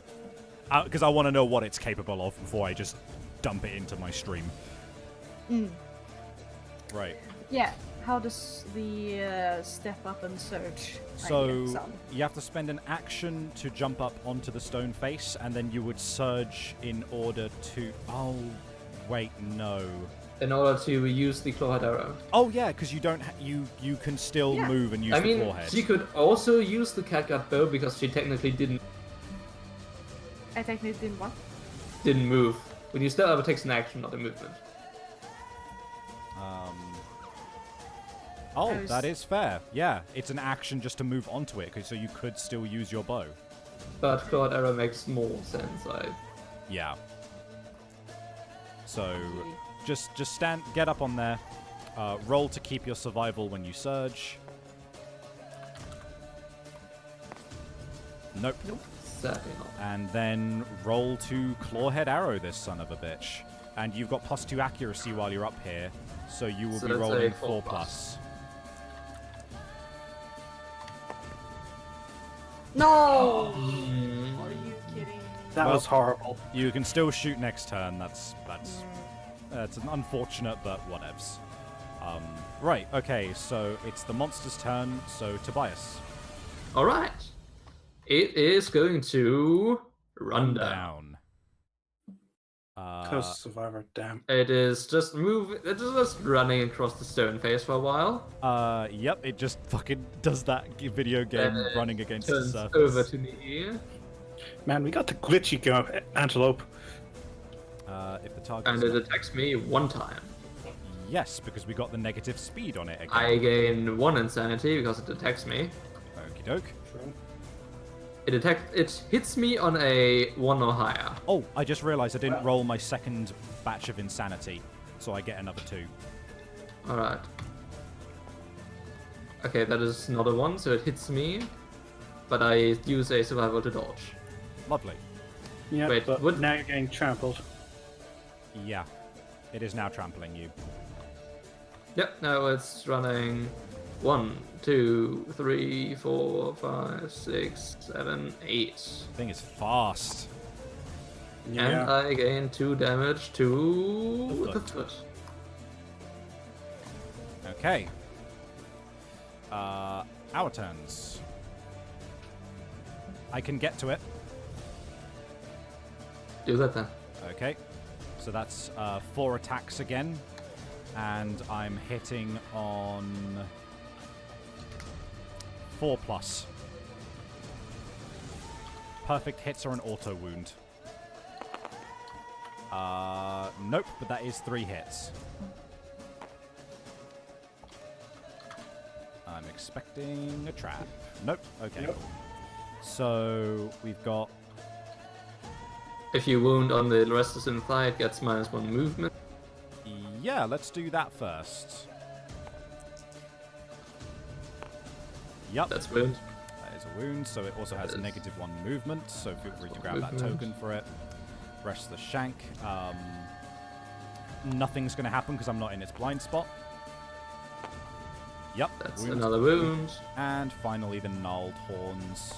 because I want to know what it's capable of before I just dump it into my stream. Mm. Right. Yeah. How does the step up and surge So idea sound? you have to spend an action to jump up onto the stone face, and then you would surge in order to. Oh, wait, no. In order to use the clawhead arrow. Oh yeah, because you don't. You can still Yeah. move and use I the mean, clawhead. she could also use the catgut bow because she technically didn't I technically didn't what? move. When you step up, it takes an action, not a movement. Oh, I was- that is fair. Yeah, it's an action just to move onto it, so you could still use your bow. But clawhead arrow makes more sense. Yeah. So, just get up on there. Roll to keep your survival when you surge. Nope. Sadly not. And then roll to clawhead arrow this son of a bitch. And you've got +2 accuracy while you're up here, so you will So be that's a rolling 4+. 4+. No! Mm. Are you kidding? That Well- was horrible. You can still shoot next turn. That's an unfortunate, but whatevs. Right. Okay. So it's the monster's turn. So Tobias, All right. It is going to run down. Close survivor, damn. It is just It is just running across the stone face for a while. Yep. It just fucking does that video game Then it running against the turns surface. over to me. Man, we got the glitchy antelope. If the target. And it attacks me 1 time. Yes, because we got the negative speed on it again. I gain 1 insanity because it attacks me. Okie doke. True. It hits me on a 1 or higher. Oh, I just realised I didn't roll my second batch of insanity, so I get another 2. Alright. Okay, that is not a 1, so it hits me. But I use a survival to dodge. Lovely. Yeah, Wait, but what- now you're getting trampled. Yeah, it is now trampling you. Yep, now it's running 1, 2, 3, 4, 5, 6, 7, 8. Thing is fast. And Yeah. I gain 2 damage to The the foot. foot. Okay. Our turns. I can get to it. Do that then. Okay. So that's 4 attacks again. And I'm hitting on 4+. Perfect hits or an auto wound. Nope, but that is 3 hits. I'm expecting a trap. Nope. Okay. Yep. So we've got. If you wound on the resistant thigh, it gets -1 movement. Yeah, let's do that first. Yup. That's wound. That is a wound, so it also has That is- -1 movement, so feel free to grab that movement. token for it. Rest the shank. Nothing's going to happen because I'm not in its blind spot. Yep. That's wound. another wound. And finally, the gnarled horns.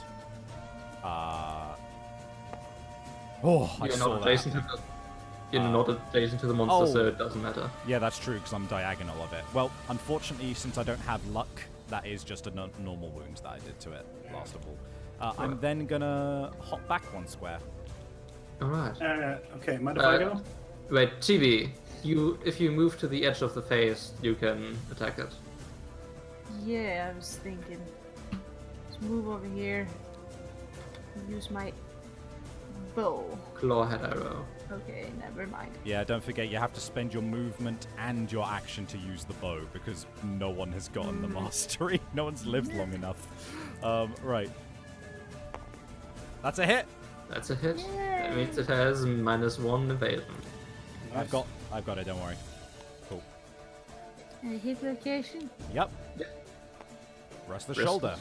Oh, I You're saw not that. adjacent to the. You're not adjacent to the monster, Oh. so it doesn't matter. Yeah, that's true, because I'm diagonal of it. Well, unfortunately, since I don't have luck, that is just a normal wound that I did to it, last of all. I'm Right. then gonna hop back 1 square. All right. Okay, mind if I go? Wait, TV. If you move to the edge of the face, you can attack it. Yeah, I was thinking. Let's move over here. Use my bow. Clawhead arrow. Okay, never mind. Yeah, don't forget, you have to spend your movement and your action to use the bow, because no one has gotten the mastery. No one's lived long enough. Right. That's a hit! That's a hit. That means it has -1 evasion. I've got it, don't worry. Cool. And hit location? Yep. Yeah. Rest the shoulder.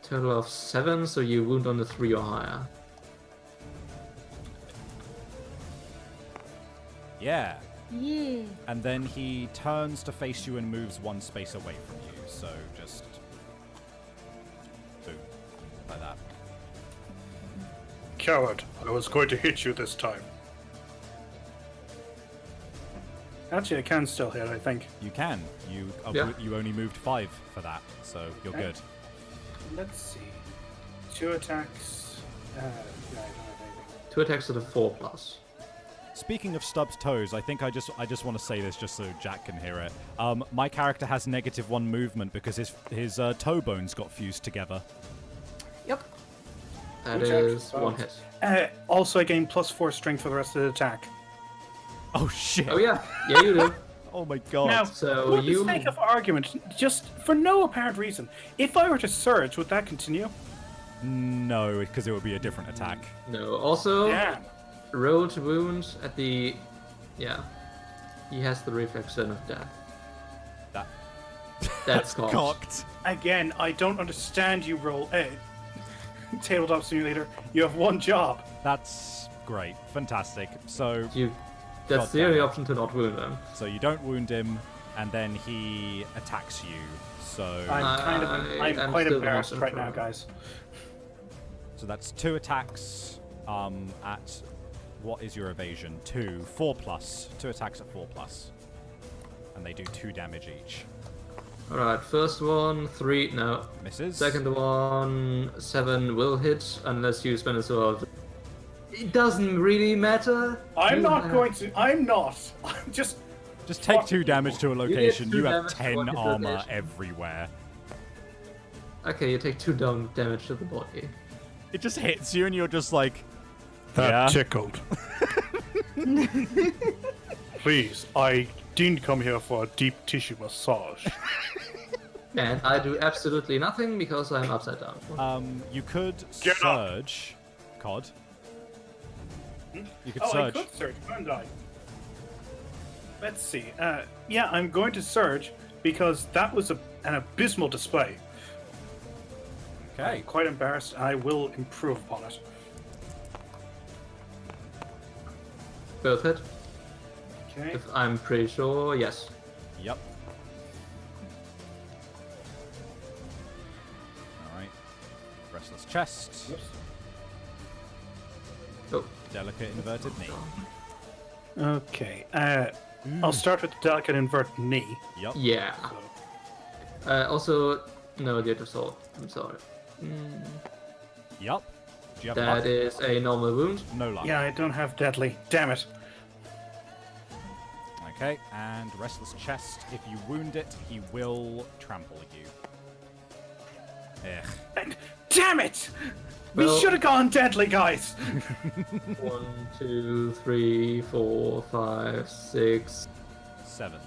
Total of 7, so you wound on the 3 or higher. Yeah. Yeah. And then he turns to face you and moves 1 space away from you. So just boom, like that. Coward, I was going to hit you this time. Actually, I can still hit, I think. You can. You Yeah. you only moved 5 for that, so you're Okay. good. Let's see. 2 attacks. No, I don't have anything. 2 attacks at a 4+. Speaking of Stubbs' toes, I think I just want to say this just so Jack can hear it. My character has -1 movement because his toe bones got fused together. Yep. That Which is action? 1 hit. Also, I gain +4 strength for the rest of the attack. Oh shit! Oh yeah, yeah you do. Oh my god! Now, So for the you- sake of argument, just for no apparent reason, if I were to surge, would that continue? No, because it would be a different attack. No. Also, Yeah. rolled wound at the. Yeah. He has the reflex zone of death. That That's cocked. cocked. Again, I don't understand you, roll. Tabletop simulator. You have 1 job. That's great, fantastic. So That's God the damn only it. option to not wound him. you don't wound him, and then he attacks you. So I'm quite still embarrassed not right now, sure. guys. that's 2 attacks. At what is your evasion? 2, 4+. 2 attacks at 4+, and they do 2 damage each. Alright, first one, 3, no. Misses. Second one, 7 will hit unless you spend a sword. It doesn't really matter. I'm You not have- going to. I'm not. I'm just. Just take Fuck 2 damage to a location. 2 You have damage to 10 one hit armor location. everywhere. Okay, you take 2 damage to the body. It just hits you, and you're just like, That yeah. tickled. Please, I didn't come here for a deep tissue massage. And I do absolutely nothing because I'm upside down. You could Get up. surge, Cod. You could Oh, surge. I could surge, couldn't I? Let's see. Yeah, I'm going to surge because that was an abysmal display. Okay. I'm quite embarrassed. I will improve upon it. Both hit. Okay. If I'm pretty sure, yes. Yep. Alright. Restless chest. Whoops. Oh, Delicate inverted knee. Okay. I'll start with the delicate invert knee. Yep. yeah. So, Also, no, the assault. I'm sorry. Yep. Do you have That luck? is a normal wound. No luck. yeah, I don't have deadly. Damn it. Okay, and restless chest. If you wound it, he will trample you. Ugh. And, damn it! We Well- should have gone deadly, guys. 1, 2, 3, 4, 5, 6, 7.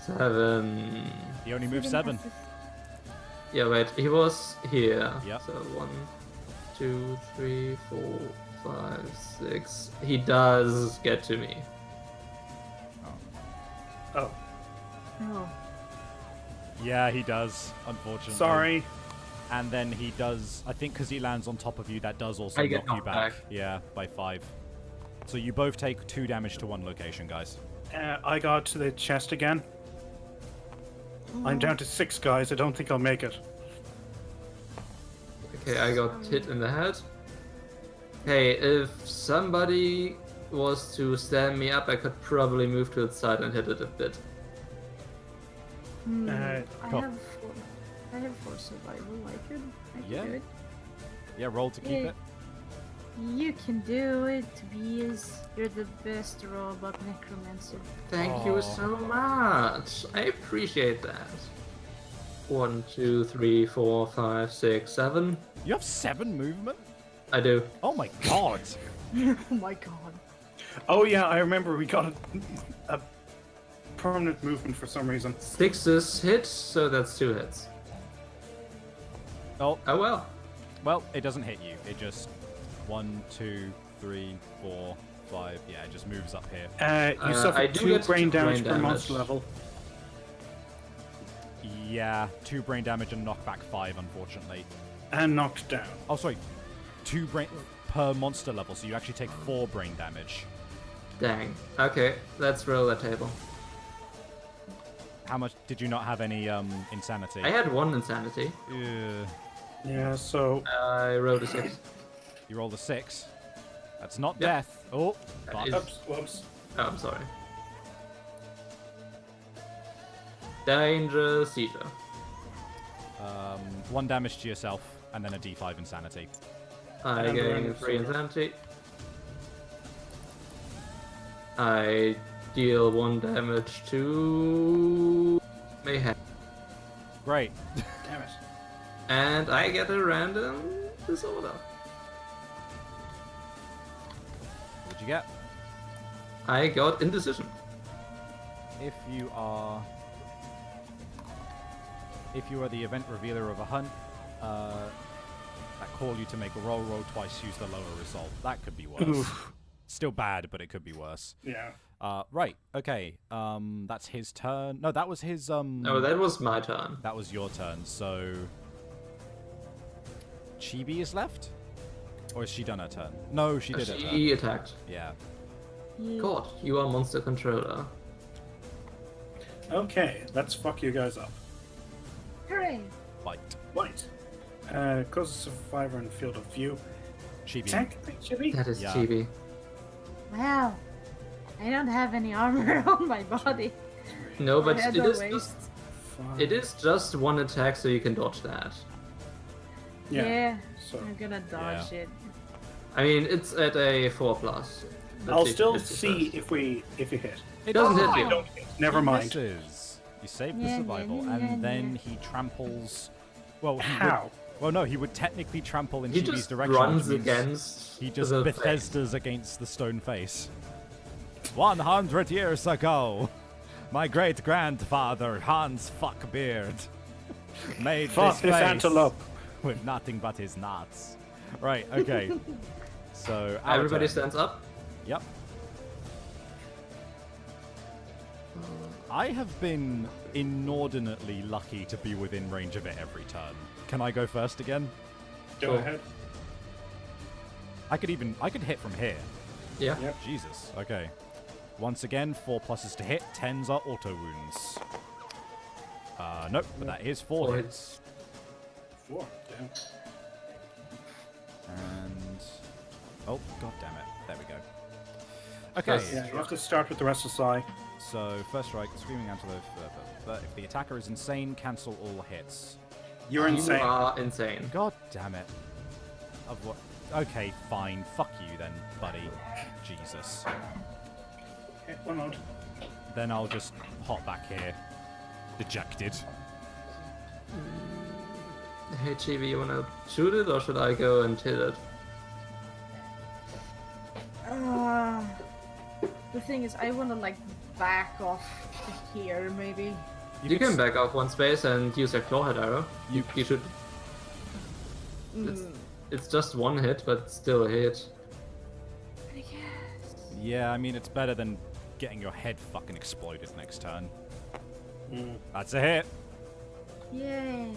7. He only moved 7. Yeah, wait, he was here. Yep. So 1, 2, 3, 4, 5, 6. He does get to me. Oh, Oh. Yeah, he does, unfortunately. sorry. And then he does, I think because he lands on top of you, that does also I get knock you knocked back. back. Yeah, by 5. So you both take 2 damage to one location, guys. I got to the chest again. I'm down to 6 guys. I don't think I'll make it. Okay, I got hit in the head. Hey, if somebody was to stand me up, I could probably move to its side and hit it a bit. I Cool. have 4. I have 4 survival. I can Yeah. do it. Yeah, roll to keep Yeah. it. You can do it, Tobias. You're the best robot necromancer. Thank Aw. you so much. I appreciate that. 1, 2, 3, 4, 5, 6, 7. You have 7 movement? I do. Oh my god. Oh my god. Oh yeah, I remember we got a permanent movement for some reason. 6 is hit, so that's 2 hits. Oh, Oh well. well, it doesn't hit you. It just 1, 2, 3, 4, 5. Yeah, it just moves up here. You I suffered do 2 get brain 2 damage brain per monster damage. level. Yeah, 2 brain damage and knockback 5, unfortunately. And knocked down. Oh, sorry. 2 brain per monster level, so you actually take 4 brain damage. Dang. Okay, let's roll that table. How much did you not have any insanity? I had 1 insanity. Yeah, so I rolled a 6. You rolled a 6. That's not Yep. death. Oh, That fuck. is- whoops. Oh, I'm sorry. Danger seizure. 1 damage to yourself, and then a d5 insanity. I And gain then 3 silver. insanity. I deal 1 damage to Mayhem. Great. Damn it. And I get a random disorder. What'd you get? I got indecision. If you are the event revealer of a hunt, that call you to make a roll twice, use the lower result. That could be worse. Oof. Still bad, but it could be worse. Yeah. Right. Okay. That's his turn. No, that was his. Oh, that was my turn. That was your turn. So, Chibi is left, or has she done her turn? No, she did her turn. She attacked. Yeah. Yeah. God, you are monster controller. Okay, let's fuck you guys up. Hooray! Fight. Right. Cause a survivor in field of view. Chibi. Technically, Chibi? That is Yeah. chibi. Wow. I don't have any armor on my body. No, but I had it no is waist. just, Fine. it is just 1 attack, so you can dodge that. Yeah. So I'm gonna dodge it. I mean, it's at a 4+. I'll Let's see still if it see hits if you hit. It doesn't hit I you. don't hit. Never He mind. misses. You saved the Yeah, survival, yeah, and yeah, then yeah. he tramples. Well, he How? Would, well, no, he would technically trample in He Chibi's just direction. runs which means against He just the face. Bethesda's against the stone face. 100 years ago, my great grandfather Hans Fuckbeard made Fuck this face antelope. with nothing but his nuts. Right. Okay. So our Everybody turn. stands up. Yep. I have been inordinately lucky to be within range of it every turn. Can I go first again? Go Cool. ahead. I could hit from here. Yeah. Yep. Jesus. Okay. Once again, 4 pluses to hit. 10s are auto wounds. Nope, but that is 4 4 hits. 4. Damn. And oh, god damn it! There we go. Okay. First- Yeah, you have to start with the rest of Psy. So first strike, screaming antelope. But if the attacker is insane, cancel all hits. You're insane. You are insane. God damn it. Of what? Okay, fine. Fuck you then, buddy. Jesus. Okay, 1 moment. Then I'll just hop back here, dejected. Hey, Chibi, you wanna shoot it, or should I go and hit it? The thing is, I wanna like back off to here, maybe. You could can back off 1 space and use a clawhead arrow. You should. It's just 1 hit, but still a hit. I guess. Yeah, I mean, it's better than getting your head fucking exploded next turn. That's a hit. Yay.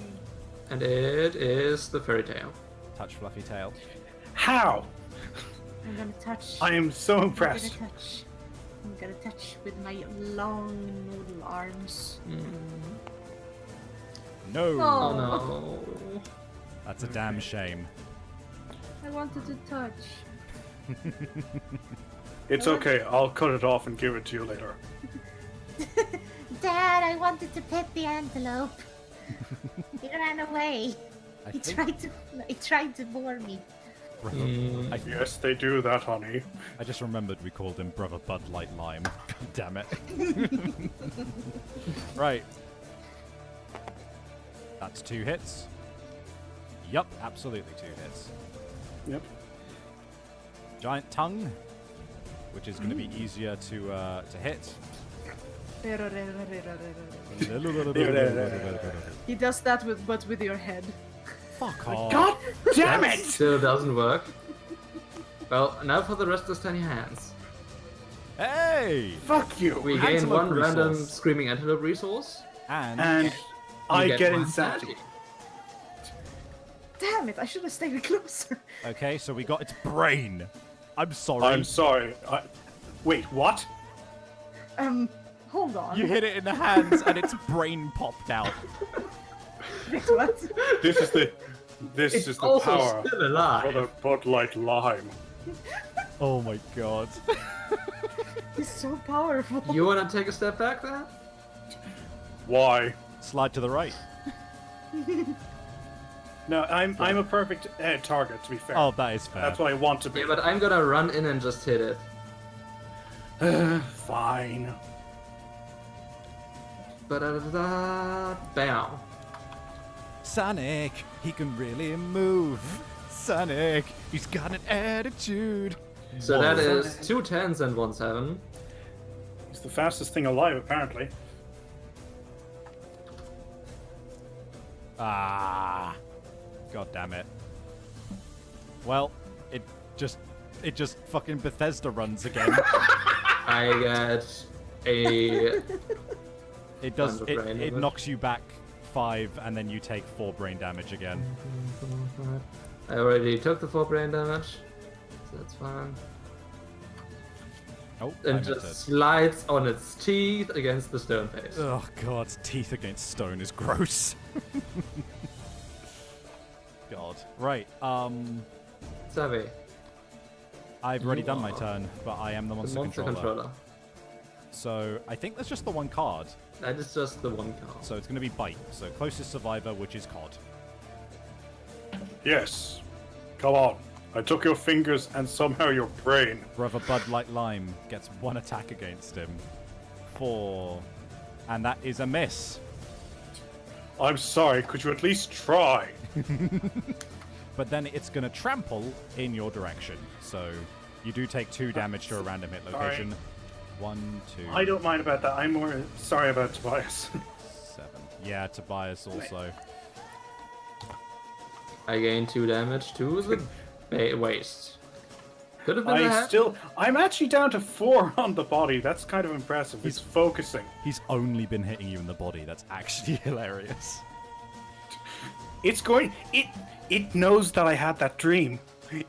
And it is the fairy tale. Touch fluffy tail. How? I'm gonna touch. I am so impressed. I'm gonna touch with my long noodle arms. No. Oh no. That's a damn shame. I wanted to touch. It's okay. I'll cut it off and give it to you later. Dad, I wanted to pet the antelope. He ran away. He tried to bore me. Yes, they do that, honey. I just remembered we called him Brother Bud Light Lime. God damn it. Right. That's 2 hits. Yup, absolutely 2 hits. Yep. Giant tongue, which is going to be easier to hit. He does that with your head. Fuck off. God damn That it! still doesn't work. Well, now for the restless tiny hands. Hey! Fuck you! We gain Antelope 1 random resource. screaming antelope resource. And You I get 1 insanity. Damn it! I should have stayed closer. Okay, so we got its brain. I'm sorry. I'm sorry. Wait, what? Hold on. You hit it in the hands and its brain popped out. Wait, what? This is the It's the also power still alive. of the Bud Light Lime. Oh my god. He's so powerful. You wanna take a step back there? Why? Slide to the right. No, I'm a perfect target. To be fair. Oh, that is fair. That's what I want to be. Yeah, but I'm gonna run in and just hit it. Fine. Ba-da-da-da-da. Bam. Sonic, he can really move. Sonic, he's got an attitude. So that is 2 10s and 1 7. It's the fastest thing alive, apparently. Ah, god damn it. Well, it just fucking Bethesda runs again. I get a. It does. Tons of brain It damage. knocks you back 5, and then you take 4 brain damage again. I already took the 4 brain damage, so that's fine. Oh, I And missed just it. slides on its teeth against the stone face. Oh god, teeth against stone is gross. God. Right. Savvy, I've already You done my are turn, but I am the the monster, monster controller. controller. So I think that's just the 1 card. That is just the 1 card. So it's going to be bite. So closest survivor, which is Cod. Yes. Come on. I took your fingers and somehow your brain. Brother Bud Light Lime gets 1 attack against him. 4. And that is a miss. I'm sorry. Could you at least try? But then it's going to trample in your direction. So you do take 2 damage to a random hit location. 1, 2. I don't mind about that. I'm more sorry about Tobias. 7. Yeah, Tobias also. I gain 2 damage to the waist. Could have been that. I'm actually down to 4 on the body. That's kind of impressive. It's focusing. He's only been hitting you in the body. That's actually hilarious. It's going. It knows that I had that dream.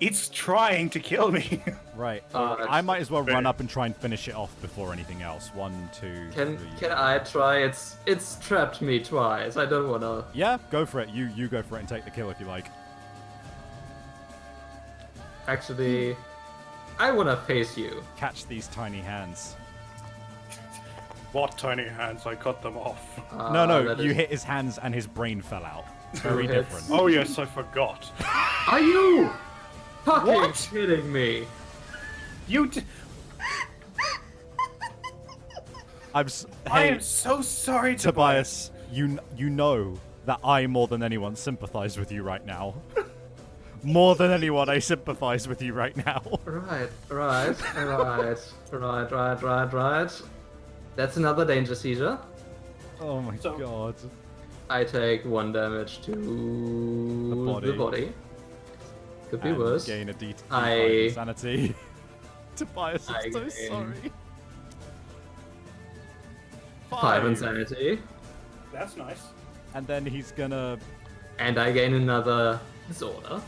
It's trying to kill me. Right. that's I might as well run fair. up and try and finish it off before anything else. 1, 2, 3. Can I try? It's trapped me twice. I don't wanna. Yeah, go for it. You go for it and take the kill if you like. Actually, I wanna face you. Catch these tiny hands. What tiny hands? I cut them off. No, that you is- hit his hands and his brain fell out. Very hits. different. Oh yes, I forgot. Are you fucking What? kidding me? You. I I hey, am so sorry, Tobias. You know that I more than anyone sympathize with you right now. More than anyone, I sympathize with you right now. Right. That's another danger seizure. Oh my So- god. I take 1 damage to The body. Could be And worse. gain a D5 I- insanity. Tobias, I'm I so gain- sorry. 5 insanity. That's nice. And then he's gonna And I gain another disorder.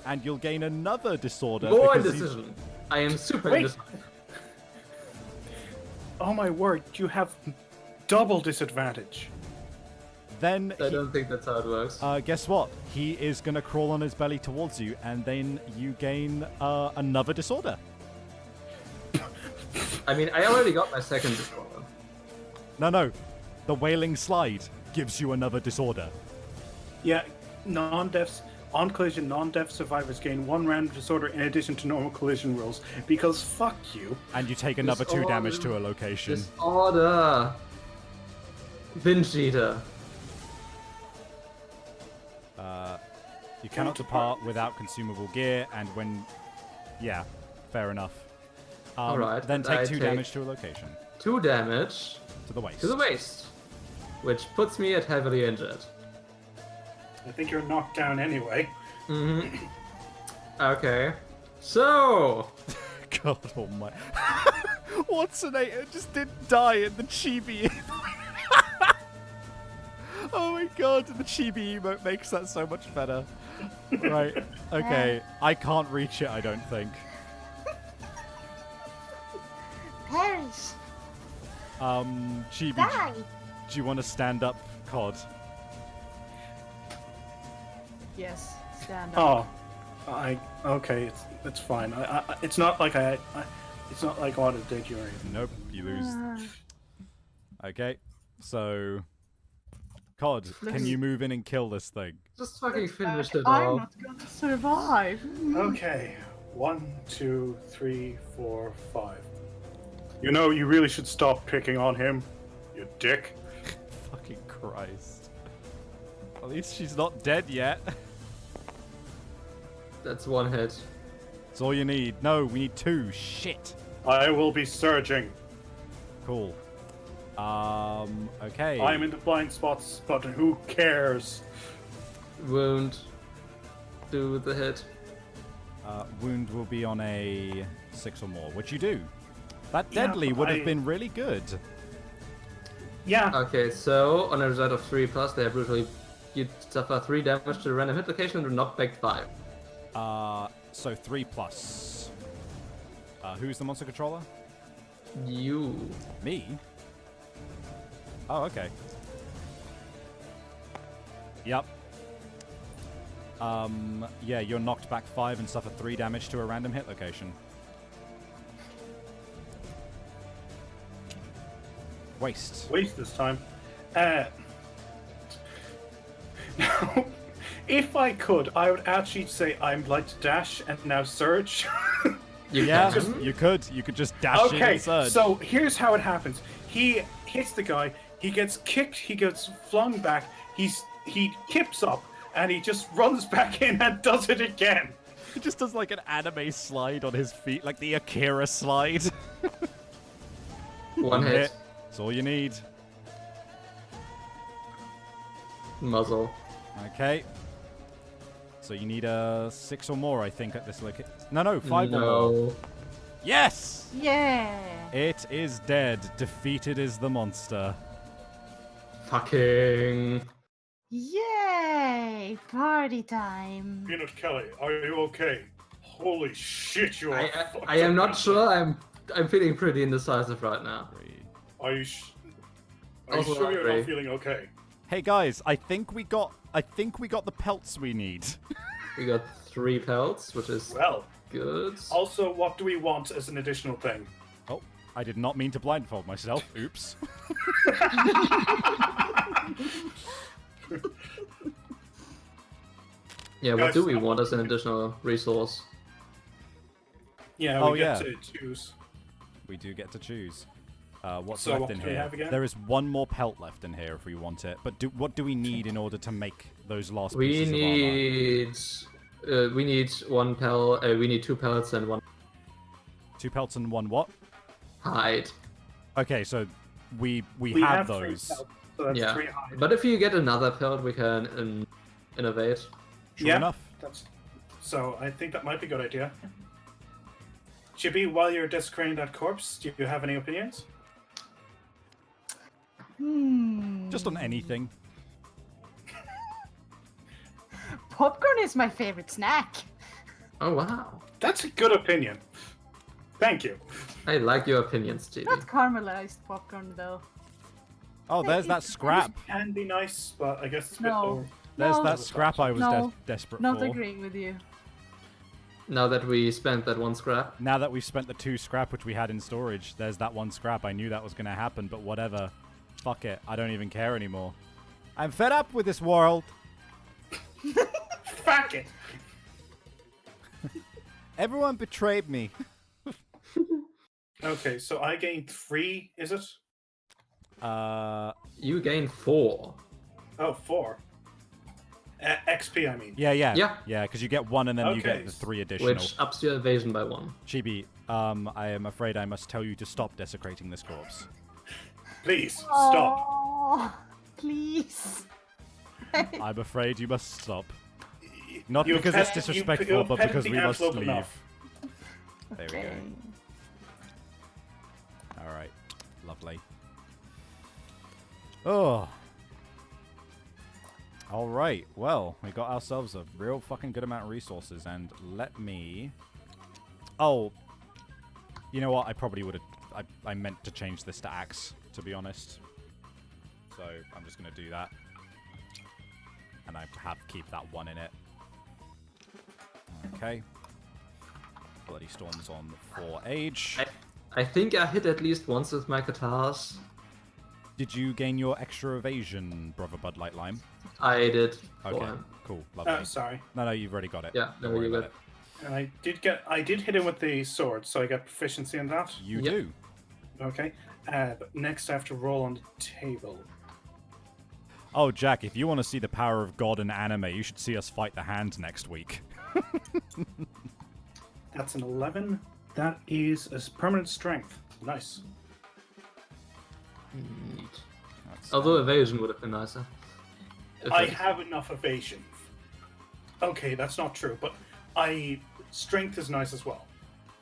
And you'll gain another disorder. More because indecision. I am super Wait. indecisive. Oh my word, you have double disadvantage. Then, I don't think that's how it works. guess what? He is going to crawl on his belly towards you, and then you gain another disorder. I mean, I already got my second disorder. No. The wailing slide gives you another disorder. Yeah, non-deaths on collision, non-death survivors gain 1 random disorder in addition to normal collision rolls. Because fuck you. And you take another 2 damage to a Disorder. location. Disorder. Binge eater. You cannot depart without consumable gear, and when... Yeah, fair enough. Alright, Then and take I 2 take- damage to a location. 2 damage To the waist. to the waist. Which puts me at heavily injured. I think you're knocked down anyway. Okay. So... God almighty. Watsonator just didn't die in the chibi. Oh my god, the chibi emote makes that so much better. Right, okay. I can't reach it, I don't think. Perish. Chibi, Die. do you want to stand up, Cod? Yes, stand up. Oh, okay, it's fine. It's not like it's not like I wanted to dig you or anything. Nope, you lose. Okay, so... Cod, can you move in and kill this thing? Just fucking finished it I'm all. not gonna survive. Okay, 1, 2, 3, 4, 5. You know, you really should stop picking on him, you dick. Fucking Christ. At least she's not dead yet. That's 1 hit. That's all you need. No, we need 2. Shit. I will be surging. Cool. Okay. I'm in the blind spots button. Who cares? Wound. Do the hit. Wound will be on a 6 or more, which you do. That deadly would have been really good. Yeah. Okay, so on a result of 3+, they are brutally... You suffer 3 damage to a random hit location and knock back 5. So 3+. Who's the monster controller? You. Me? Oh, okay. Yep. Yeah, you're knocked back 5 and suffer 3 damage to a random hit location. Waste. Waste this time. Now, if I could, I would actually say I'm like to dash and now surge. Yeah, can. you could. You could just dash in Okay, and surge. so here's how it happens. He hits the guy, he gets kicked, he gets flung back, he kips up, and he just runs back in and does it again. He just does like an anime slide on his feet, like the Akira slide. 1 hit. That's all you need. Muzzle. Okay. So you need a 6 or more, I think, at this location. No, 5 or more. No. Yes! Yeah. It is dead. Defeated is the monster. Fucking... Yay! Party time. Peanut Kelly, are you okay? Holy shit, you are. I am not sure. I'm feeling pretty indecisive right now. Are you Also sure you're agree. not feeling okay? Hey guys, I think we got the pelts we need. We got 3 pelts, which is Well, good. also, what do we want as an additional thing? Oh, I did not mean to blindfold myself. Oops. Yeah, what Guys, do we want as an additional resource? Yeah, Oh, we get yeah. to choose. We do get to choose. What's So left what in do we here? have again? There is 1 more pelt left in here if we want it. But what do we need in order to make those last We pieces of armor? need... we need 1 pellet... we need 2 pellets and 1 2 pelts and 1 what? hide. Okay, so we We have three those. pelts, so that's Yeah. 3 hide. But if you get another pellet, we can innovate. Sure Yeah. enough. So I think that might be a good idea. Chippy, while you're desecrating that corpse, do you have any opinions? Just on anything. Popcorn is my favorite snack. Oh wow. That's a good opinion. Thank you. I like your opinions, JB. Not caramelized popcorn though. Oh, there's that scrap. Can be nice, but I guess it's a bit No. over. There's No. that scrap I was No. desperate Not for. agreeing with you. Now that we spent that one scrap. Now that we've spent the 2 scrap which we had in storage, there's that 1 scrap. I knew that was going to happen, but whatever. Fuck it. I don't even care anymore. I'm fed up with this world. Fuck it. Everyone betrayed me. Okay, so I gained 3, is it? You gain 4. Oh, 4. XP, I mean. Yeah. Yeah. Because you get 1 and then you get Okay. the 3 additional. Which ups your evasion by 1. Chibi, I am afraid I must tell you to stop desecrating this corpse. Please, stop. Oh, please. I'm afraid you must stop. Not You've because it's pet- disrespectful, you've but petted because the we must antelope leave. enough. There we go. Alright. Lovely. Oh. Alright, well, we got ourselves a real fucking good amount of resources, and let me... Oh. You know what? I probably would have... I meant to change this to axe, to be honest. So, I'm just going to do that. And I have keep that 1 in it. Okay. Bloody Storm's on 4 age. I think I hit at least once with my katars. Did you gain your extra evasion, Brother Bud Light Lime? I did. Okay, for him. cool, lovely. Sorry. No, you've already got it. Yeah, Don't no, worry you're about good. it. And I did hit him with the sword, so I got proficiency in that. You Yep. do. Okay. But next I have to roll on the table. Oh, Jack, if you want to see the power of God in anime, you should see us fight the Hand next week. That's an 11. That is a permanent strength. Nice. Neat. That's, Although evasion would have been nicer. If I it- have enough evasion. Okay, that's not true, but strength is nice as well.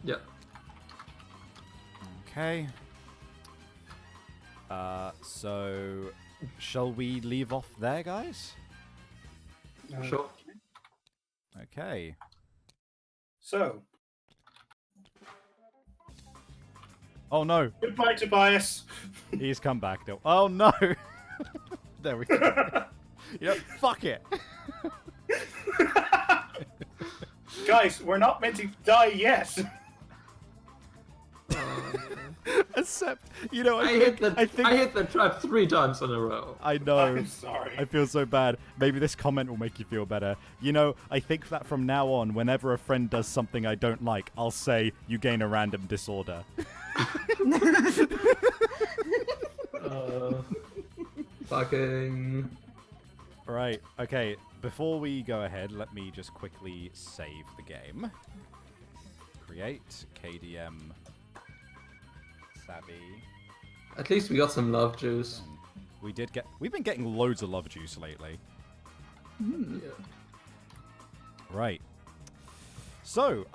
Yeah. Okay. So, shall we leave off there, guys? Sure. Okay. So, Oh no, goodbye, Tobias. he's come back though. Oh no! There we go. Yep, fuck it. Guys, we're not meant to die yet. Except, you know, I hit the trap 3 times in a row. I know. I'm sorry. I feel so bad. Maybe this comment will make you feel better. You know, I think that from now on, whenever a friend does something I don't like, I'll say, you gain a random disorder. Fucking. Right, okay. Before we go ahead, let me just quickly save the game. Create KDM Savvy. At least we got some love juice. We've been getting loads of love juice lately. Yeah. Right. So,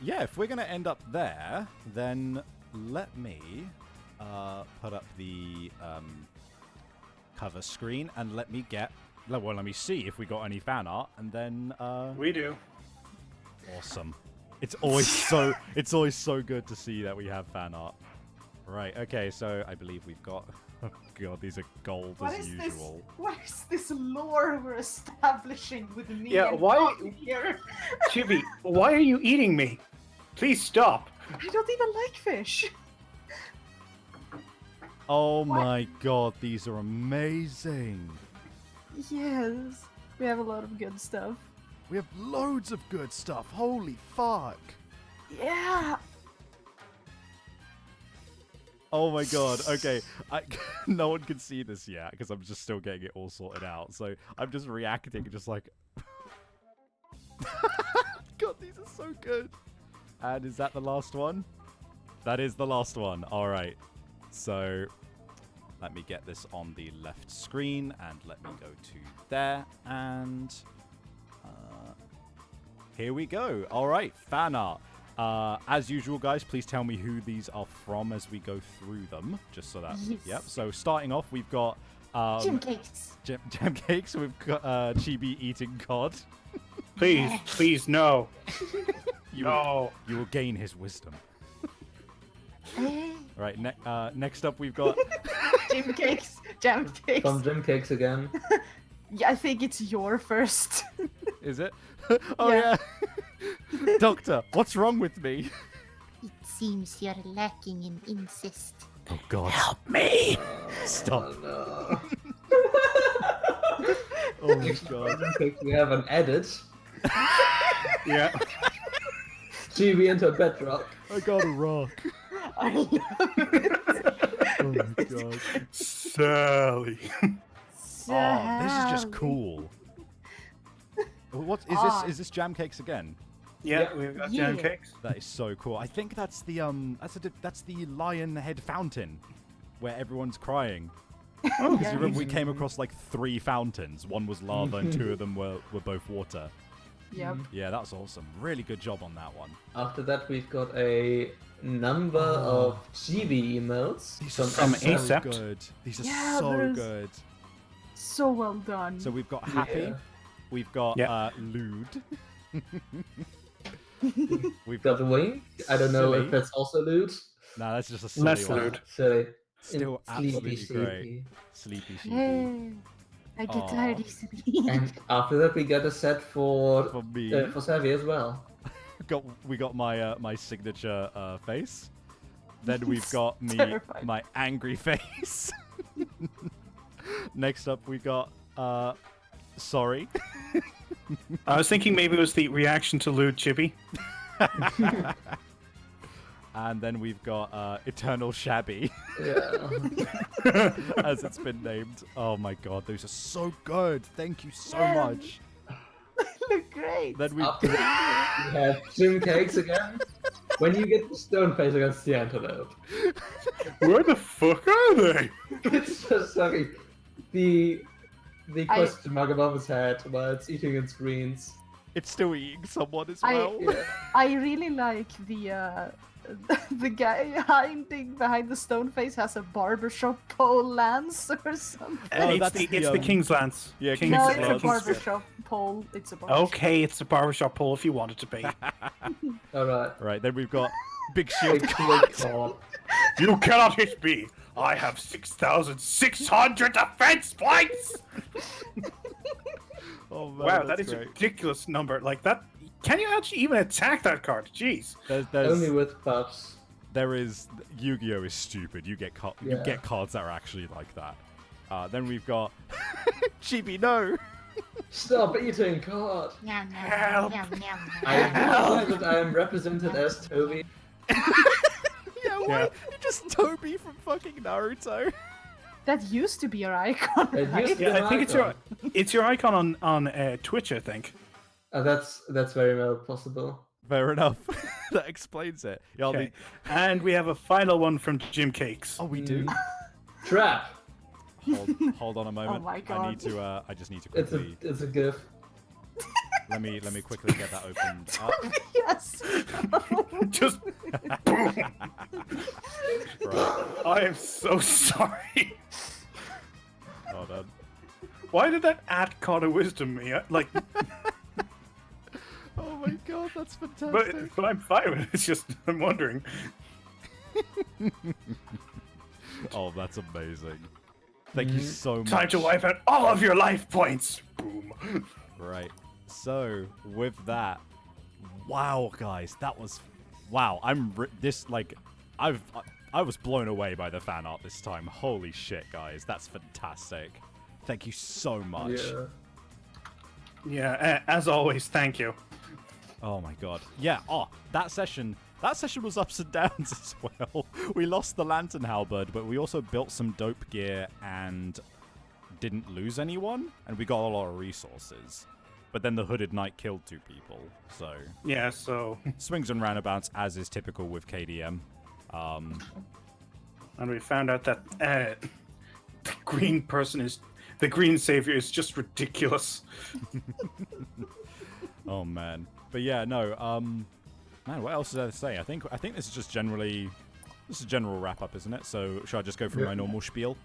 yeah, if we're going to end up there, then let me put up the cover screen and let me see if we got any fan art, and then We do. awesome. It's always so good to see that we have fan art. Right, okay, so I believe we've got oh god, these are gold as usual. What is this lore we're establishing with me? Yeah, and why- Bobby here? Chibi, why are you eating me? Please stop. I don't even like fish. Oh my god, these are amazing. Yes, we have a lot of good stuff. We have loads of good stuff. Holy fuck. Yeah. Oh my god, okay. No one can see this yet because I'm just still getting it all sorted out. So I'm just reacting just like... God, these are so good. And is that the last one? That is the last one. Alright. So let me get this on the left screen and let me go to there. And here we go. Alright, fan art. As usual, guys, please tell me who these are from as we go through them, just so that... Yes. Yep, so starting off, we've got... Jim cakes. Jam cakes, we've got Chibi eating cod. Please, no. No. You will gain his wisdom. Eh, Right, next up we've got... Jam cakes. Jam cakes. From Gym Cakes again. Yeah, I think it's your first. Is it? Oh, yeah. Doctor, what's wrong with me? it seems you're lacking in incest. Oh, God. Help me! Stop. Oh, Oh, my no. God. Gym Cakes, we have an edit. Yeah. GB into a bedrock. I got a rock. I love it. Oh, my God. Sally. Oh, this is just cool. What is Ah. this? Is this jam cakes again? Yeah, we've got jam Yeah. cakes. That is so cool. I think that's the that's the lion head fountain, where everyone's crying. Oh, Because you remember we came across like 3 fountains. One was lava, and 2 of them were both water. Yep. Yeah, that's awesome. Really good job on that one. After that, we've got a number of GB emails These are From so Acept. good. These are Yeah, so there's- good. So well done. So we've got happy. Yeah. We've got Yeah. lewd. We've Got got the wing. I don't know silly. if that's also lewd. Nah, that's just a silly Less one. lewd. Silly. Still Sleepy, absolutely great. sleepy. Sleepy sheepy. Eh, I get Aw. tired easily. And after that, we got a set for For me, for Savvy as well. we got my my signature face. Then we've got me Terrifying. my angry face. Next up, we got sorry. I was thinking maybe it was the reaction to Lewd Chippy. And then we've got Eternal Shabby, Yeah. as it's been named. Oh my god, those are so good. Thank you so Yeah. much. Look great. Then we've After that, we have Gym Cakes again. When you get the stone face against the antelope. Where the fuck are they? It's just sorry. The question mark above his head while it's eating its greens. it's still eating someone as I- well. Yeah. I really like the the guy hiding behind the stone face has a barbershop pole lance or something. Oh, it's that's the, the, it's the um, King's Lance. yeah, King's No, King's it's a Lance. barbershop pole. It's a barbershop. Okay, it's a barbershop pole if you want it to be. Alright. Right, then we've got Big Shield Big Cut. card. You cannot hit me. I have 6,600 defense points. Oh man, Wow, that that's is a great. ridiculous number. Like that. Can you actually even attack that card? Jeez. Only with puffs. There is Yu-Gi-Oh is stupid. You get you Yeah. get cards that are actually like that. Then we've got Chibi. No. Stop eating card. Yum, yum, Help. yum, yum, yum, I yum. realize that I am represented as Toby. Yeah, why? Yeah. You're just Toby from fucking Naruto. That used to be your icon. It right? used to be Yeah, an I think icon. it's your icon on Twitch. I think. That's very well possible. Fair enough. That explains it. Yeah, I'll Okay. be- And we have a final one from Jim Cakes. Oh, we do. Trap. Hold on a moment. my I God. need to. I just need to It's quickly. a gif. Let me quickly get that opened up. Yes. Just boom. Right. I am so sorry. Hold on. Why did that at Card of Wisdom me? Like, Oh my god, that's fantastic. but I'm fine with it. It's just I'm wondering. Oh, that's amazing. Thank you so much. Time to wipe out all of your life points. Boom. Right. So with that, wow, guys, that was wow. I was blown away by the fan art this time. Holy shit, guys, that's fantastic. Thank you so much. Yeah. Yeah. As always, thank you. Oh my god. Yeah. Oh, that session was ups and downs as well. We lost the lantern halberd, but we also built some dope gear and didn't lose anyone, and we got a lot of resources. But then the hooded knight killed 2 people, so Yeah. So, swings and roundabouts, as is typical with KDM. and we found out that the green savior is just ridiculous. Oh man. But yeah, no. Man, what else is there to say? I think this is just general wrap up, isn't it? So should I just go through my normal spiel?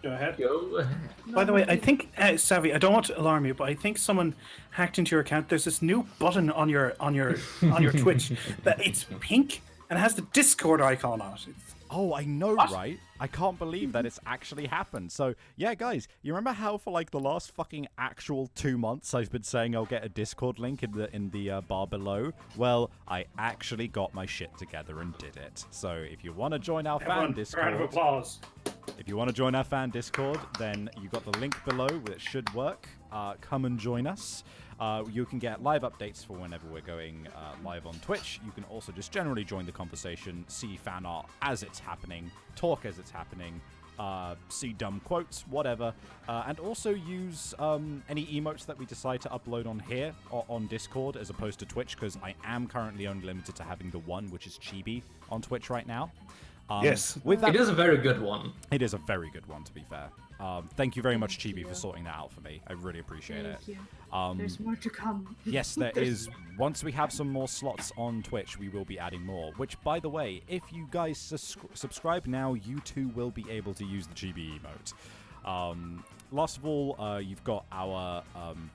Go ahead. Go ahead. By the way, I think Savvy. I don't want to alarm you, but I think someone hacked into your account. There's this new button on your Twitch that it's pink and it has the Discord icon on it. Oh, I know, What? right? I can't believe that it's actually happened. So, yeah, guys, you remember how for like the last fucking actual 2 months I've been saying I'll get a Discord link in the bar below? Well, I actually got my shit together and did it. So, if you want to join our fan Everyone, Discord, round of applause. if you want to join our fan Discord, then you got the link below. It should work. Come and join us. You can get live updates for whenever we're going live on Twitch. You can also just generally join the conversation, see fan art as it's happening, talk as it's happening, see dumb quotes, whatever, and also use any emotes that we decide to upload on here or on Discord as opposed to Twitch, because I am currently only limited to having the one, which is Chibi, on Twitch right now. Yes. With that, It is a very good one. it is a very good one, to be fair. Thank you very much, Chibi, for sorting that out for me. I really appreciate it. Thank you. There's more to come. Yes, there is. Once we have some more slots on Twitch, we will be adding more. Which, by the way, if you guys subscribe now, you too will be able to use the Chibi emote. Last of all, you've got our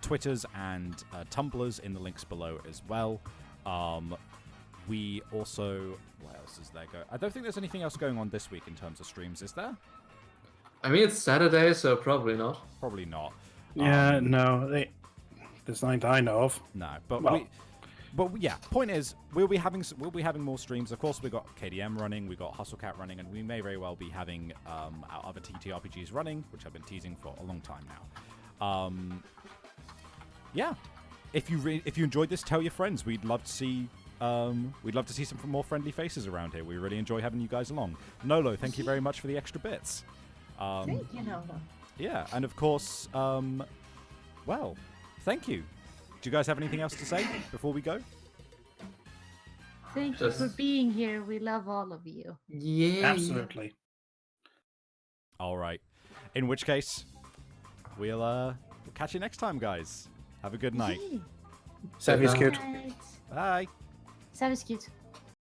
Twitters and Tumblrs in the links below as well. We also... What else is there? I don't think there's anything else going on this week in terms of streams, is there? I mean, it's Saturday, so probably not. Probably not. Yeah, no, there's nothing I know of. No, but Well- yeah. Point is, we'll be having more streams. Of course, we got KDM running, we got Hustlecat running, and we may very well be having our other TTRPGs running, which I've been teasing for a long time now. Yeah, if you enjoyed this, tell your friends. We'd love to see some more friendly faces around here. We really enjoy having you guys along. Nolo, thank you very much for the extra bits. Thank you, Nolo. Yeah, and of course, well, thank you. Do you guys have anything else to say before we go? Thank you for being here. We love all of you. Yeah. Absolutely. All right. In which case, we'll catch you next time, guys. Have a good night. Yay. Savvy's cute. Right. Bye. Savvy's cute.